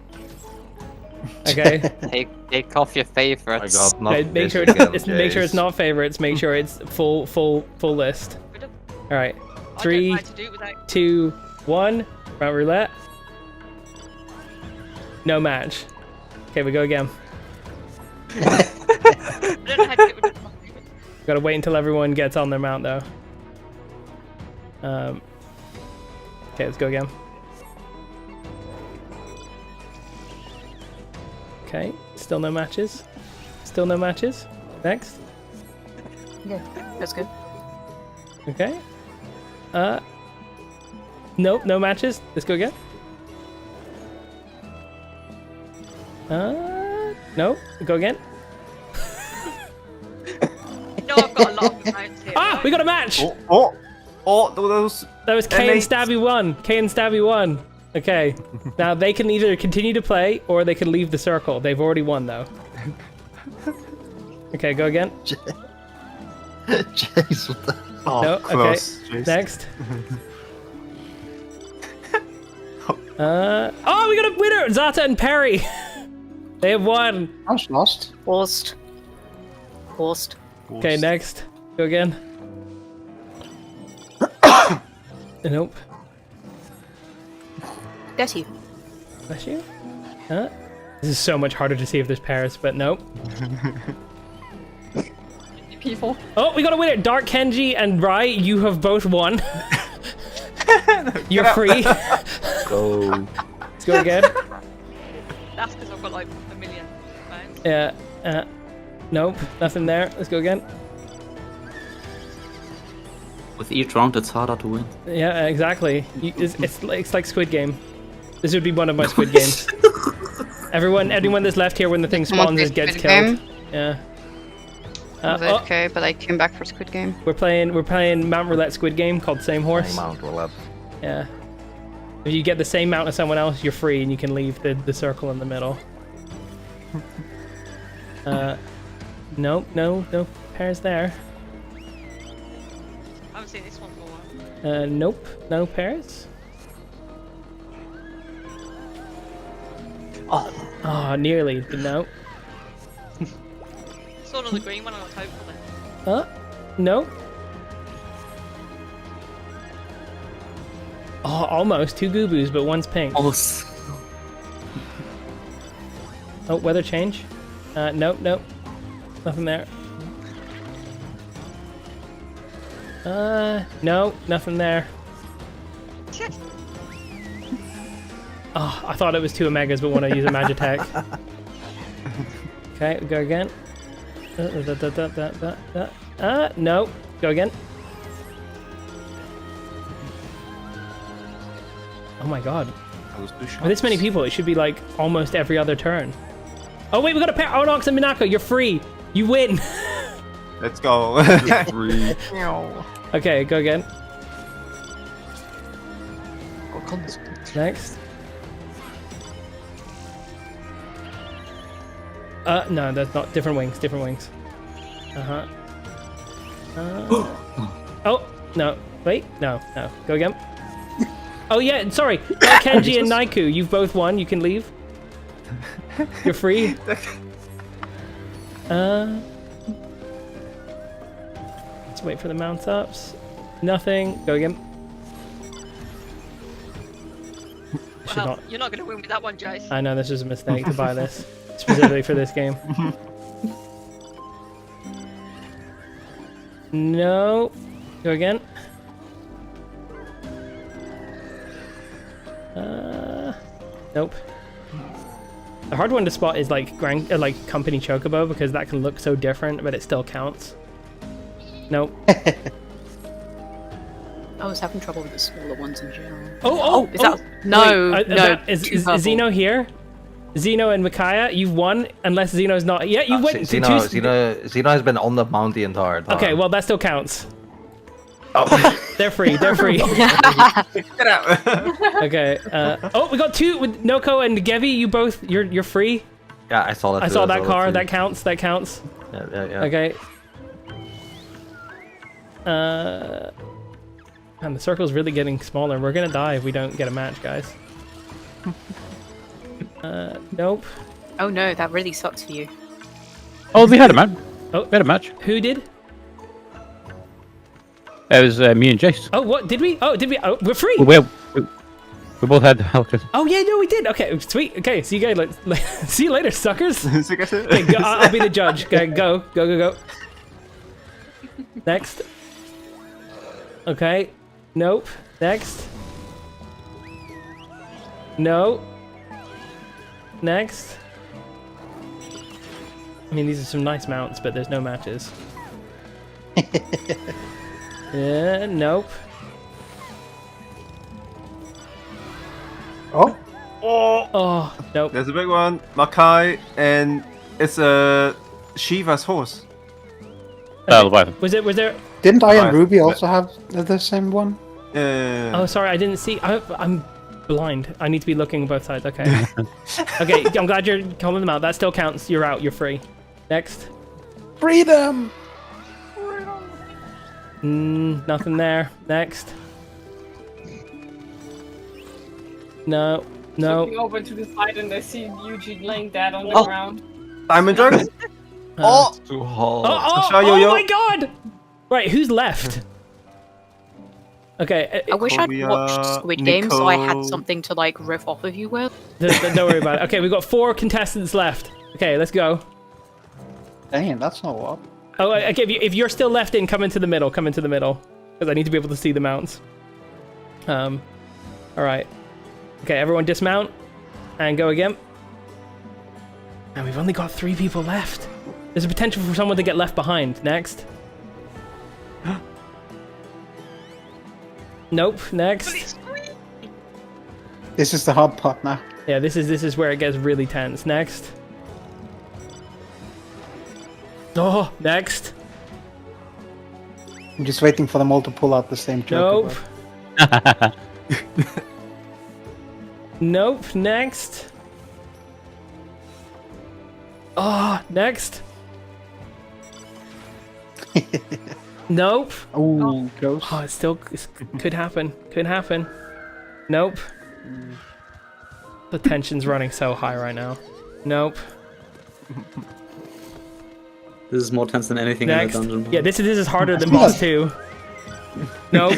Okay. Take off your favorites. Make sure it's not favorites. Make sure it's full list. All right, 3, 2, 1. Mount Roulette. No match. Okay, we go again. Gotta wait until everyone gets on their mount, though. Okay, let's go again. Okay, still no matches. Still no matches. Next. Okay, that's good. Okay. Nope, no matches. Let's go again. No, go again. No, I've got a lot of mounts here. Ah, we got a match. Those. That was K and Stabby 1. K and Stabby 1. Okay. Now they can either continue to play or they can leave the circle. They've already won though. Okay, go again. Jeez, what the? Oh, no, close. Okay. Jeez. Next. Oh, we got a winner! Zata and Perry. They have won. I was lost. Forced. Okay, next. Go again. Nope. Bless you. Bless you? Huh? This is so much harder to see if there's pairs, but nope. People. Oh, we got a winner! Dark Kenji and Rai, you have both won. You're free. Go. Let's go again. That's because I've got like a million mounts. Yeah. Nope, nothing there. Let's go again. With each round, it's harder to win. Yeah, exactly. It's like Squid Game. This would be one of my Squid Games. Anyone that's left here when the thing spawns gets killed. Yeah. Okay, but I came back for Squid Game. We're playing Mount Roulette Squid Game called Same Horse. Mount Roulette. Yeah. If you get the same mount as someone else, you're free and you can leave the circle in the middle. Nope, no pairs there. I haven't seen this one for a while. Nope, no pairs. Oh, nearly, but no. Saw another green one and I was hopeful then. No. Oh, almost. 2 Goobus, but one's pink. Almost. Oh, weather change. Nope. Nothing there. No, nothing there. Oh, I thought it was 2 Omegas, but want to use a Magitech. Okay, go again. No, go again. Oh my god. With this many people, it should be like almost every other turn. Oh wait, we got a pair. Onox and Minako, you're free. You win. Let's go. Free. Okay, go again. Next. No, that's not. Different wings, different wings. Uh-huh. Oh, no. Wait, no. Go again. Oh yeah, sorry. Kenji and Naiku, you've both won. You can leave. You're free. Let's wait for the mount ups. Nothing. Go again. Well, you're not going to win with that one, Jace. I know this was a mistake to buy this specifically for this game. No. Go again. Nope. The hard one to spot is like like company chocobo because that can look so different, but it still counts. Nope. I was having trouble with the smaller ones in general. Is that no? Wait, no. Is Zeno here? Zeno and Micaiah, you've won unless Zeno's not. Yeah, you win. Zeno has been on the mount the entire time. Okay, well that still counts. Oh. They're free. They're free. Get out. Okay. Oh, we got 2 with Noko and Gevi. You both. You're free. Yeah, I saw that. I saw that car. That counts. That counts. Yeah. Okay. And the circle's really getting smaller. We're gonna die if we don't get a match, guys. Nope. Oh no, that really sucks for you. Oh, they had a match. Oh, they had a match. Who did? It was me and Jace. Oh, what did we? Oh, did we? Oh, we're free. We both had Helicopter. Oh yeah, no, we did. Okay, sweet. Okay, see you guys. See you later, suckers. Okay, go, I'll be the judge. Okay, go. Next. Okay. Nope. Next. No. Next. I mean, these are some nice mounts, but there's no matches. Yeah, nope. Oh, nope. There's a big one, Makai, and it's a Shiva's horse. Was there? Didn't I and Ruby also have the same one? Oh, sorry, I didn't see. I'm blind. I need to be looking both sides. Okay. Okay, I'm glad you're calling them out. That still counts. You're out. You're free. Next. Freedom. Nothing there. Next. No. Looking over to the side and I see Eugene laying dead on the ground. Diamond Dragon. Oh, too hard. Oh my god! Right, who's left? Okay. I wish I'd watched Squid Game so I had something to like riff off of you with. Don't worry about it. Okay, we've got 4 contestants left. Okay, let's go. Dang, that's not what. Oh, okay. If you're still left in, come into the middle. Come into the middle, because I need to be able to see the mounts. All right. Okay, everyone dismount and go again. And we've only got 3 people left. There's a potential for someone to get left behind. Next. Nope. Next. This is the hard part now. Yeah, this is where it gets really tense. Next. Oh, next. I'm just waiting for them all to pull out the same joke. Nope. Nope. Next. Oh, next. Nope. Oh, close. Oh, it still could happen. Could happen. Nope. The tension's running so high right now. Nope. This is more tense than anything Next. in the dungeon. Yeah, this is harder than boss 2. Nope.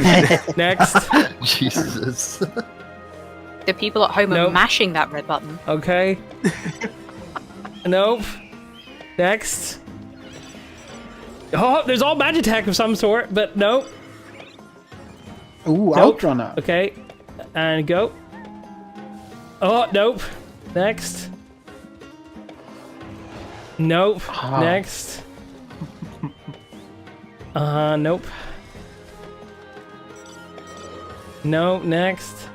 Next. Jesus. The people at home are mashing that red button. Okay. Nope. Next. Oh, there's all magic attack of some sort, but no. Ooh, Nope. Outrunner. Okay, and go. Oh, nope. Next. Nope. Ah. Next. Nope. No, next.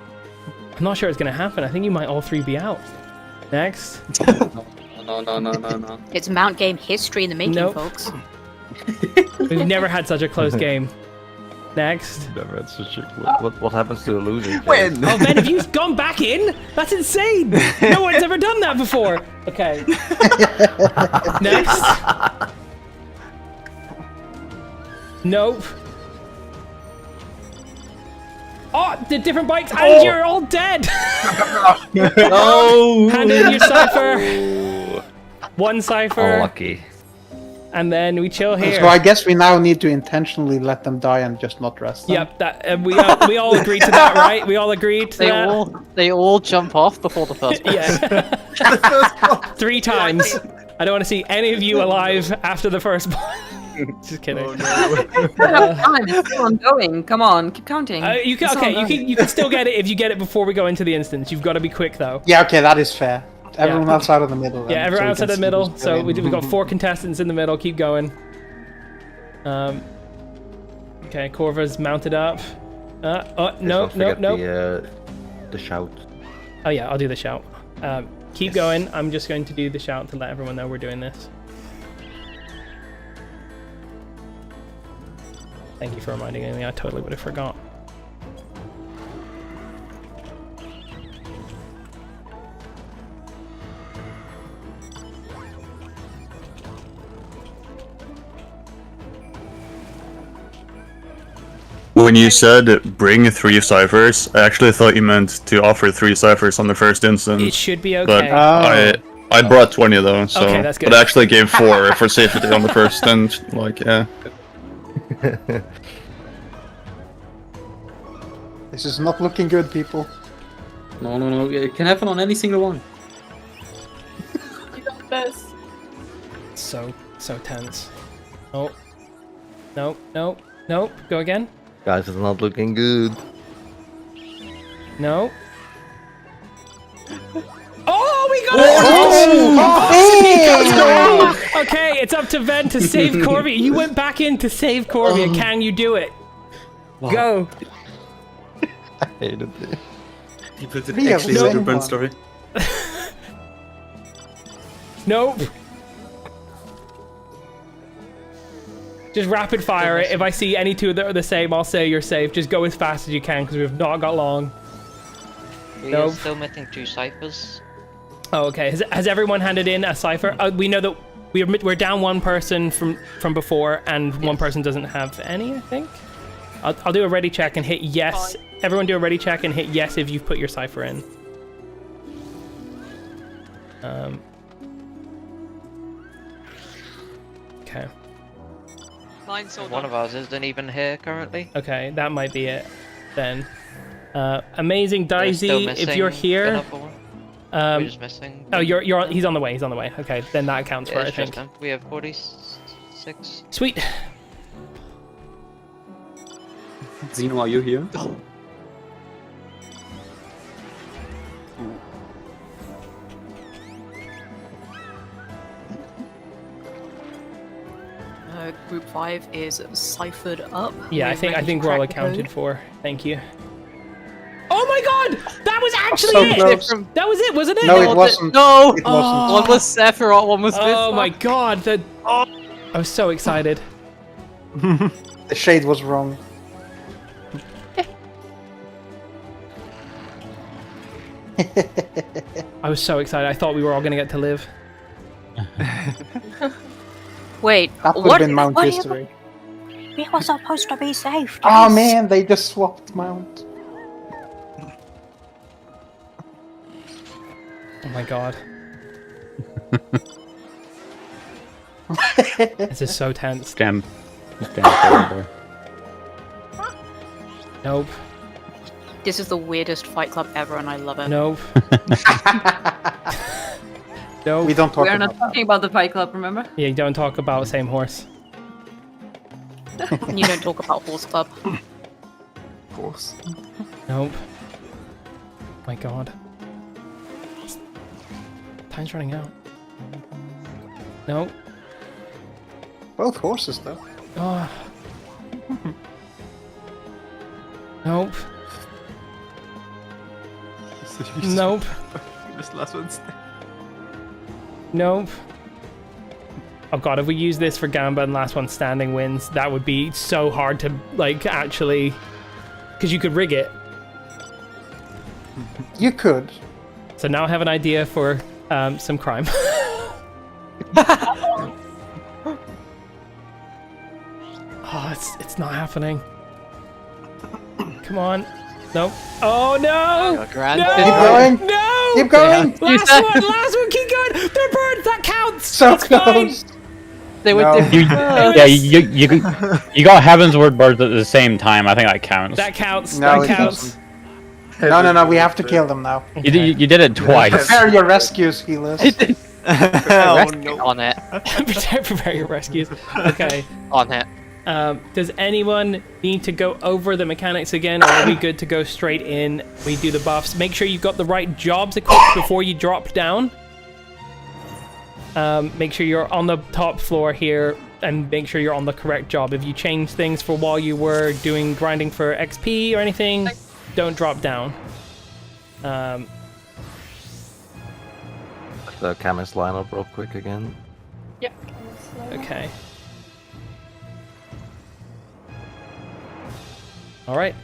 I'm not sure it's gonna happen. I think you might all three be out. Next. No. It's Mount Game history in the making, Nope. folks. We've never had such a close game. Next. Never had such a... What happens to the losing? When? Oh, Ben, have you gone back in? That's insane! No one's ever done that before! Okay. Next. Nope. Oh, the different bikes, and you're all dead! No! Hand in your cipher. One cipher. Unlucky. And then we chill here. So I guess we now need to intentionally let them die and just not rest them. Yep, that we all agreed to that, right? We all agreed to that. They all jump off before the first one. Yeah. 3 times. I don't want to see any of you alive after the first one. Just kidding. We have time. It's still ongoing. Come on, keep counting. You can It's still okay. ongoing. You can still get it if you get it before we go into the instance. You've got to be quick though. Yeah, okay, that is fair. Everyone Yeah. outside of the middle. then, Yeah, everyone so we outside can the see middle. who's So going. we've got 4 contestants in the middle. Keep going. Okay, Corva's mounted up. No, Don't forget no. The shout. Oh yeah, I'll do the shout. Keep going. I'm just going to do the shout to let everyone know we're doing this. Thank you for reminding me. I totally would have forgot. When you said bring 3 ciphers, I actually thought you meant to offer 3 ciphers on the first instance. It should be But okay. I brought 20 though, so Okay, that's good. but I actually gave 4 for safety on the first, and like yeah. This is not looking good, people. No. It can happen on any single one. You got this. So tense. Oh. No. Go again. Guys, it's not looking good. No. Oh, we got it! Oh, Okay, it's up to Ven to save Corvia. You went back in to save Corvia. Can you do it? Go. I hated it. People did Yeah, actually no know the one. burn story. Nope. Just rapid fire it. If I see any 2 that are the same, I'll say you're safe. Just go as fast as you can because we've not got long. We Nope. are still missing 2 ciphers. Oh, okay. Has everyone handed in a cipher? We know that we're down 1 person from before, and 1 person doesn't have any, I think. I'll do a ready check and hit yes. Everyone do a ready check and hit yes if you've put your cipher in. Okay. Mine's all One done. of ours isn't even here currently. Okay, that might be it then. Amazing We're still Daisy, if you're missing here. another one. We're just missing. Oh, he's on the way. He's on the way. Okay, then that counts for it, I It's just think. him. We have 46. Sweet. Zeno, are you here? Group 5 is ciphered up. Yeah, I We're think ready to we're all crack the code. accounted for. Thank you. Oh my God! That was actually So it. close. That was it, wasn't it? No, it wasn't. No! It wasn't. One was Sephiroth, one was Oh Bismarck. my God! I was so excited. The shade was wrong. I was so excited. I thought we were all gonna get to live. Wait, That would what? have been Mount what History. We were supposed to be safe. Oh guys. man, they just swapped Mount. Oh my God. This is so tense. Damn. Damn. Nope. This is the weirdest Fight Club ever, and I love it. Nope. Nope. We don't talk We're about not talking about the Fight Club, remember? Yeah, you don't talk about same horse. You don't talk about Horse Club. Of course. Nope. My god. Time's running out. Nope. Both horses, though. Oh. Nope. Nope. This last one's. Nope. Oh god, if we use this for Gamba and last one standing wins, that would be so hard to, like, actually... Because you could rig it. You could. So now I have an idea for some crime. Oh, it's not happening. Come on. Nope. Oh no! No! Keep going! No! Keep going! Last one, keep going! They're birds, that counts! So That's close! Fine. They were No. You got Heaven's Word birds at the same time. I think that counts. That counts. No, that it counts. No, we have to kill them now. You did it twice. Prepare your rescues, healers. On it. Prepare your rescues. Okay. On it. Does anyone need to go over the mechanics again, or are we good to go straight in? We do the buffs. Make sure you've got the right jobs equipped before you drop down. Make sure you're on the top floor here, and make sure you're on the correct job. If you change things for while you were doing grinding for XP or anything, don't drop down. The chemist line up real quick again. Yep. Okay. Alright.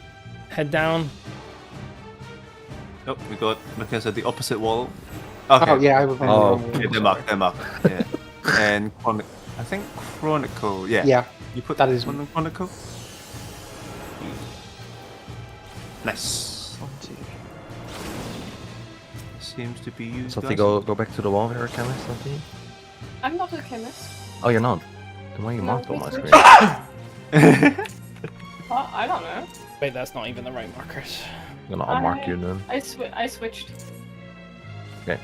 Head down. Nope, we got Matthias at the opposite wall. Okay. Oh, yeah, I was on the wrong wall, Yeah, they're marked, yeah. And I think Chronicle, yeah. Yeah, You put that is one on Chronicle? Nice. Seems to be you Something guys. go back to the wall here, chemist, something? I'm not a chemist. Oh, you're not? Then why are you No, marked on my research. screen? Well, I don't know. Wait, that's not even the right markers. I'm gonna unmark you then. I switched. Okay.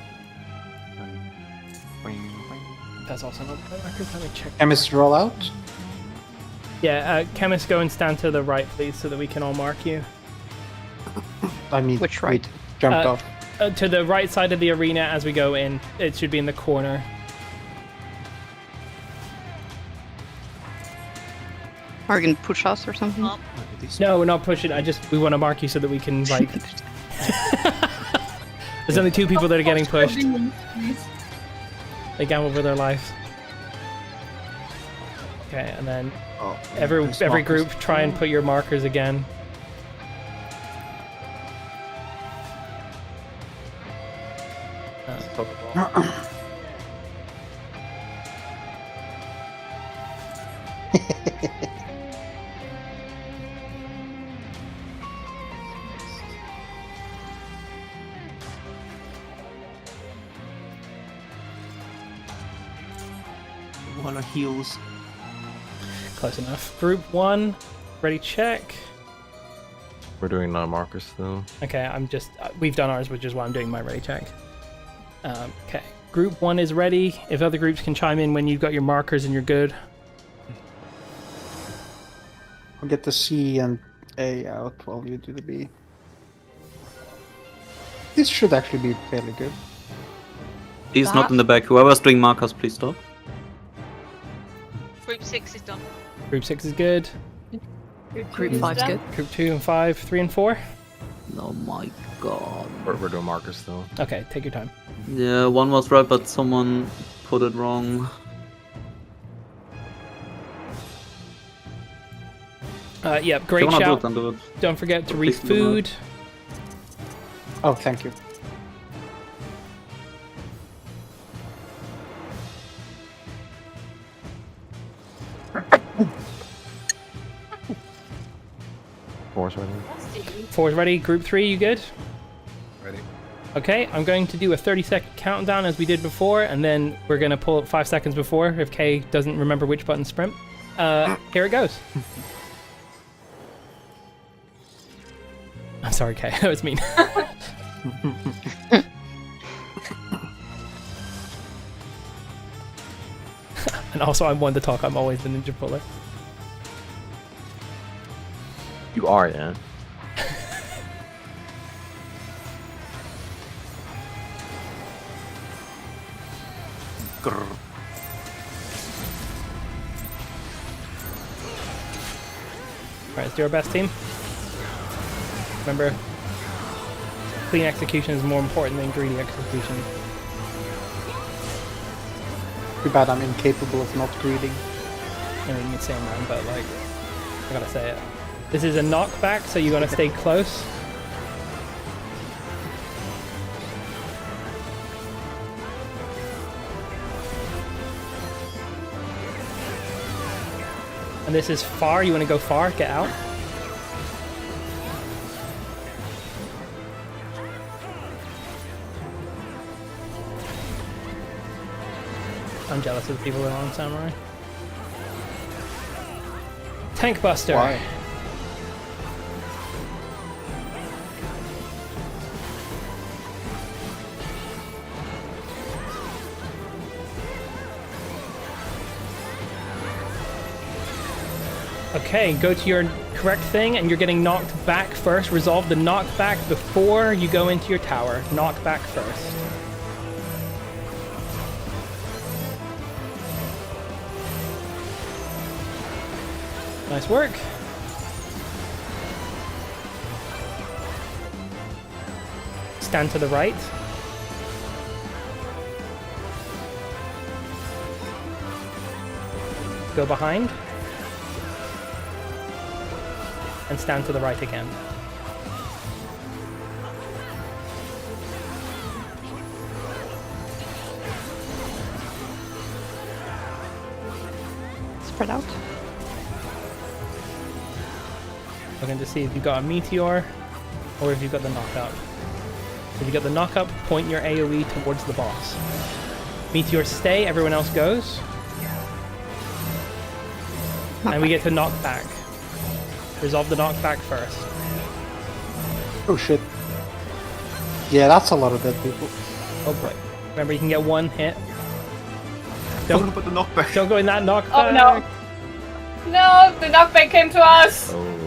That's also not the right markers. Let me check. Chemists roll out. Yeah, chemists, go and stand to the right, please, so that we can all mark you. I mean, Which right? Jumped off. To the right side of the arena as we go in. It should be in the corner. Are you gonna push us or something? No, we're not pushing. We want to mark you so that we can, like... There's only 2 people that are getting pushed. They gamble for their lives. Okay, and then every group try and put your markers again. One of heals. Close enough. Group 1, ready, check. We're doing non-markers still. Okay, I'm just... we've done ours, which is why I'm doing my ready check. Okay, group 1 is ready. If other groups can chime in when you've got your markers and you're good. I'll get the C and A out while you do the B. This should actually be fairly good. He's not in the back. Whoever's doing markers, please stop. Group 6 is done. Group 6 is good. Group 5's good. Group 2 and 5, 3 and 4. Oh my god. We're doing markers still. Okay, take your time. Yeah, one was right, but someone put it wrong. Yeah, great If you wanna shout. do it, then do it. Don't forget to But read please do food. Oh, thank you. Four's ready. 4's ready. Group 3, you good? Ready. Okay, I'm going to do a 30-second countdown as we did before, and then we're going to pull it 5 seconds before if Kay doesn't remember which button sprint. Here it goes. I'm sorry, Kay. That was mean. And also, I'm one to talk. I'm always the ninja puller. You are, yeah. Grrr. Alright, let's do our best, team. Remember, clean execution is more important than greedy execution. Too bad I'm incapable of not greeting. I mean, it's same man, but like, I gotta say it. This is a knockback, so you gotta stay close. And this is far, you wanna go far, get out. I'm jealous of the people that are on Samurai. Tank Buster. Why? Okay, go to your correct thing and you're getting knocked back first. Resolve the knockback before you go into your tower. Knock back first. Nice work. Stand to the right. Go behind. And stand to the right again. Spread out. Looking to see if you've got a meteor or if you've got the knockup. If you got the knockup, point your AoE towards the boss. Meteor stay, everyone else goes. And we get to knock back. Resolve the knockback first. Oh shit. Yeah, that's a lot of dead people. Oh boy. Remember, you can get one hit. Don't put the knockback. Don't go in that knockback. Oh no! No, the knockback came to us. Oh.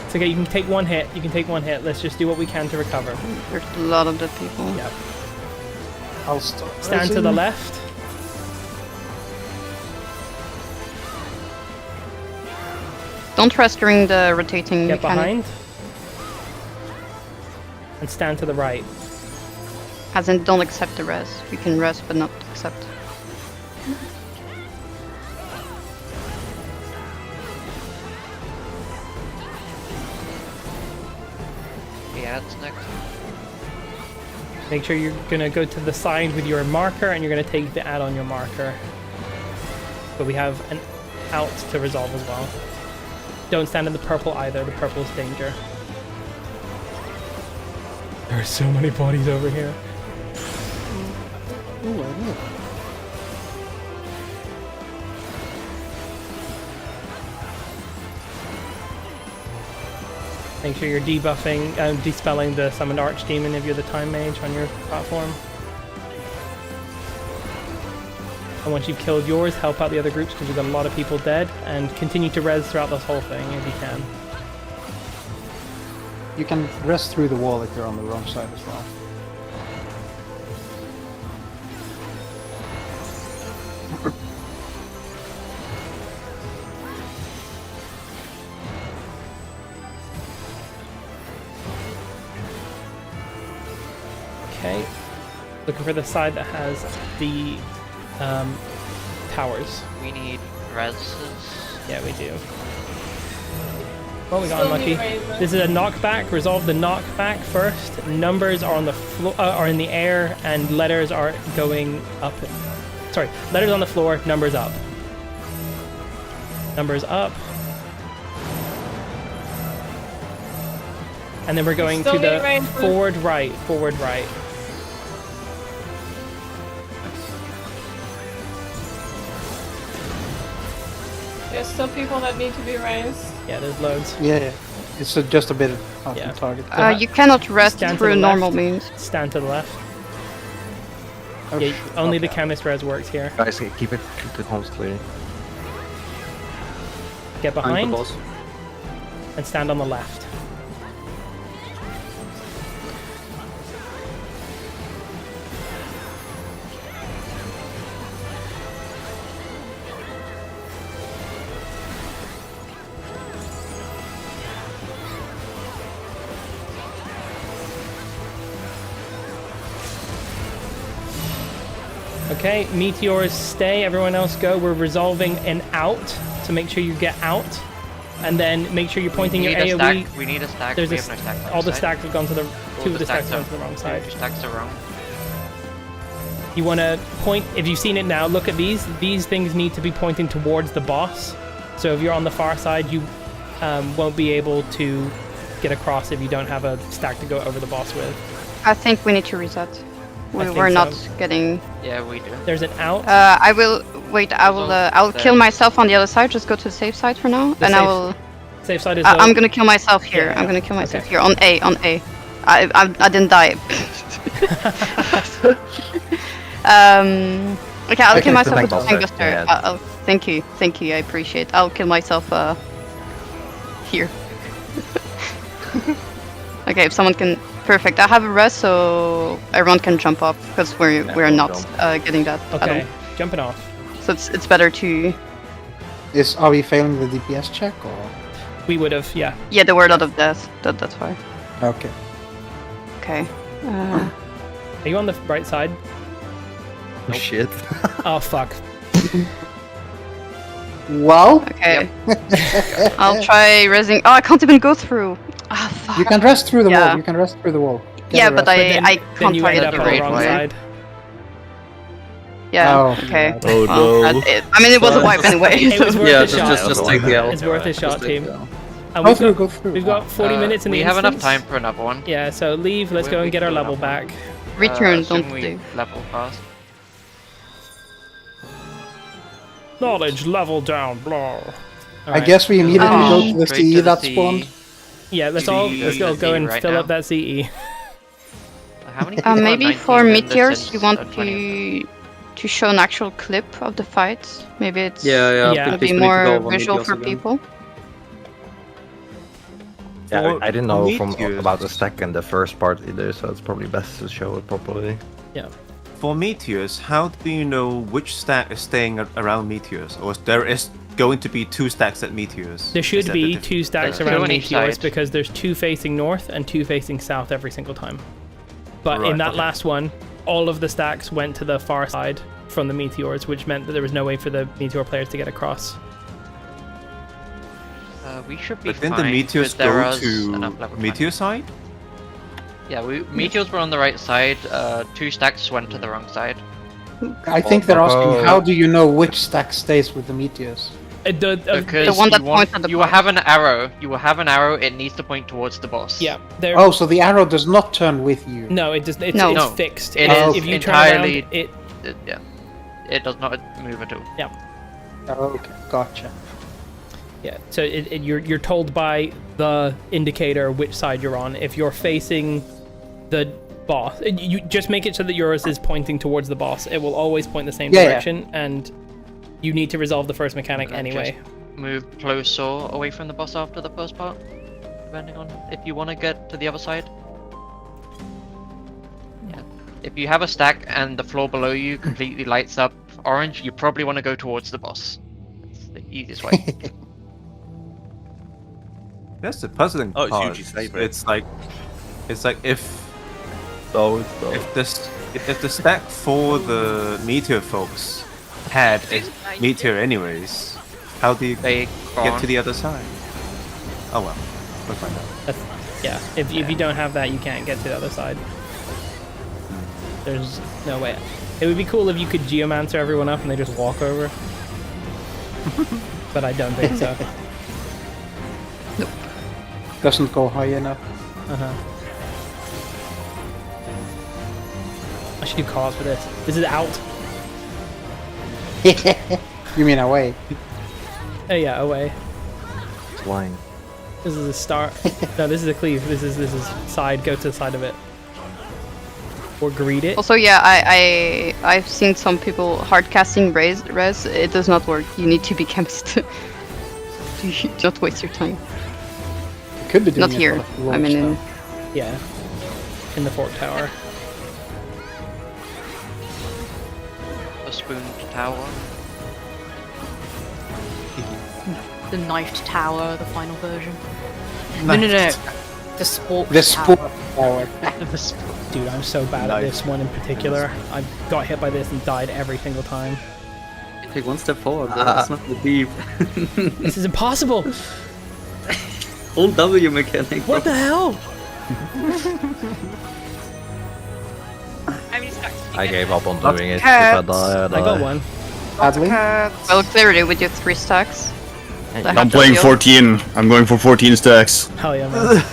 It's okay. You can take one hit. You can take one hit. Let's just do what we can to recover. There's a lot of dead people. Yep. I'll start. Stand to the left. Don't rest during the rotating Get mechanic. behind. And stand to the right. As in, don't accept the rest. You can rest, but not accept. Yeah, it's next. Make sure you're gonna go to the side with your marker and you're gonna take the add on your marker. But we have an out to resolve as well. Don't stand in the purple either, the purple is danger. There are so many bodies over here. Oh, I know. Make sure you're debuffing, dispelling the summoned archdemon if you're the time mage on your platform. And once you've killed yours, help out the other groups because we've got a lot of people dead, and continue to res throughout this whole thing if you can. You can rest through the wall if you're on the wrong side as well. Okay. Looking for the side that has the towers. We need reses. Yeah, we do. Well, we got Still unlucky. need razors. This is a knockback. Resolve the knockback first. Numbers are on the floor, are in the air, and letters are going up. Sorry, letters on the floor. Numbers up. Numbers up. And then we're going Still to need the razors. forward right. Forward right. There's still people that need to be raised. Yeah, there's loads. Yeah, it's just a bit off Yeah. the target. You cannot rest Stand to through the normal left. means. Stand to the left. Oh, Yeah, shit. only the Okay. chemist res works here. Guys, keep the comms clear. Get behind. and stand on the left. Okay, meteors stay, everyone else go. We're resolving an out, so make sure you get out. And then make sure you're pointing your AoE. We need a stack. There's we have no stack. all the stacks have gone to the... Two of the stacks have gone to the wrong side. Two stacks are wrong. You want to point... If you've seen it now, look at these. These things need to be pointing towards the boss. So if you're on the far side, you won't be able to get across if you don't have a stack to go over the boss with. I think we need to reset. We're not getting... Yeah, we do. There's an out. I will... Wait, I'll kill myself on the other side. Just go to the safe side for now. And I will... Safe side is... I'm gonna kill myself here. Yeah. I'm gonna kill myself here. On A, on A. I didn't die. Okay, I'll kill myself with the Stingbuster. Thank you, I appreciate it. I'll kill myself here. Okay, if someone can... Perfect, I have a rest so everyone can jump off, because we're not getting that at Okay, all. jumping off. So it's better to... Are we failing the DPS check, or...? We would have, yeah. Yeah, there were a lot of deaths, that's why. Okay. Okay. Are you on the right side? Oh, shit. Oh, fuck. Well... Okay. I'll try resing... Oh, I can't even go through. Ah, fuck. You can rest through the wall. You can rest through the wall. Yeah, but I can't Then you try end it up on the wrong side. Yeah, Oh, okay. Oh, Well, no. I mean, it was a wipe anyway. It was worth Yeah, a shot. just take the L. It's worth a shot, Just take team. the L. And Go through. We've got 40 minutes in the We have enough instance. time for another one. Yeah, so leave. Let's go and get our level back. Return, assume don't we do. level fast. Knowledge level down, blah. I guess we immediately go to the Straight to CE the that CE. spawned. Yeah, let's CE go and right fill now. up that CE. How many people are Maybe 19 for in this meteors, since, you want 20? to show an actual clip of the fight. Maybe it's Yeah. Yeah. gonna be Please, we need to go more over visual meteors for again. people. Yeah, I didn't know from meteors. about the stack in the first part either, so it's probably best to show it properly. Yeah. For meteors, how do you know which stack is staying around meteors, or there is going to be two stacks at meteors? There should Is that be the two stacks There's two around on each meteors side. because there's two facing north and two facing south every single time. But in Right, that okay. last one, all of the stacks went to the far side from the meteors, which meant that there was no way for the meteor players to get across. We should be But then fine. the meteors 'cause there go is enough to level meteor side? Yeah, meteors were on the right side. Two stacks went to the wrong side. I think they're asking, how do you know which stack stays with the meteors? Because The one that you want- points at the you will have an arrow. You will have an arrow. It needs to point towards the boss. Yeah. Oh, so the arrow does not turn with you. No, it does. It's No. fixed. It If- is if you entirely. turn around, yeah. It does not move at all. Yeah. Okay, gotcha. Yeah. So you're told by the indicator which side you're on. If you're facing the boss, you just make it so that yours is pointing towards the boss. It will always point the same Yeah, yeah. direction, and you need to resolve the first mechanic anyway. Just move closer away from the boss after the first part, depending on if you want to get to the other side. Yeah. If you have a stack and the floor below you completely lights up orange, you probably want to go towards the boss. That's the easiest way. That's the puzzling Oh, it's part. Yuji's favorite. It's like if Oh, it's if the stack for the meteor folks had a meteor anyways, how do you They get to the other side? Oh well, we'll find out. Yeah. If you don't have that, you can't get to the other side. There's no way. It would be cool if you could geomancer everyone up and they just walk over. But I don't think so. Doesn't go high enough. Uh-huh. I should do cause for this. This is out. You mean away? Oh yeah, away. Flying. This is a start. No, this is a cleave. This is side. Go to the side of it. Or greet it. Also, yeah, I've seen some people hard casting res. It does not work. You need to be chemist. Don't waste your time. could be doing Not it here. for the I mean, in... Yeah. In the fort tower. The spooned tower. The knifed tower, the final version. Knifed. No. The sport The sport tower. tower. Dude, I'm so bad at this one in particular. I got hit by this and died every single time. Take one step forward, bro. That's not the deep. This is impossible! Hold W mechanic. What the hell? How many stacks did you I get? gave up on Lots doing of it. If cats. I die, I got one. Badly. Well, clearly with your 3 stacks. That I'm had to playing deal. 14. I'm going for 14 stacks. Hell yeah, man.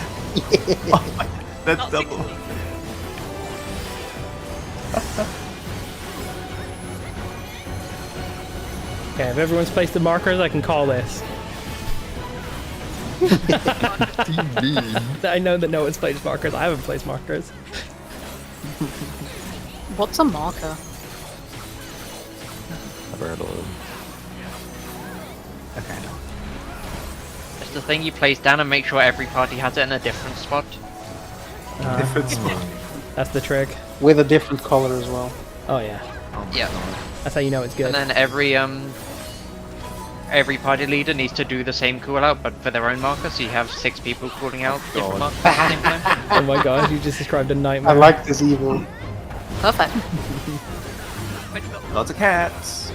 That's double. Okay, if everyone's placed the markers, I can call this. I know that no one's placed markers. I haven't placed markers. What's a marker? Never heard of it. It's the thing you place down and make sure every party has it in a different spot. Different spot. That's the trick. With a different color as well. Oh yeah. Yeah. That's how you know it's good. And then every party leader needs to do the same call out, but for their own marker, so you have 6 people calling out different markers at the same time. Oh my god, you just described a nightmare. I like this evil. Perfect. Lots of cats.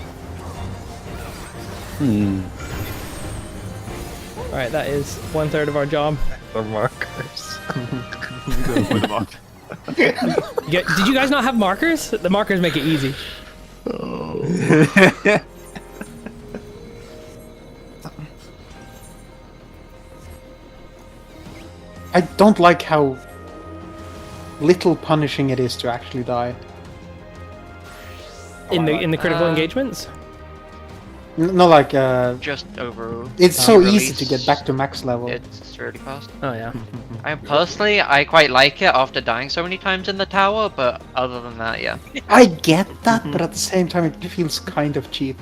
Alright, that is 1/3 of our job. The markers. Did you guys not have markers? The markers make it easy. I don't like how little punishing it is to actually die. In the critical engagements? No, like Just over. it's so easy release, to get back to max level. It's really fast. Oh yeah. I quite like it after dying so many times in the tower, but other than that, yeah. I get that, but at the same time, it feels kind of cheap.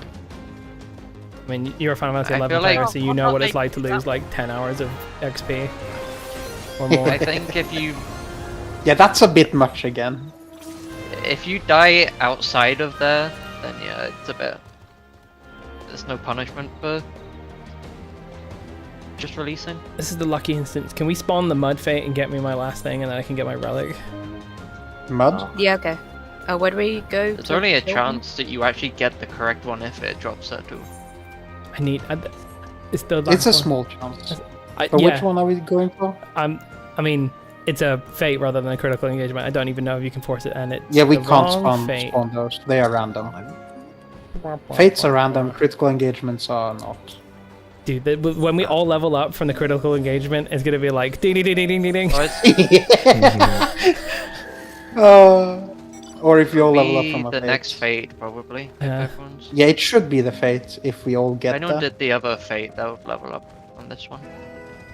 I mean, you're a Final Fantasy I 11 feel like- player, so you know what it's like to lose like 10 hours of XP. Or more. I think if you Yeah, that's a bit much again. die outside of there, then yeah, it's a bit. There's no punishment for just releasing. This is the lucky instance. Can we spawn the Mud Fate and get me my last thing, and then I can get my relic? Mud? Yeah, okay. Where do we go? There's to only a kill chance that you actually get the correct one if it drops it too. I need. It's the. It's a last one. small chance. But But which one are we going for? I mean, it's a fate rather than a critical engagement. I don't even know if you can force it, and it's Yeah, we the can't wrong fate. spawn those. They are random. Fates are random, critical engagements are not. Dude, when we all level up from the critical engagement, it's gonna be like ding ding ding ding ding ding. Or if we all level up Be from a the fate. next fate probably. if Yeah. everyone's- Yeah, it should be the fate if we all If get anyone that. did the other fate, that would level up on this one.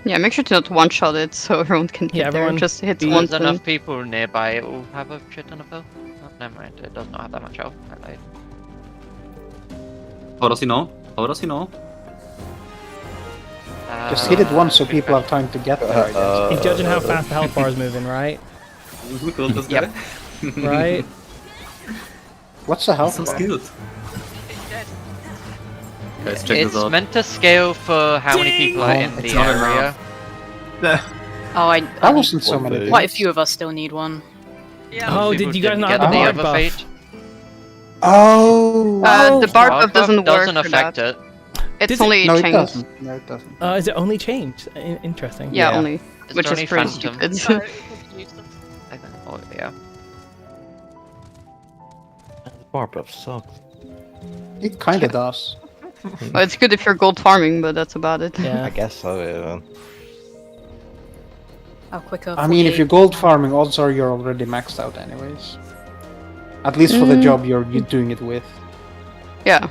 Yeah, make sure to not one-shot it so everyone can Yeah, hit there. everyone Just hit If one there's thing. enough people nearby, it will have a shit ton of health. Oh, never mind, it does not have that much health. I lied. How does he know? How does he know? Just hit it once so people have time to get there, I guess. He's judging how fast the health bar is moving, right? Yep. Right? What's the health So bar? skilled. Guys, check It's this out. meant to scale for how many people are in It's the not area. Oh, That wasn't so many. Quite a few of us still need one. Oh, People did you guys didn't not get have the the bard other buff? fate? Oh! The bard buff Bard doesn't work doesn't for affect that. it. It's Does it? only No, it changed. doesn't. No, it doesn't. Is it only changed? Interesting. Yeah, Yeah. only. It's Which is only pretty phantom. stupid. I think. Oh, yeah. The bar buff sucks. It kinda does. Well, it's good if you're gold farming, but that's about it. Yeah. I guess so, yeah. How quicker? I mean, if you're gold farming, odds are you're already maxed out anyways. At least for the job you're doing it with. Yeah.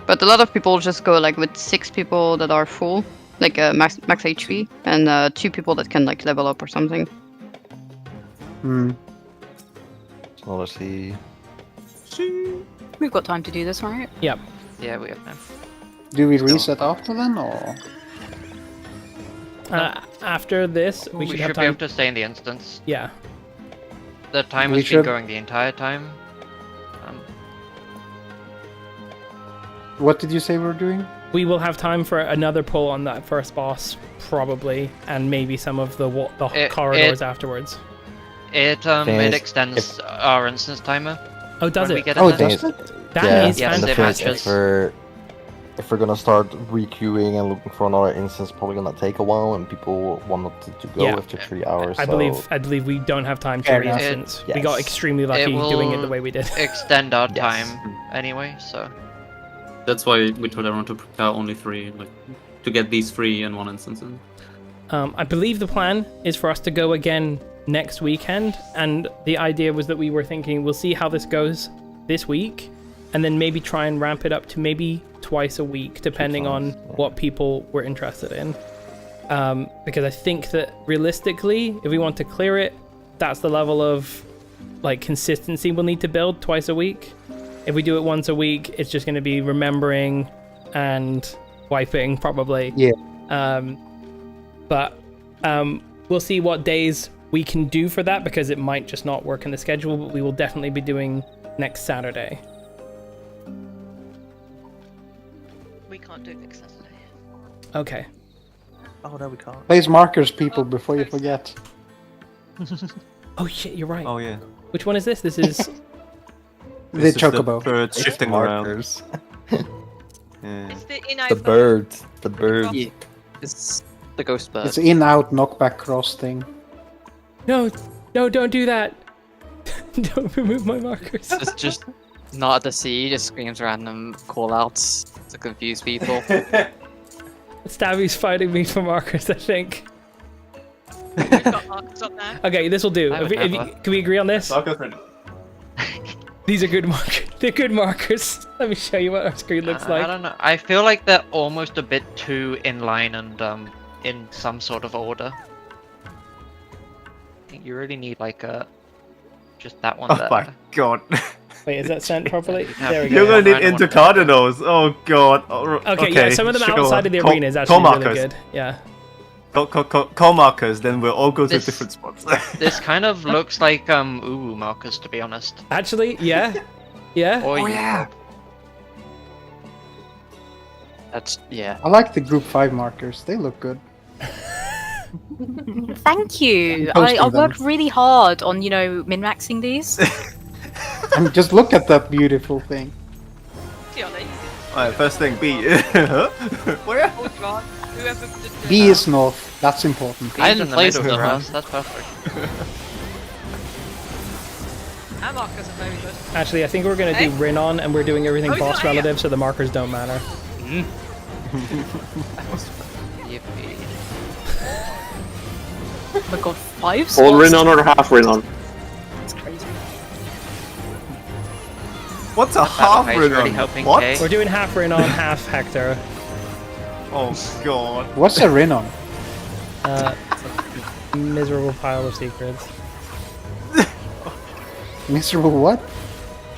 But a lot of people just go like with 6 people that are full, like max HP, and 2 people that can like level up or something. Hmm. So let's see. We've got time to do this, right? Yep. Yeah, we have time. Do we reset after then, or? After this, we should have be time. able to stay in the instance. Yeah. The time We has been should- going the entire time. What did you say we're doing? We will have time for another pull on that first boss, probably, and maybe some of the corridors afterwards. It Thing it is, extends our instance timer. Oh, does when it? We get Oh, in there. does it? That yeah, is Yes, and the it thing is, matches. if we're gonna start requeuing and looking for another instance, probably gonna take a while, and people want to go Yeah. after 3 hours. I so... believe we don't have time Fair for enough. instance. It- We got yes. extremely lucky doing it the way we did. Extend our Yes. time anyway, so. That's why we told everyone to prepare only 3, like to get these 3 in one instance. I believe the plan is for us to go again next weekend, and the idea was that we were thinking we'll see how this goes this week, and then maybe try and ramp it up to maybe twice a week, depending on what people were interested in. Because I think that realistically, if we want to clear it, that's the level of like consistency we'll need to build twice a week. If we do it once a week, it's just going to be remembering and wiping probably. Yeah. But we'll see what days we can do for that, because it might just not work in the schedule, but we will definitely be doing next Saturday. We can't do it next Saturday. Okay. Oh no, we can't. Place markers, people, before you forget. Oh shit, you're right. Oh yeah. Which one is this? This is... The This is chocobo. The birds shifting around. Markers. Yeah. It's the in-out The bird. The bird. Yeah, it's the ghost bird. It's in out knockback cross thing. No, don't do that. Don't remove my markers. It's just not at the sea, just screams random call-outs to confuse people. Stabby's fighting me for markers, I think. We've got markers up there. Okay, this will do. I would never. Can we agree on this? Markers. These are good markers. They're good markers. Let me show you what our screen looks I like. don't know. I feel like they're almost a bit too in line and in some sort of order. I think you really need like just that one Oh there. my god. Wait, is that sent properly? Yeah. There we go. You're gonna need Random one. intercardinals. Oh god. Okay, yeah, some of them sure. outside of the Call- arena is call actually really markers. good. Yeah. Call markers, then we'll all go to This- different spots. This kind of looks like uwu markers, to be honest. Actually, yeah. Yeah. Or yeah. That's yeah. I like the group 5 markers. They look good. Thank you. I'm posting I them. worked really hard on, min-maxing these. And just look at that beautiful thing. Tioli. Alright, first thing, B. Huh? Where? Oh god. Whoever did B is north. That's important. I in didn't the place middle them. for us, that's perfect. Our markers are very good. Actually, I think we're going to do Rinon, and we're doing everything Oh, he's boss not here. relative, so the markers don't matter. Yippee. Oh my god, 5 Full slots? Rinon or half Rinon? That's crazy. What's a half Battle Haze really rhythm? helping What? Kay. We're doing half Rinon, half Hector. Oh god. What's a Rinon? It's a miserable pile of secrets. Miserable what?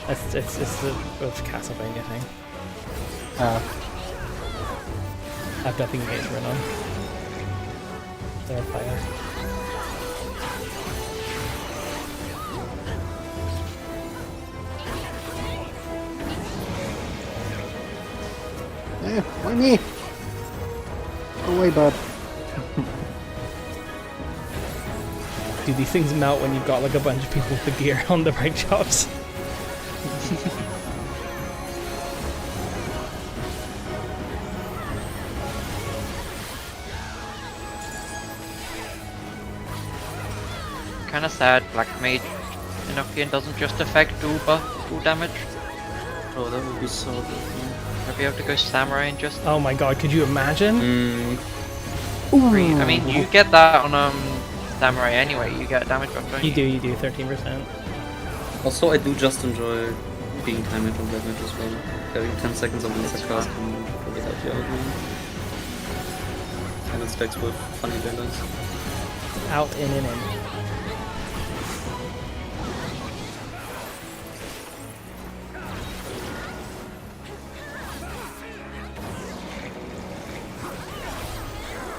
It's the Castlevania thing. I have nothing against Rinon. They're a fire. Why me? Go away, bud. Dude, these things melt when you've got like a bunch of people with the gear on the right jobs. Kinda sad Black Mage Enochian doesn't just affect Uber full damage. Oh, that would be so good. I'd be able to go Samurai and just Oh my god, could you imagine? free. I mean, you get that on Samurai anyway. You get damage buff, don't you? You do 13%. Also, I do just enjoy being time hit on that match as well. Having 10 seconds on insect cast can probably help you out, man. And it stacks with funny balance. Out, in, and in.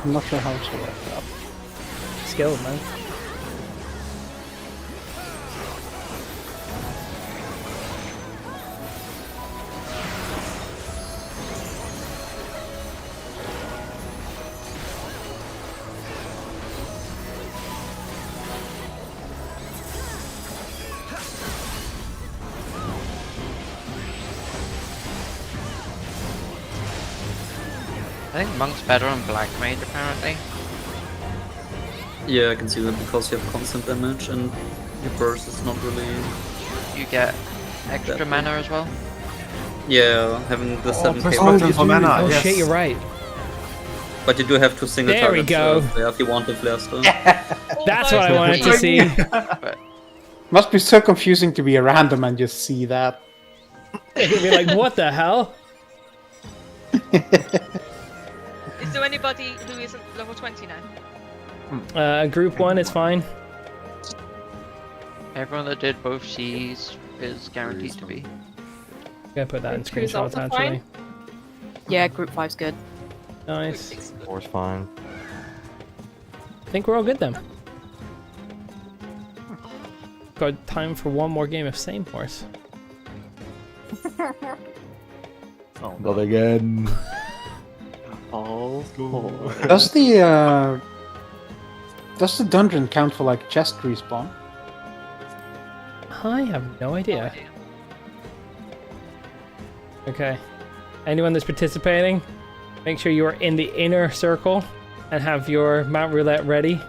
I'm not sure how to work that. Skilled, man. I think Monk's better on Black Mage, apparently. Yeah, I can see that because you have constant damage and your burst is not really... You get extra mana as well. Yeah, having the 7k... Oh shit, you're right. But you do have to single There we target go. if you want the flare stone. That's what I wanted to see. Must be so confusing to be a random and just see that. It could be like, what the hell? Is there anybody who isn't level 20 now? Group 1 is fine. Everyone that did both Cs is guaranteed to be. Gonna put that in Group 2 is screenshots also actually. fine. Yeah, group 5's good. Nice. 4's fine. I think we're all good then. Got time for one more game of Same Horse. Not again. Oh. Does the dungeon count for like chest respawn? I have no idea. Okay. Anyone that's participating, make sure you are in the inner circle and have your Mount Roulette ready.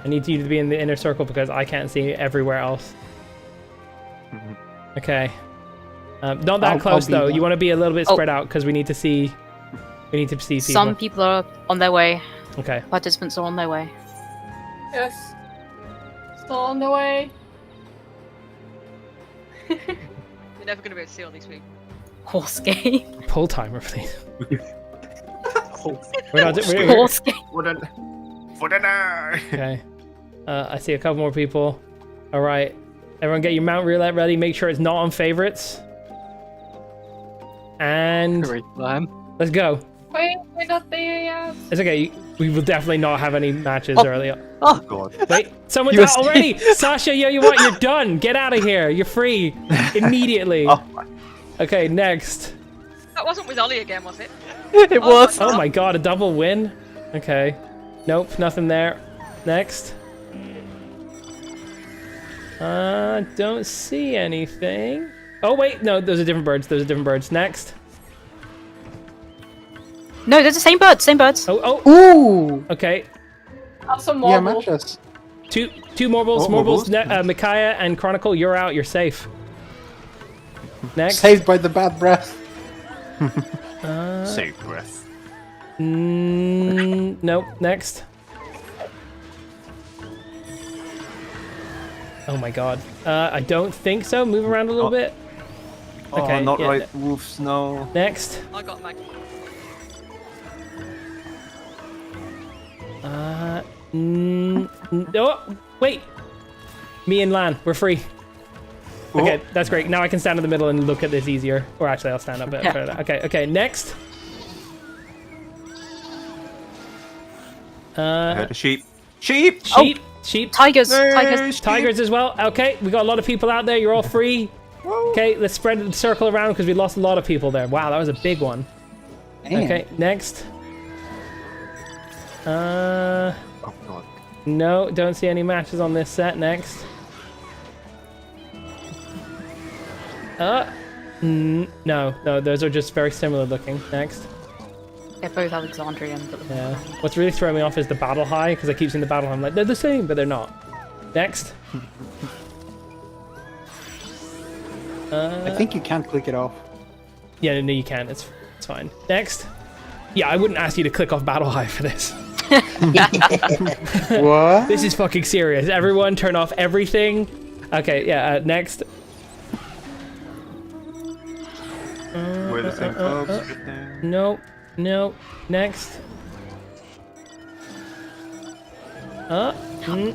I need you to be in the inner circle because I can't see everywhere else. Okay. Not that close though. You want to be a little bit spread out because we need to see. We need to see people. Some people are on their way. Okay. Participants are on their way. Yes. Still on the way. You're never going to be able to see all these people. Horse game. Pull timer, please. Horse game. Okay. I see a couple more people. All right. Everyone get your Mount Roulette ready. Make sure it's not on favorites. And let's go. Wait, we're not there yet. It's okay. We will definitely not have any matches early on. Oh god. Wait, someone's out already. Sasha, you know what? You're done. Get out of here. You're free immediately. Okay, next. That wasn't with Ollie again, was it? It was. Oh my god, a double win. Okay. Nope, nothing there. Next. Don't see anything. Oh wait, no, those are different birds. Those are different birds. Next. No, they're the same birds. Same birds. Oh. Ooh. Okay. Have some Yeah, marble. matches. Two Morbles. Oh, Morbles. Morbles. Micaiah and Chronicle, you're out. You're safe. Next. Saved by the bad breath. Save breath. Nope. Next. Oh my god. I don't think so. Move around a little bit. Okay. Oh, not yeah, right. Wolves, no. Next. I got Mag. Oh, wait. Me and Lan, we're free. Okay, that's great. Now I can stand in the middle and look at this easier. Or actually, I'll stand up a bit further. Okay, next. I heard a sheep. Sheep! Sheep! Tigers! Tigers as well. Okay, we got a lot of people out there. You're all free. Okay, let's spread the circle around because we lost a lot of people there. Wow, that was a big one. Damn. Okay, next. Oh god. No, don't see any matches on this set. Next. No, those are just very similar looking. Next. They're both Alexandrian. But Yeah. What's really throwing me off is the battle high, because I keep seeing the battle high. I'm like, they're the same, but they're not. Next. I think you can't click it off. Yeah, no, you can. It's fine. Next. Yeah, I wouldn't ask you to click off battle high for this. What? This is fucking serious. Everyone turn off everything. Okay, yeah, next. We're the same clubs. Nope. Next.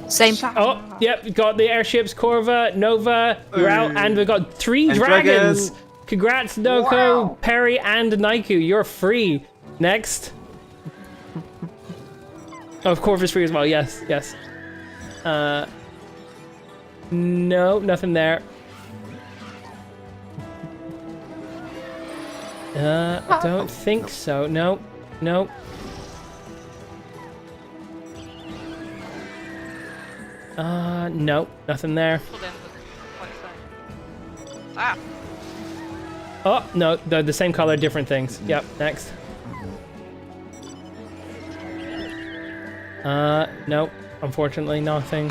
Same. Oh, yep. We got the airships. Corva, Nova. You're out, and we got 3 And dragons. dragon. Congrats, Noko, Perry, and Naiku. You're free. Next. Oh, Corvus free as well. Yes, yes. No, nothing there. I don't think so. No, no. No, nothing there. Ah. Oh, no, they're the same color, different things. Yep, next. No, unfortunately, nothing.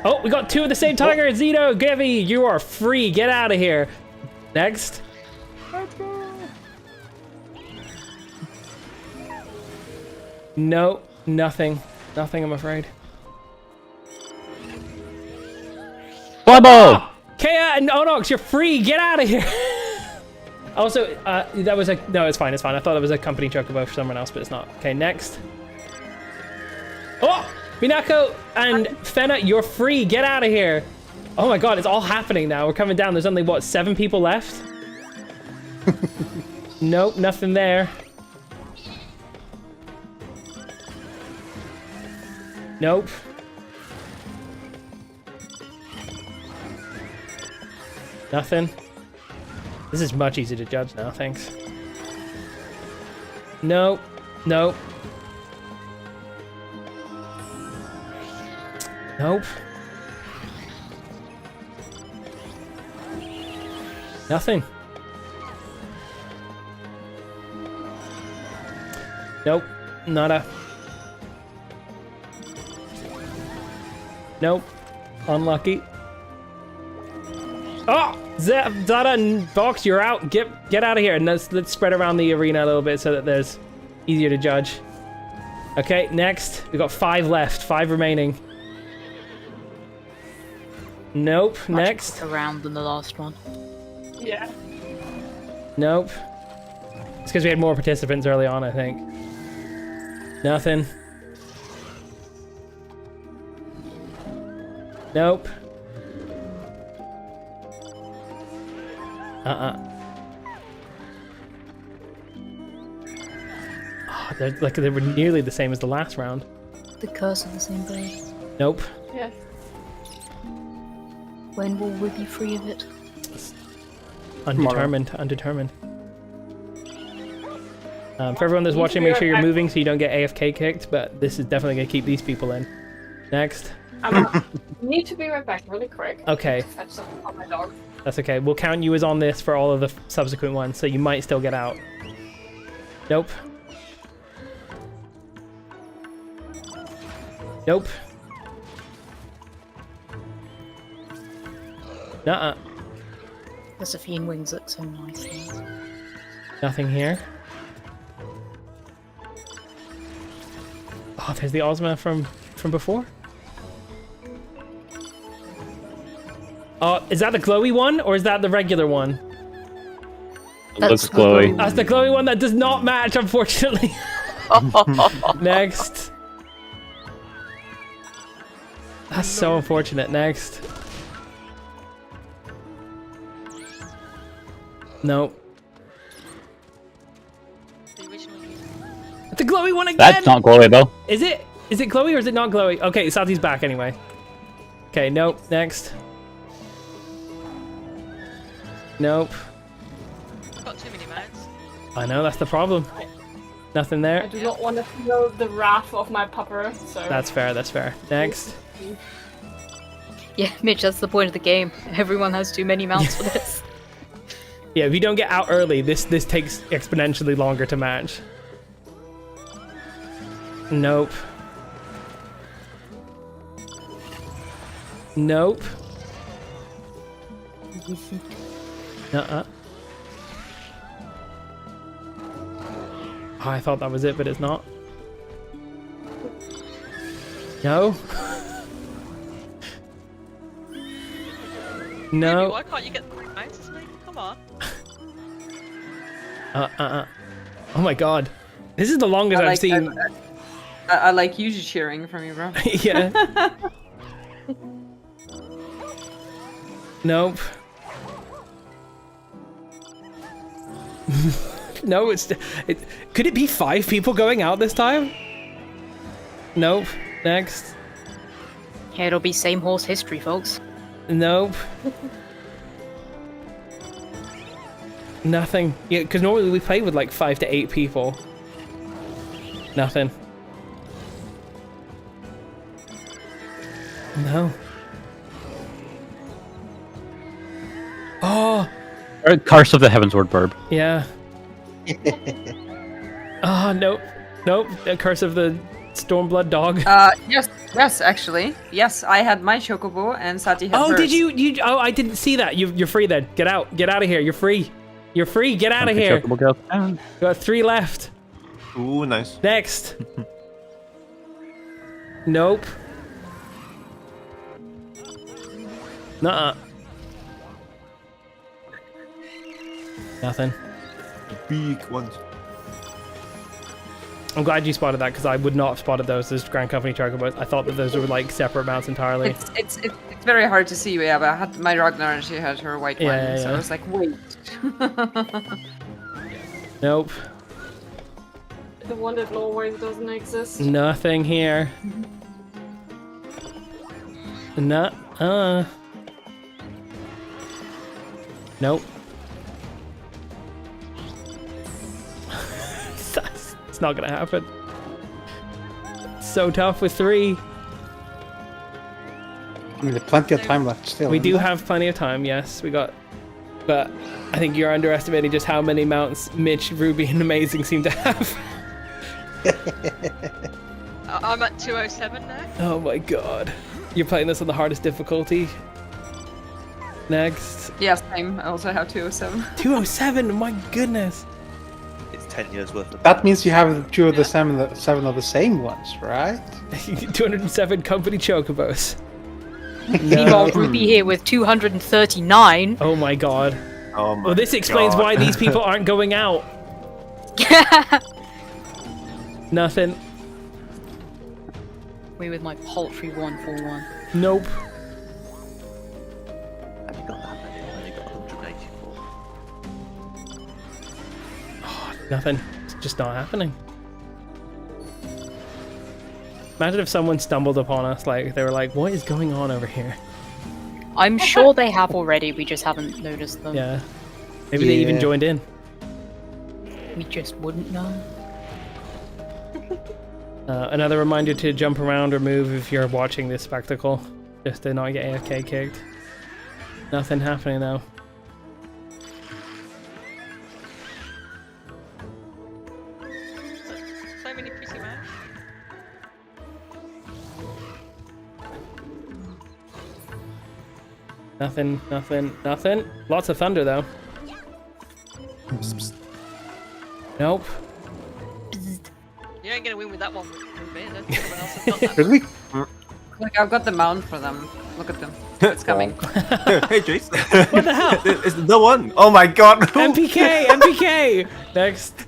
Oh, we got two of the same tiger. Zito, Givy, you are free. Get out of here. Next. No, nothing. Nothing, I'm afraid. Flubbo! Kea and Onox, you're free. Get out of here. Also, that was a... No, it's fine, it's fine. I thought it was a company chocobo for someone else, but it's not. Okay, next. Oh! Minako and Fena, you're free. Get out of here. Oh my god, it's all happening now. We're coming down. There's only, what, 7 people left? Nope, nothing there. Nope. Nothing. This is much easier to judge now, thanks. Nope. Nope. Nope. Nothing. Nope. Nada. Nope. Unlucky. Oh! Zada and Vox, you're out. Get out of here. And let's spread around the arena a little bit so that there's easier to judge. Okay, next. We got 5 left. 5 remaining. Nope. Next. Around than the last one. Yeah. Nope. It's because we had more participants early on, I think. Nothing. Nope. Oh, they were nearly the same as the last round. The curse of the same bird. Nope. Yeah. When will we be free of it? Undetermined. Undetermined. For everyone that's watching, make sure you're moving so you don't get AFK kicked, but this is definitely going to keep these people in. Next. I need to be right back really quick. Okay. Fetch something on my dog. That's okay. We'll count you as on this for all of the subsequent ones, so you might still get out. Nope. Nope. Nuh-uh. The Sophine wings look so nice. Nothing here. Oh, there's the Ozma from before. Oh, is that the glowy one, or is that the regular one? That's glowy. That's the glowy one that does not match, unfortunately. Next. That's so unfortunate. Next. Nope. The glowy one again! That's not glowy, though. Is it? Is it glowy or is it not glowy? Okay, Salty's back anyway. Okay, nope. Next. Nope. I've got too many mounts. I know, that's the problem. Nothing there. I do not want to feel the wrath of my pupper, so... That's fair, that's fair. Next. Yeah, Mitch, that's the point of the game. Everyone has too many mounts for this. Yeah, if you don't get out early, this takes exponentially longer to match. Nope. Nope. Uh-uh. Oh, I thought that was it, but it's not. No. No. Ruby, why can't you get the right mounts as me? Come on. Oh my god. This is the longest I've seen. I like you cheering from you, bro. Yeah. Nope. No, could it be 5 people going out this time? Nope. Next. Yeah, it'll be same horse history, folks. Nope. Nothing. Yeah, because normally we play with like 5 to 8 people. Nothing. No. Oh. Curse of the Heavensward Burb. Yeah. Oh, nope. Nope. A Curse of the Stormblood Dog. Yes, actually. Yes, I had my chocobo and Sati had hers. Did you? Oh, I didn't see that. You're free then. Get out. Get out of here. You're free. You're free. Get out of here. You got 3 left. Ooh, nice. Next. Nope. Nuh-uh. Nothing. Big ones. I'm glad you spotted that because I would not have spotted those as Grand Company chocobos. I thought that those were like separate mounts entirely. It's very hard to see, yeah, but I had my Ragnar and she had her white one, so I was like, wait. Nope. The one that always doesn't exist. Nothing here. Nope. It's not gonna happen. So tough with 3. I mean, there's plenty of time left still. We do have plenty of time, yes. But I think you're underestimating just how many mounts Mitch, Ruby, and Amazing seem to have. I'm at 207 now. Oh my god. You're playing this on the hardest difficulty. Next. Yeah, same. I also have 207. 207? My goodness. It's 10 years worth of... That means you have 2 of the 7 of the same ones, right? 207 company chocobos. Meanwhile, Ruby here with 239. Oh my god. Oh my Well, this explains God. why these people aren't going out. Nothing. Me with my paltry 141. Nope. Have you got that many? I've only got 184. Oh, nothing. It's just not happening. Imagine if someone stumbled upon us, like, they were like, what is going on over here? I'm sure they have already, we just haven't noticed them. Yeah. Maybe they even joined in. We just wouldn't know. Another reminder to jump around or move if you're watching this spectacle, just to not get AFK kicked. Nothing happening now. So many pretty mounts. Nothing, nothing, nothing. Lots of thunder though. Nope. You ain't gonna win with that one, Ruby. I don't think anyone else has got that. Really? Look, I've got the mount for them. Look at them. It's coming. Hey, Jace. What the hell? It's the one. Oh my god. MPK! MPK! Next.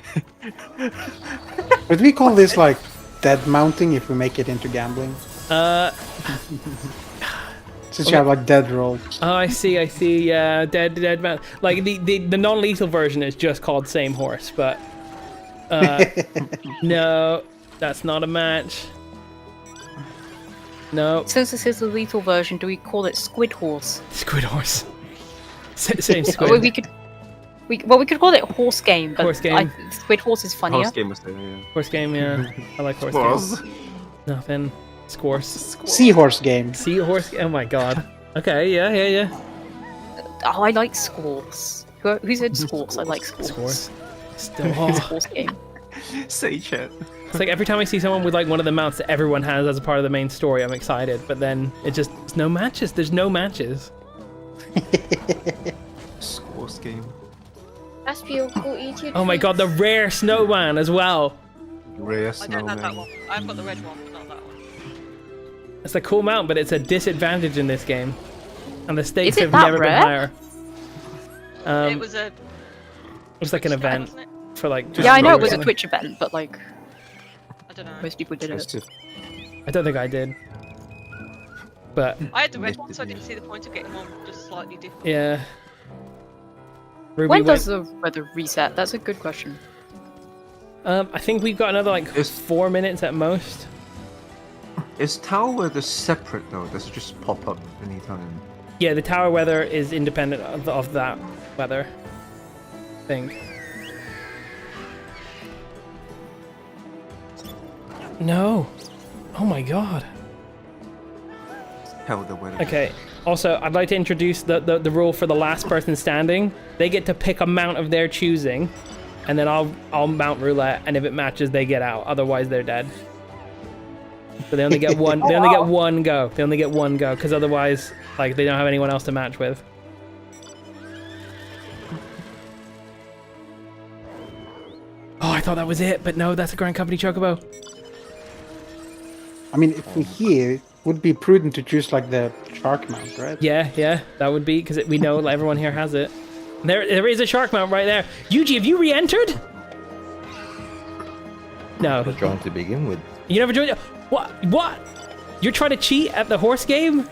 Would we call this like dead mounting if we make it into gambling? Since you have like dead rolls. Oh, I see. Yeah, dead man. Like the non-lethal version is just called Same Horse, but no, that's not a match. No. Since this is the lethal version, do we call it Squid Horse? Squid Horse. Same squid. Well, we could call it Horse Game, but Horse Game. Squid Horse is funnier. Horse game was there, yeah. Horse Game, yeah. I like Horse Squirrels. Game. Nothing. Squirse. Seahorse game. Seahorse. Oh my god. Okay, yeah. Oh, I like Squirrels. Who said Squirrels? I like Squirrels. Still. It's a Horse Game. Say chat. It's like every time I see someone with like one of the mounts that everyone has as a part of the main story, I'm excited. But then it's no matches. There's no matches. Squirrels game. Aspio, go eat your Oh my god, the rare snowman as well. Rare I don't have that snowman. one. I've got the red one, but not that one. It's a cool mount, but it's a disadvantage in this game. And the stakes Is it have that never rare? been higher. It was a... It was like an event for like... Yeah, I know it was a something. Twitch event, but like I don't know. most people did it. I don't think I did. But I had the red one, so I didn't see the point of getting one just slightly different. yeah. Ruby When went- does the weather reset? That's a good question. I think we've got another like 4 minutes at most. Is tower weather separate though? Does it just pop up anytime? Yeah, the tower weather is independent of that weather thing. No. Oh my god. Hell, the weather. Okay. Also, I'd like to introduce the rule for the last person standing. They get to pick a mount of their choosing, and then I'll mount roulette, and if it matches, they get out. Otherwise, they're dead. So they only get one. They only get one go. They only get one go, because otherwise, like, they don't have anyone else to match with. Oh, I thought that was it, but no, that's a Grand Company Chocobo. I mean, if we hear, it would be prudent to choose like the shark mount, right? Yeah, that would be, because we know everyone here has it. There is a shark mount right there. Yuji, have you re-entered? No. I joined to begin with. You never joined? What? You're trying to cheat at the horse game?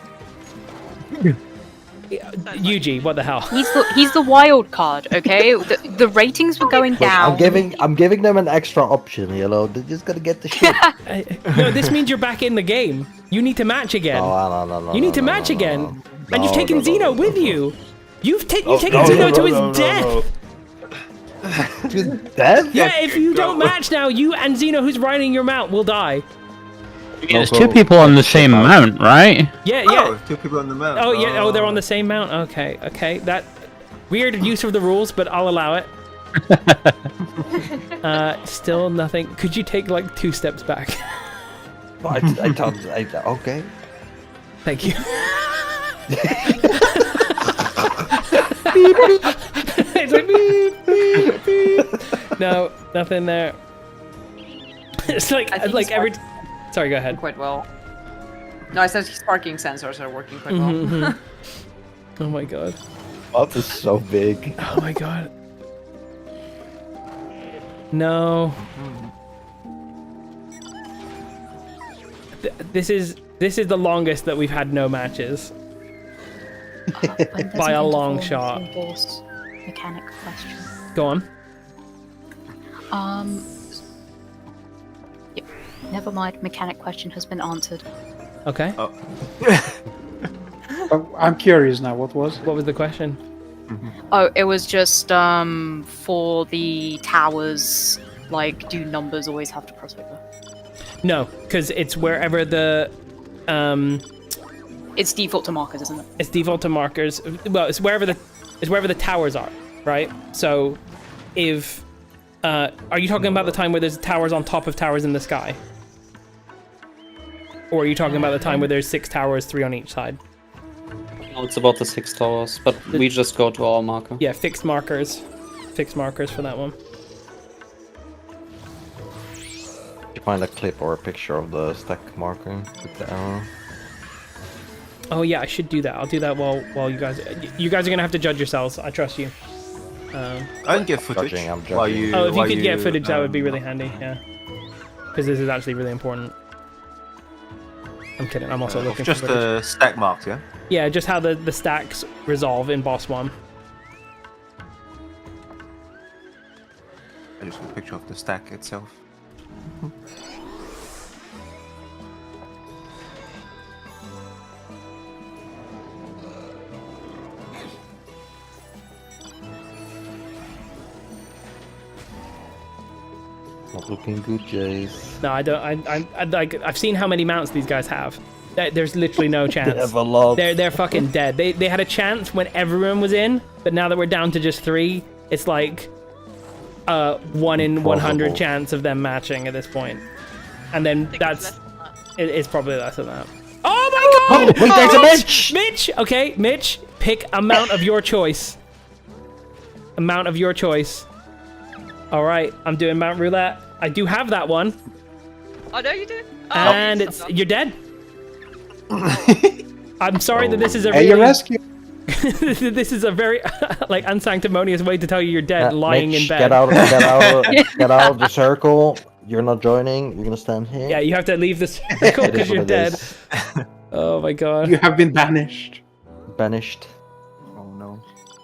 Yuji, what the hell? He's the wild card, okay? The ratings were going Look, down. I'm giving them an extra option, you know. They're just gonna get the shit. No, this means you're back in the game. You need to match again. No, you need to match again. And you've No, taken no, no, Zeno no, with no. you. You've taken Zeno to his death. To his death? Yeah, if you don't match now, you and Zeno, who's riding your mount, will die. It's two people on the same mount, right? Yeah. Oh, two people on the mount. Oh, yeah. Oh, they're on the same mount. Okay. That weird use of the rules, but I'll allow it. Still nothing. Could you take like 2 steps back? I thought. Okay. Thank you. It's like beep. No, nothing there. It's like every. Sorry, go ahead. Quite well. No, I said his parking sensors are working quite well. Mhm. Oh my god. That is so big. Oh my god. No. This is the longest that we've had no matches. By a long shot. Mechanic question. Go on. Yep. Never mind. Mechanic question has been answered. Okay. Oh, I'm curious now. What was the question? Oh, it was just for the towers. Like, do numbers always have to cross over? No, because it's wherever the It's default to markers, isn't it? It's default to markers. Well, it's wherever the towers are, right? So, if are you talking about the time where there's towers on top of towers in the sky, or are you talking about the time where there's 6 towers, 3 on each side? No, it's about the 6 towers, but we just go to our marker. Yeah, fixed markers for that one. You find a clip or a picture of the stack marker with the arrow. Oh yeah, I should do that. I'll do that while you guys are gonna have to judge yourselves. I trust you. I can get footage. I'm while judging. you, Oh, if you while could get footage, that would be really handy. Yeah, because this is actually really important. I'm kidding. I'm also looking just for footage. the stack marked, yeah. Yeah, just how the stacks resolve in boss 1. I just got a picture of the stack itself. Not looking good, Jace. No, I don't. I like. I've seen how many mounts these guys have. There's literally no chance. They have a lot. They're fucking dead. They had a chance when everyone was in, but now that we're down to just 3, it's like 1 in 100 chance of them matching at this point. And then it's probably less than that. Oh my god! Oh, wait, there's a Mitch! Mitch! Okay, Mitch, pick a mount of your choice. A mount of your choice. Alright, I'm doing Mount Roulette. I do have that one. I know you do. And you're dead. I'm sorry that this is a Hey, really... you rescue. This is a very like unsanctimonious way to tell you you're dead, lying Mitch, in bed. Get out of the circle. You're not joining. You're gonna stand here. Yeah, you have to leave the circle It is because what you're it dead. is. Oh my god. You have been banished. Banished. Oh no.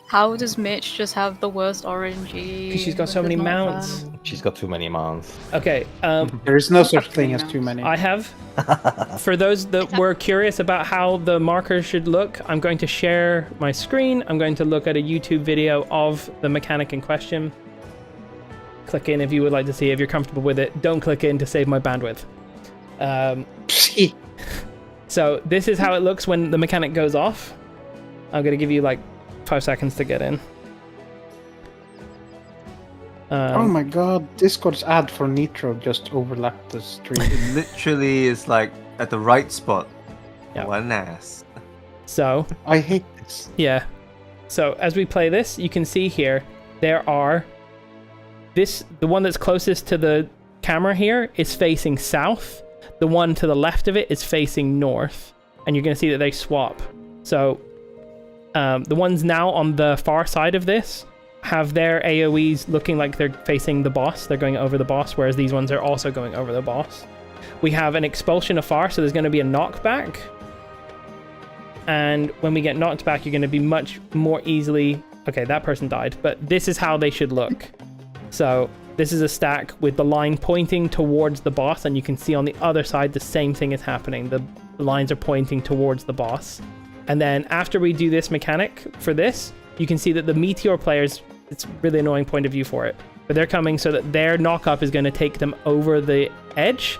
How does Mitch just have the worst RNG? Because she's got so many mounts. She's got too many mounts. Okay. There is no such thing as too many. I have. For those that were curious about how the markers should look, I'm going to share my screen. I'm going to look at a YouTube video of the mechanic in question. Click in if you would like to see, if you're comfortable with it. Don't click in to save my bandwidth. So this is how it looks when the mechanic goes off. I'm going to give you like 5 seconds to get in. Oh my god, Discord's ad for Nitro just overlapped the stream. It literally is like at the right spot. Yeah. What an ass. So I hate this. Yeah. So as we play this, you can see here there are the one that's closest to the camera here is facing south. The one to the left of it is facing north, and you're going to see that they swap. So the ones now on the far side of this have their AoEs looking like they're facing the boss. They're going over the boss, whereas these ones are also going over the boss. We have an expulsion afar, so there's going to be a knockback. And when we get knocked back, you're going to be much more easily... Okay, that person died, but this is how they should look. So this is a stack with the line pointing towards the boss, and you can see on the other side the same thing is happening. The lines are pointing towards the boss. And then after we do this mechanic for this, you can see that the Meteor players, it's a really annoying point of view for it, but they're coming so that their knock-up is going to take them over the edge,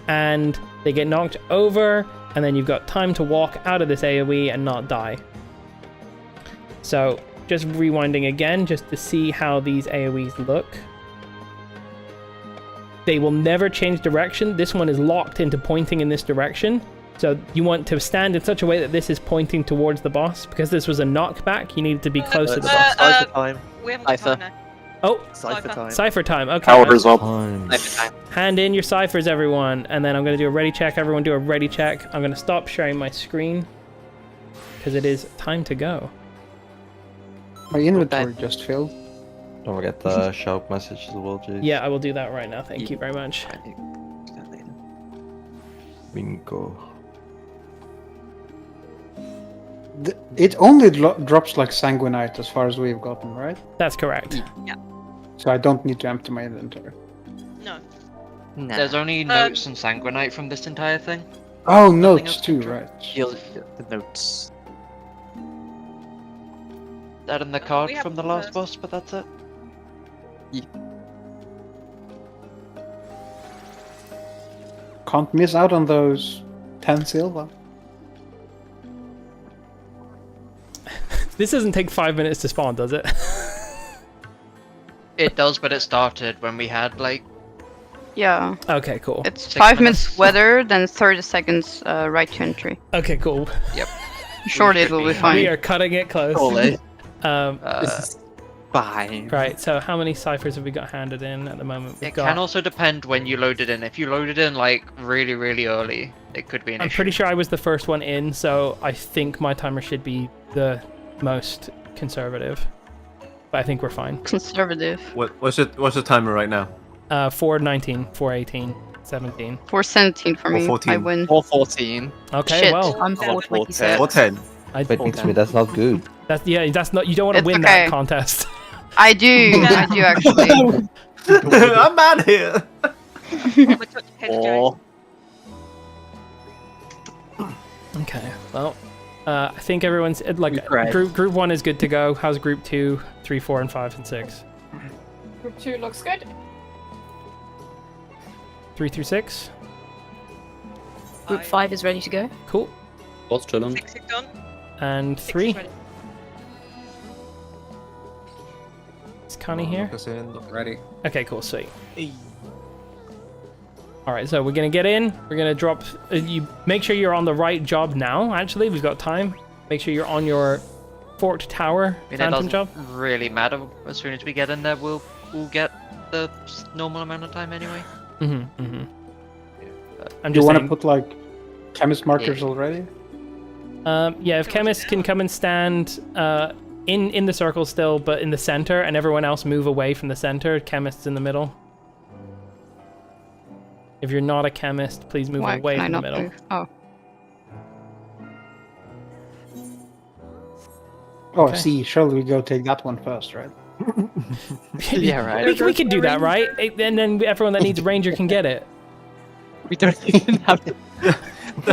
and they get knocked over, and then you've got time to walk out of this AoE and not die. So just rewinding again, just to see how these AoEs look. They will never change direction. This one is locked into pointing in this direction. So you want to stand in such a way that this is pointing towards the boss. Because this was a knockback, you need to be close to the boss. Cypher time. We haven't got time now. Oh, Cypher time. Cypher time. Okay. Hours up. Cypher time. Hand in your ciphers, everyone. And then I'm going to do a ready check. Everyone do a ready check. I'm going to stop sharing my screen. Because it is time to go. My inventory just filled. Don't forget the shout message as well, Jace. Yeah, I will do that right now. Thank you very much. Bingo. It only drops like Sanguinite as far as we've gotten, right? That's correct. Yeah. So I don't need to empty my inventory. No. There's only notes and sanguinite from this entire thing. Oh, notes too, right. The notes. That and the card we have from the last boss, but that's it. Can't miss out on those 10 silver. This doesn't take 5 minutes to spawn, does it? It does, but it started when we had like... Yeah. Okay, cool. It's 6 5 minutes. minutes weather, then 30 seconds right to entry. Okay, cool. Yep. Surely it will be fine. We are cutting it close. Holy. This is fine. Right, so how many ciphers have we got handed in at the moment? We've It got... can also depend when you load it in. If you load it in like really, really early, it could be an I'm issue. pretty sure I was the first one in, so I think my timer should be the most conservative. But I think we're fine. Conservative. What's the timer right now? 4:19, 4:18, 17. 417 for me. 414. I win. 414. Okay, Shit, well. I'm 426. 410. Wait, Mitsumi, that's not good. That's that's not. You don't want to It's win okay. that contest. I do. I do actually. I'm mad here. Oh. Okay, well, I think everyone's like Right. group 1 is good to go. How's group 2, 3, 4, and 5 and 6? Group 2 looks good. 3 through 6. Group 5 is ready to go. Cool. Boss chillin'. 6 is done. And 6 3. is ready. Is Connie here? Ready. Okay, cool, sweet. Alright, so we're gonna get in. We're gonna drop. You make sure you're on the right job now. Actually, we've got time. Make sure you're on your forked tower I mean, it phantom doesn't job. really matter. As soon as we get in there, we'll get the normal amount of time anyway. I'm Do you just want to saying. put like chemist markers already? Yeah, if chemists can come and stand in the circle still, but in the center, and everyone else move away from the center. Chemists in the middle. If you're not a chemist, please move Why away can I from the not middle. move? Oh. Oh, Okay. see, surely we go take that one first, right? Yeah, right. We can do that, right? And then everyone that needs a ranger can get it. We don't even have to.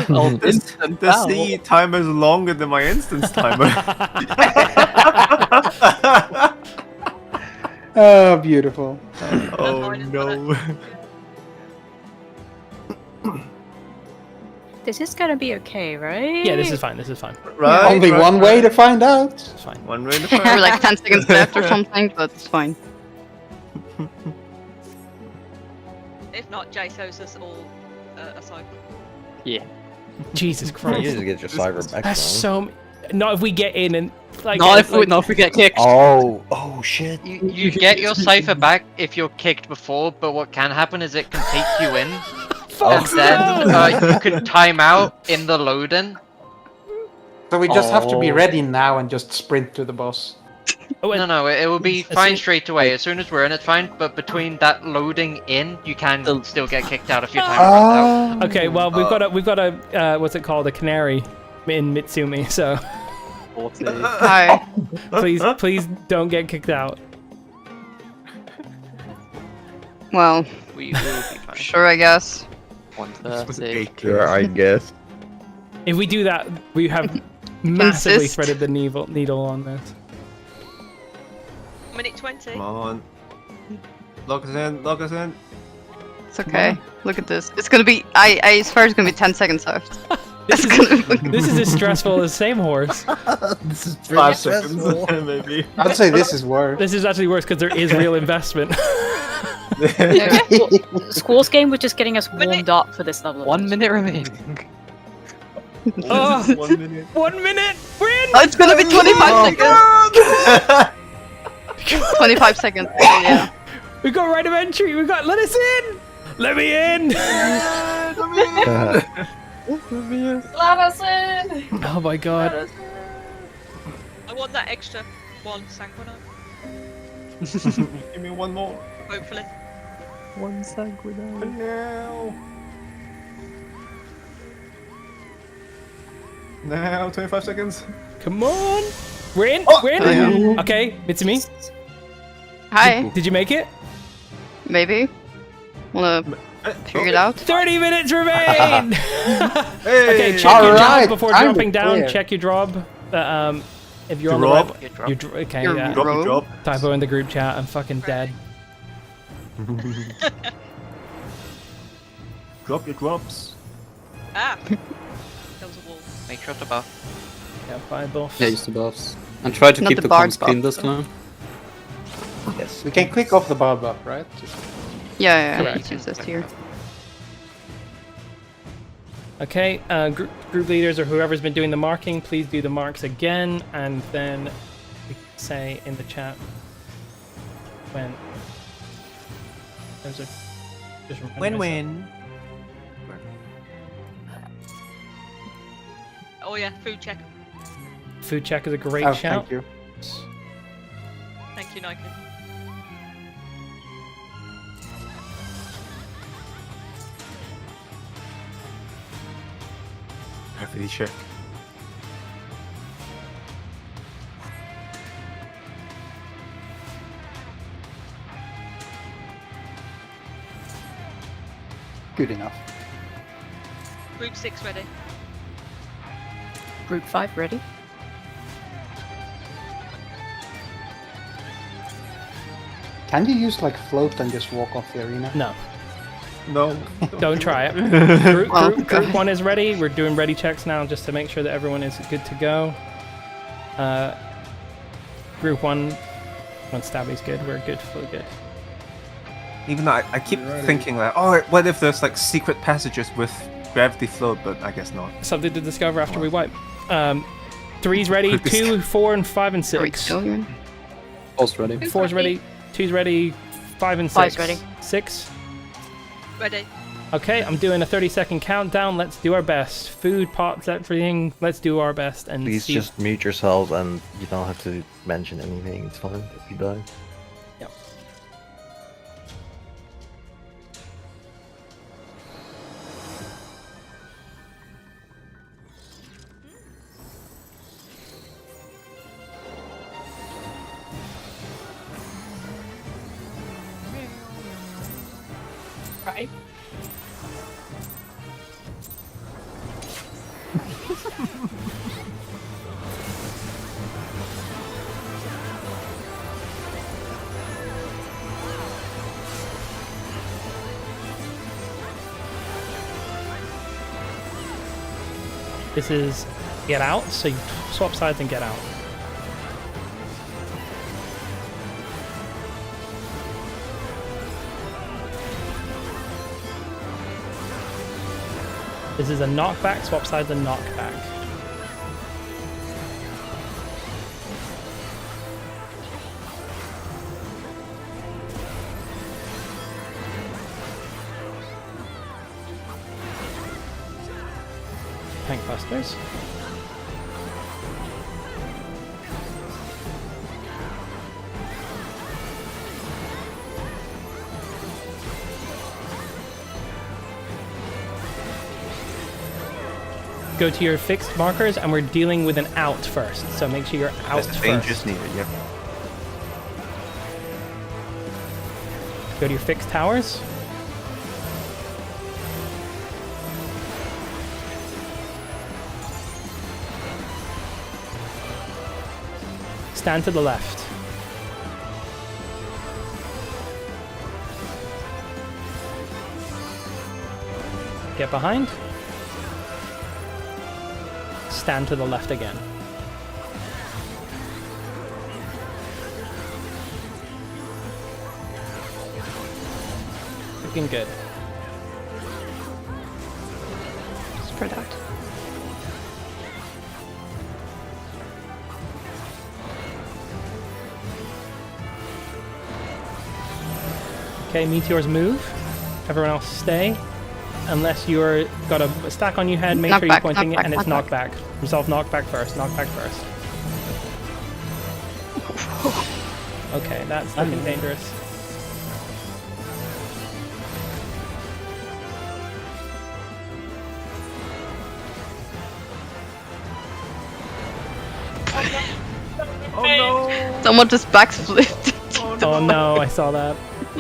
Oh, the C timer is longer than my instance timer. Oh, beautiful. Oh no. This is gonna be okay, right? Yeah, this is fine. This is fine. Right. Only one way to find out. It's fine. One way to find We're like 10 seconds left or something, but it's fine. If not, Jay shows us all a cycle. Yeah. Jesus You Christ. just get your cyber back. That's though. so. Not if we get in and like. Not if we get kicked. Oh shit. You get your cipher back if you're kicked before, but what can happen is it can take you in, and then you can time out in the load-in. So we just have to be ready now and just sprint to the boss. No, it will be fine straight away. As soon as we're in, it's fine. But between that loading in, you can still get kicked out if your time runs out. Okay, well we've got a what's it called, a canary in Mitsumi. So Hi. please don't get kicked out. Well, We will be fine. sure, I guess. 130. Sure, I guess. If we do that, we have massively Insist. threaded the needle on this. Minute 20. Come on. Lock us in. Lock us in. It's okay. Look at this. It's gonna be. I swear it's gonna be 10 seconds left. This is as stressful as Same Horse. This is 5 seconds, maybe. I'd say this is worse. This is actually worse because there is real investment. School's game was just getting us warmed up for this level. 1 minute remaining. Oh, 1 minute. 1 minute. We're in. Oh, it's gonna be 25 seconds. 25 seconds. Oh, yeah. We got right of entry. We got. Let us in. Let me in. Let us in! Oh my god. I want that extra one sanguinite, Give me one more. hopefully. One sanguinite. Now, 25 seconds. Come on. We're in. We're in. Oh, yeah. Okay, it's me. Hi. Did you make it? Maybe. Wanna figure it out? 30 minutes remain. Hey. Okay, check your Alright, job before I'm dropping down. clear. Check your job. If you're on Drop. the right, okay, Your yeah. Drop your drop. Typo in the group chat. I'm fucking dead. Drop your drops. Ah! There was a wall. Make sure to buff. Yeah, buy buffs. Yeah, use the buffs. And try to Not keep the the bard's comms clean buff. this time. Yes, we can click off the bar buff, right? Yeah, Correct. you can assist here. Okay, group leaders or whoever's been doing the marking, please do the marks again, and then we can say in the chat when there's a just remind myself. Win-win. Oh yeah, food check. Food check is a great Oh, shout. thank you. Thank you, Nike. Gravity check. Good enough. Group 6 ready. Group 5 ready? Can you use like float and just walk off the arena? No, No. don't try it. Group 1 is ready. We're doing ready checks now just to make sure that everyone is good to go. Group 1, once Stabby's good, we're good, fully good. Even though I keep thinking like, oh, what if there's like secret passages with gravity float, but I guess not. Something to discover after we wipe. 3's ready, 2, 4, and 5 and 6. All's ready. 4's ready, 2's ready, 5 and 6. 5's ready. 6? Ready. Okay, I'm doing a 30-second countdown. Let's do our best. Food, pots, everything. Let's do our best and Please see. just mute yourselves and you don't have to mention anything. It's fine if you die. Yep. Right. This is get out, so you swap sides and get out. This is a knockback, swap sides and knockback. Tank busters. Go to your fixed markers, and we're dealing with an out first. So make sure you're out There's first. dangers near, yep. Go to your fixed towers. Stand to the left. Get behind. Stand to the left again. Looking good. Spread out. Okay, meteors move. Everyone else stay. Unless you're got a stack on your head, make sure you're pointing it, and it's knockback. Resolve knockback first. Knockback first. Okay, that's looking dangerous. Oh no! Someone just backflipped. Oh no, I saw that.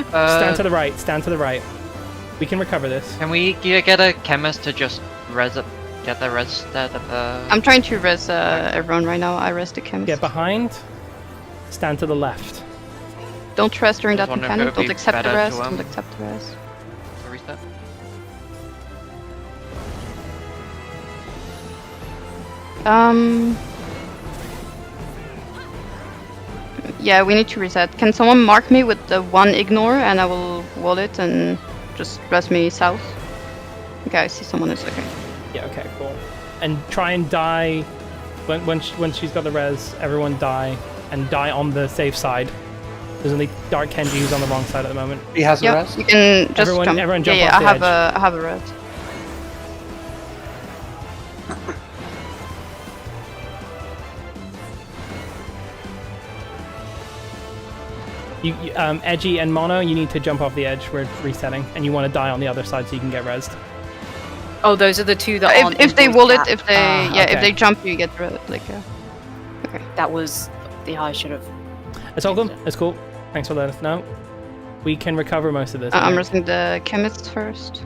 Stand to the right. Stand to the right. We can recover this. Can we get a chemist to just get the res that I'm trying to res everyone right now. I res the chemist. Get behind. Stand to the left. Don't res during that wonder if it mechanic. would be Don't accept the better res. to, Don't accept the res. reset? Yeah, we need to reset. Can someone mark me with the one ignore, and I will wall it and just res me south? Okay, I see someone is okay. Yeah. Okay. Cool. And try and die when she's got the res. Everyone die and die on the safe side. There's only Dark Kenji who's on the wrong side at the moment. He has a res. You can just jump. Everyone jump yeah, off the edge. I have a res. Edgy and Mono, you need to jump off the edge. We're resetting, and you want to die on the other side so you can get rezzed. Oh, those are the two that aren't If they in wall it, cap. if they if they jump, you get like. Okay. That was the I should have. It's all good. It's cool. Thanks for letting us know. We can recover most of this. I'm resing the chemists first.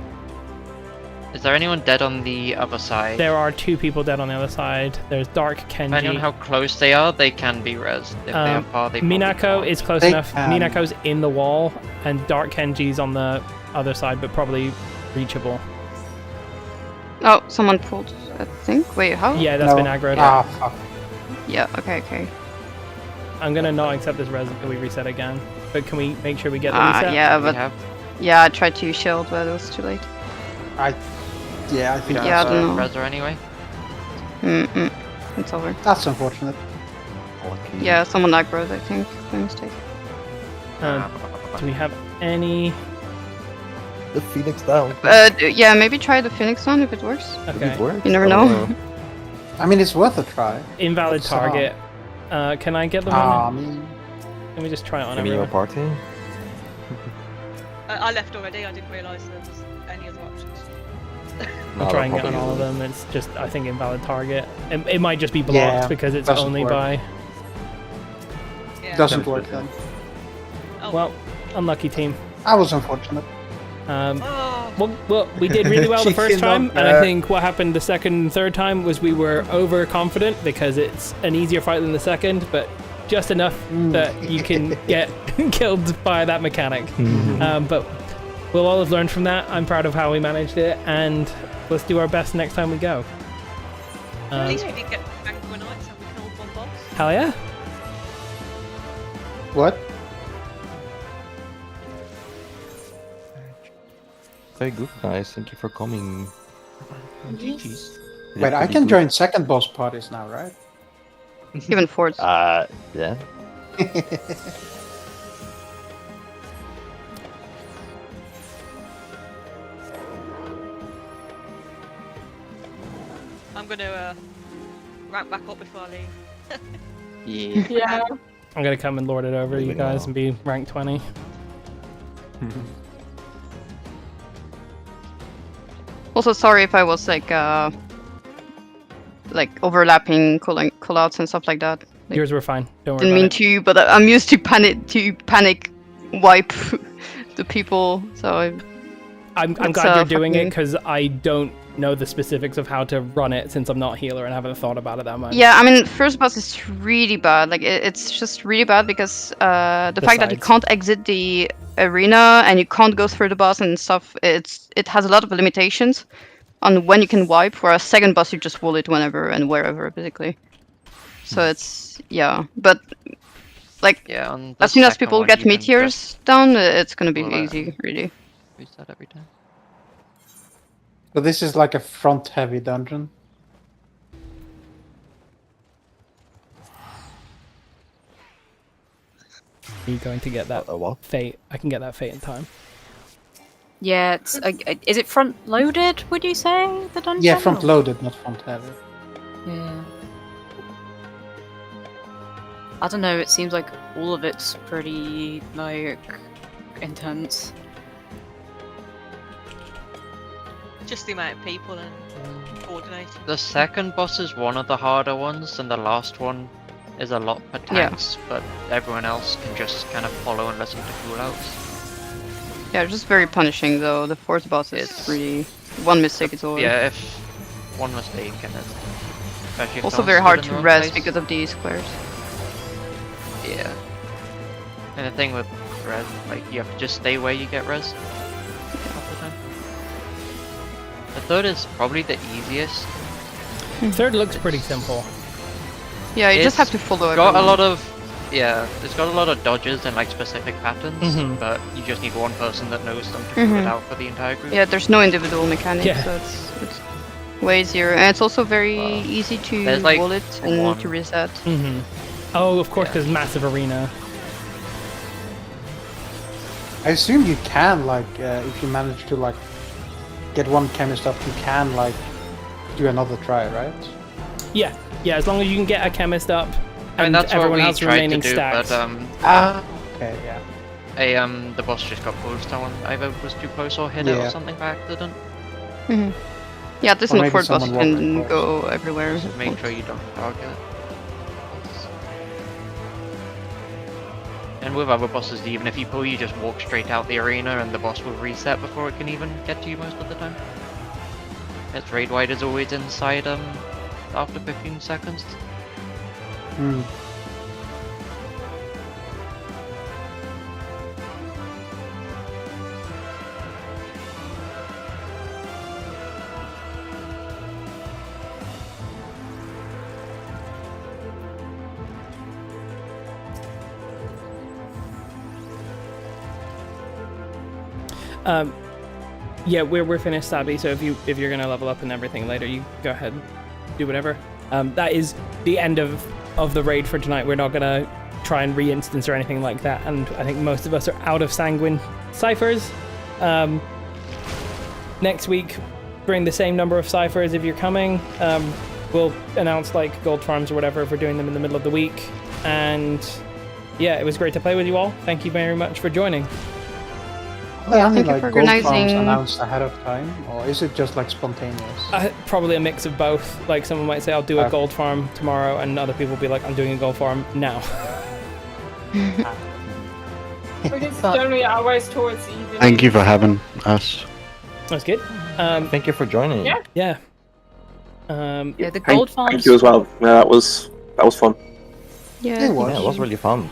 Is there anyone dead on the other side? There are 2 people dead on the other side. There's Dark Kenji. Depending on how close they are, they can be rezzed. If they are far, they probably Minako can't. is close They enough. can. Minako's in the wall, and Dark Kenji's on the other side, but probably reachable. Oh, someone pulled. I think. Wait, how? Yeah, that's been aggroed. Ah, fuck. Yeah. Okay. I'm gonna not accept this res until we reset again. But can we make sure we get the reset? Yeah, but I tried to shield, but it was too late. I think. Yeah, I don't know. Rezer anyway. It's over. That's unfortunate. Yeah, someone aggroed, I think, by mistake. Do we have any? The Phoenix down. Yeah, maybe try the Phoenix one if it works. Okay. You never know. I mean, it's worth a try. Invalid It's, target. Can I get them? I mean, Let me just try it on Maybe your everyone. party? I left already. I didn't realise there was any other options. I'll try and get on all of them. It's just, I think, invalid target. It might just be blocked because it's doesn't only work. by. Yeah. Doesn't work then. Oh. Well, unlucky team. I was unfortunate. Well, we did really well the first time, and I think what happened the second and third time was we were overconfident because it's an easier fight than the second, but just enough that you can get killed by that mechanic. But we'll all have learned from that. I'm proud of how we managed it, and let's do our best next time we go. At least we did get back to nights and we killed one boss. Hell yeah. What? Very good, guys. Thank you for coming. GG's. Wait, I can join second boss parties now, right? Even fourth. Yeah. I'm gonna rank back up before I leave. Yeah. I'm gonna come and lord it over you guys and be rank 20. Also, sorry if I was like overlapping callouts and stuff like that. Like, Yours were fine. Don't worry didn't about mean it. to, but I'm used to panic wipe the people. So I'm glad you're doing it because I don't know the specifics of how to run it since I'm not healer and haven't thought about it that much. Yeah, I mean, first boss is really bad. Like, it's just really bad because the fact that you can't exit the arena and you can't go through the boss and stuff, it has a lot of limitations on when you can wipe, whereas second boss you just wall it whenever and wherever, basically. So it's, yeah, but like, on as the soon as second people one, get you can meteors just down, it's gonna be pull out easy, really. Reset every time. So this is like a front-heavy dungeon. Are you going to get that fate? I can get that fate in time. Yeah, it's is it front loaded? Would you say the dungeon? Yeah, front-loaded, not front-heavy. Yeah. I don't know. It seems like all of it's pretty like intense. Just the amount of people and coordinating. The second boss is one of the harder ones, and the last one is a lot for tanks, but everyone else can just kind of follow and listen to coolouts. Yeah, it's just very punishing though. The fourth boss is really one mistake is over. Yeah, if one mistake and it's especially if Also someone's very hard stood to in the wrong res place. because of these squares. Yeah. And the thing with res, like you have to just stay where you get res half the time. The third is probably the easiest. Third looks pretty simple. Yeah, you just have It's to follow got a everyone. lot of it's got a lot of dodges and like specific patterns, Mhm. but you just need one person that knows them to figure it Mhm. out for the entire group. Yeah, there's no individual mechanics, Yeah. so it's way easier. And it's also very easy to There's, like, wall it and one. to reset. Oh, of course, there's massive arena. I assume you can, like, if you manage to, like, get one chemist up, you can, like, do another try, right? Yeah, as long as you can get a chemist up, I mean and that's what everyone we has tried to remaining do, stacks. but Okay, yeah. the boss just got pulled. Someone either was too close or hit it Yeah. or something by accident. Yeah, this Or in the maybe fourth boss you someone walked can across. go everywhere. So make sure you don't target it. And with other bosses, even if you pull, you just walk straight out the arena and the boss will reset before it can even get to you most of the time. Its raid wide is always inside after 15 seconds. Hmm. Yeah, we're finished, Sabi. So if you're gonna level up and everything later, you go ahead, do whatever. That is the end of the raid for tonight. We're not gonna try and re-instance or anything like that. And I think most of us are out of sanguine ciphers. Next week, bring the same number of ciphers if you're coming. We'll announce like gold farms or whatever if we're doing them in the middle of the week. And yeah, it was great to play with you all. Thank you very much for joining. Yeah, thank you like for gold farms organizing. announced ahead of time, or is it just like spontaneous? Probably a mix of both. Like someone might say, I'll do a Okay. gold farm tomorrow, and other people will be like, I'm doing a gold farm now. It's generally always towards evening. Thank you for having us. That's good. Thank you for joining. Yeah. Yeah. Yeah, the gold farms. Thank you as well. Yeah, that was fun. Yeah, It was really fun.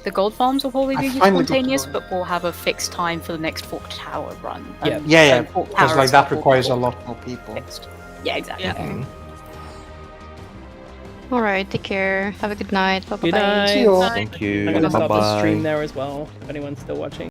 The gold farms will probably I be finally got to spontaneous, go. but we'll have a fixed time for the next Fork Tower run. Yeah. And- Yeah, and Fork because Tower like that itself will be requires a fixed. lot more people. Yeah, exactly. Yeah. Alright, take care. Have a good night. Bye bye. Good night. See you all. Thank you. I'm gonna stop the Bye-bye. stream there as well. If anyone's still watching.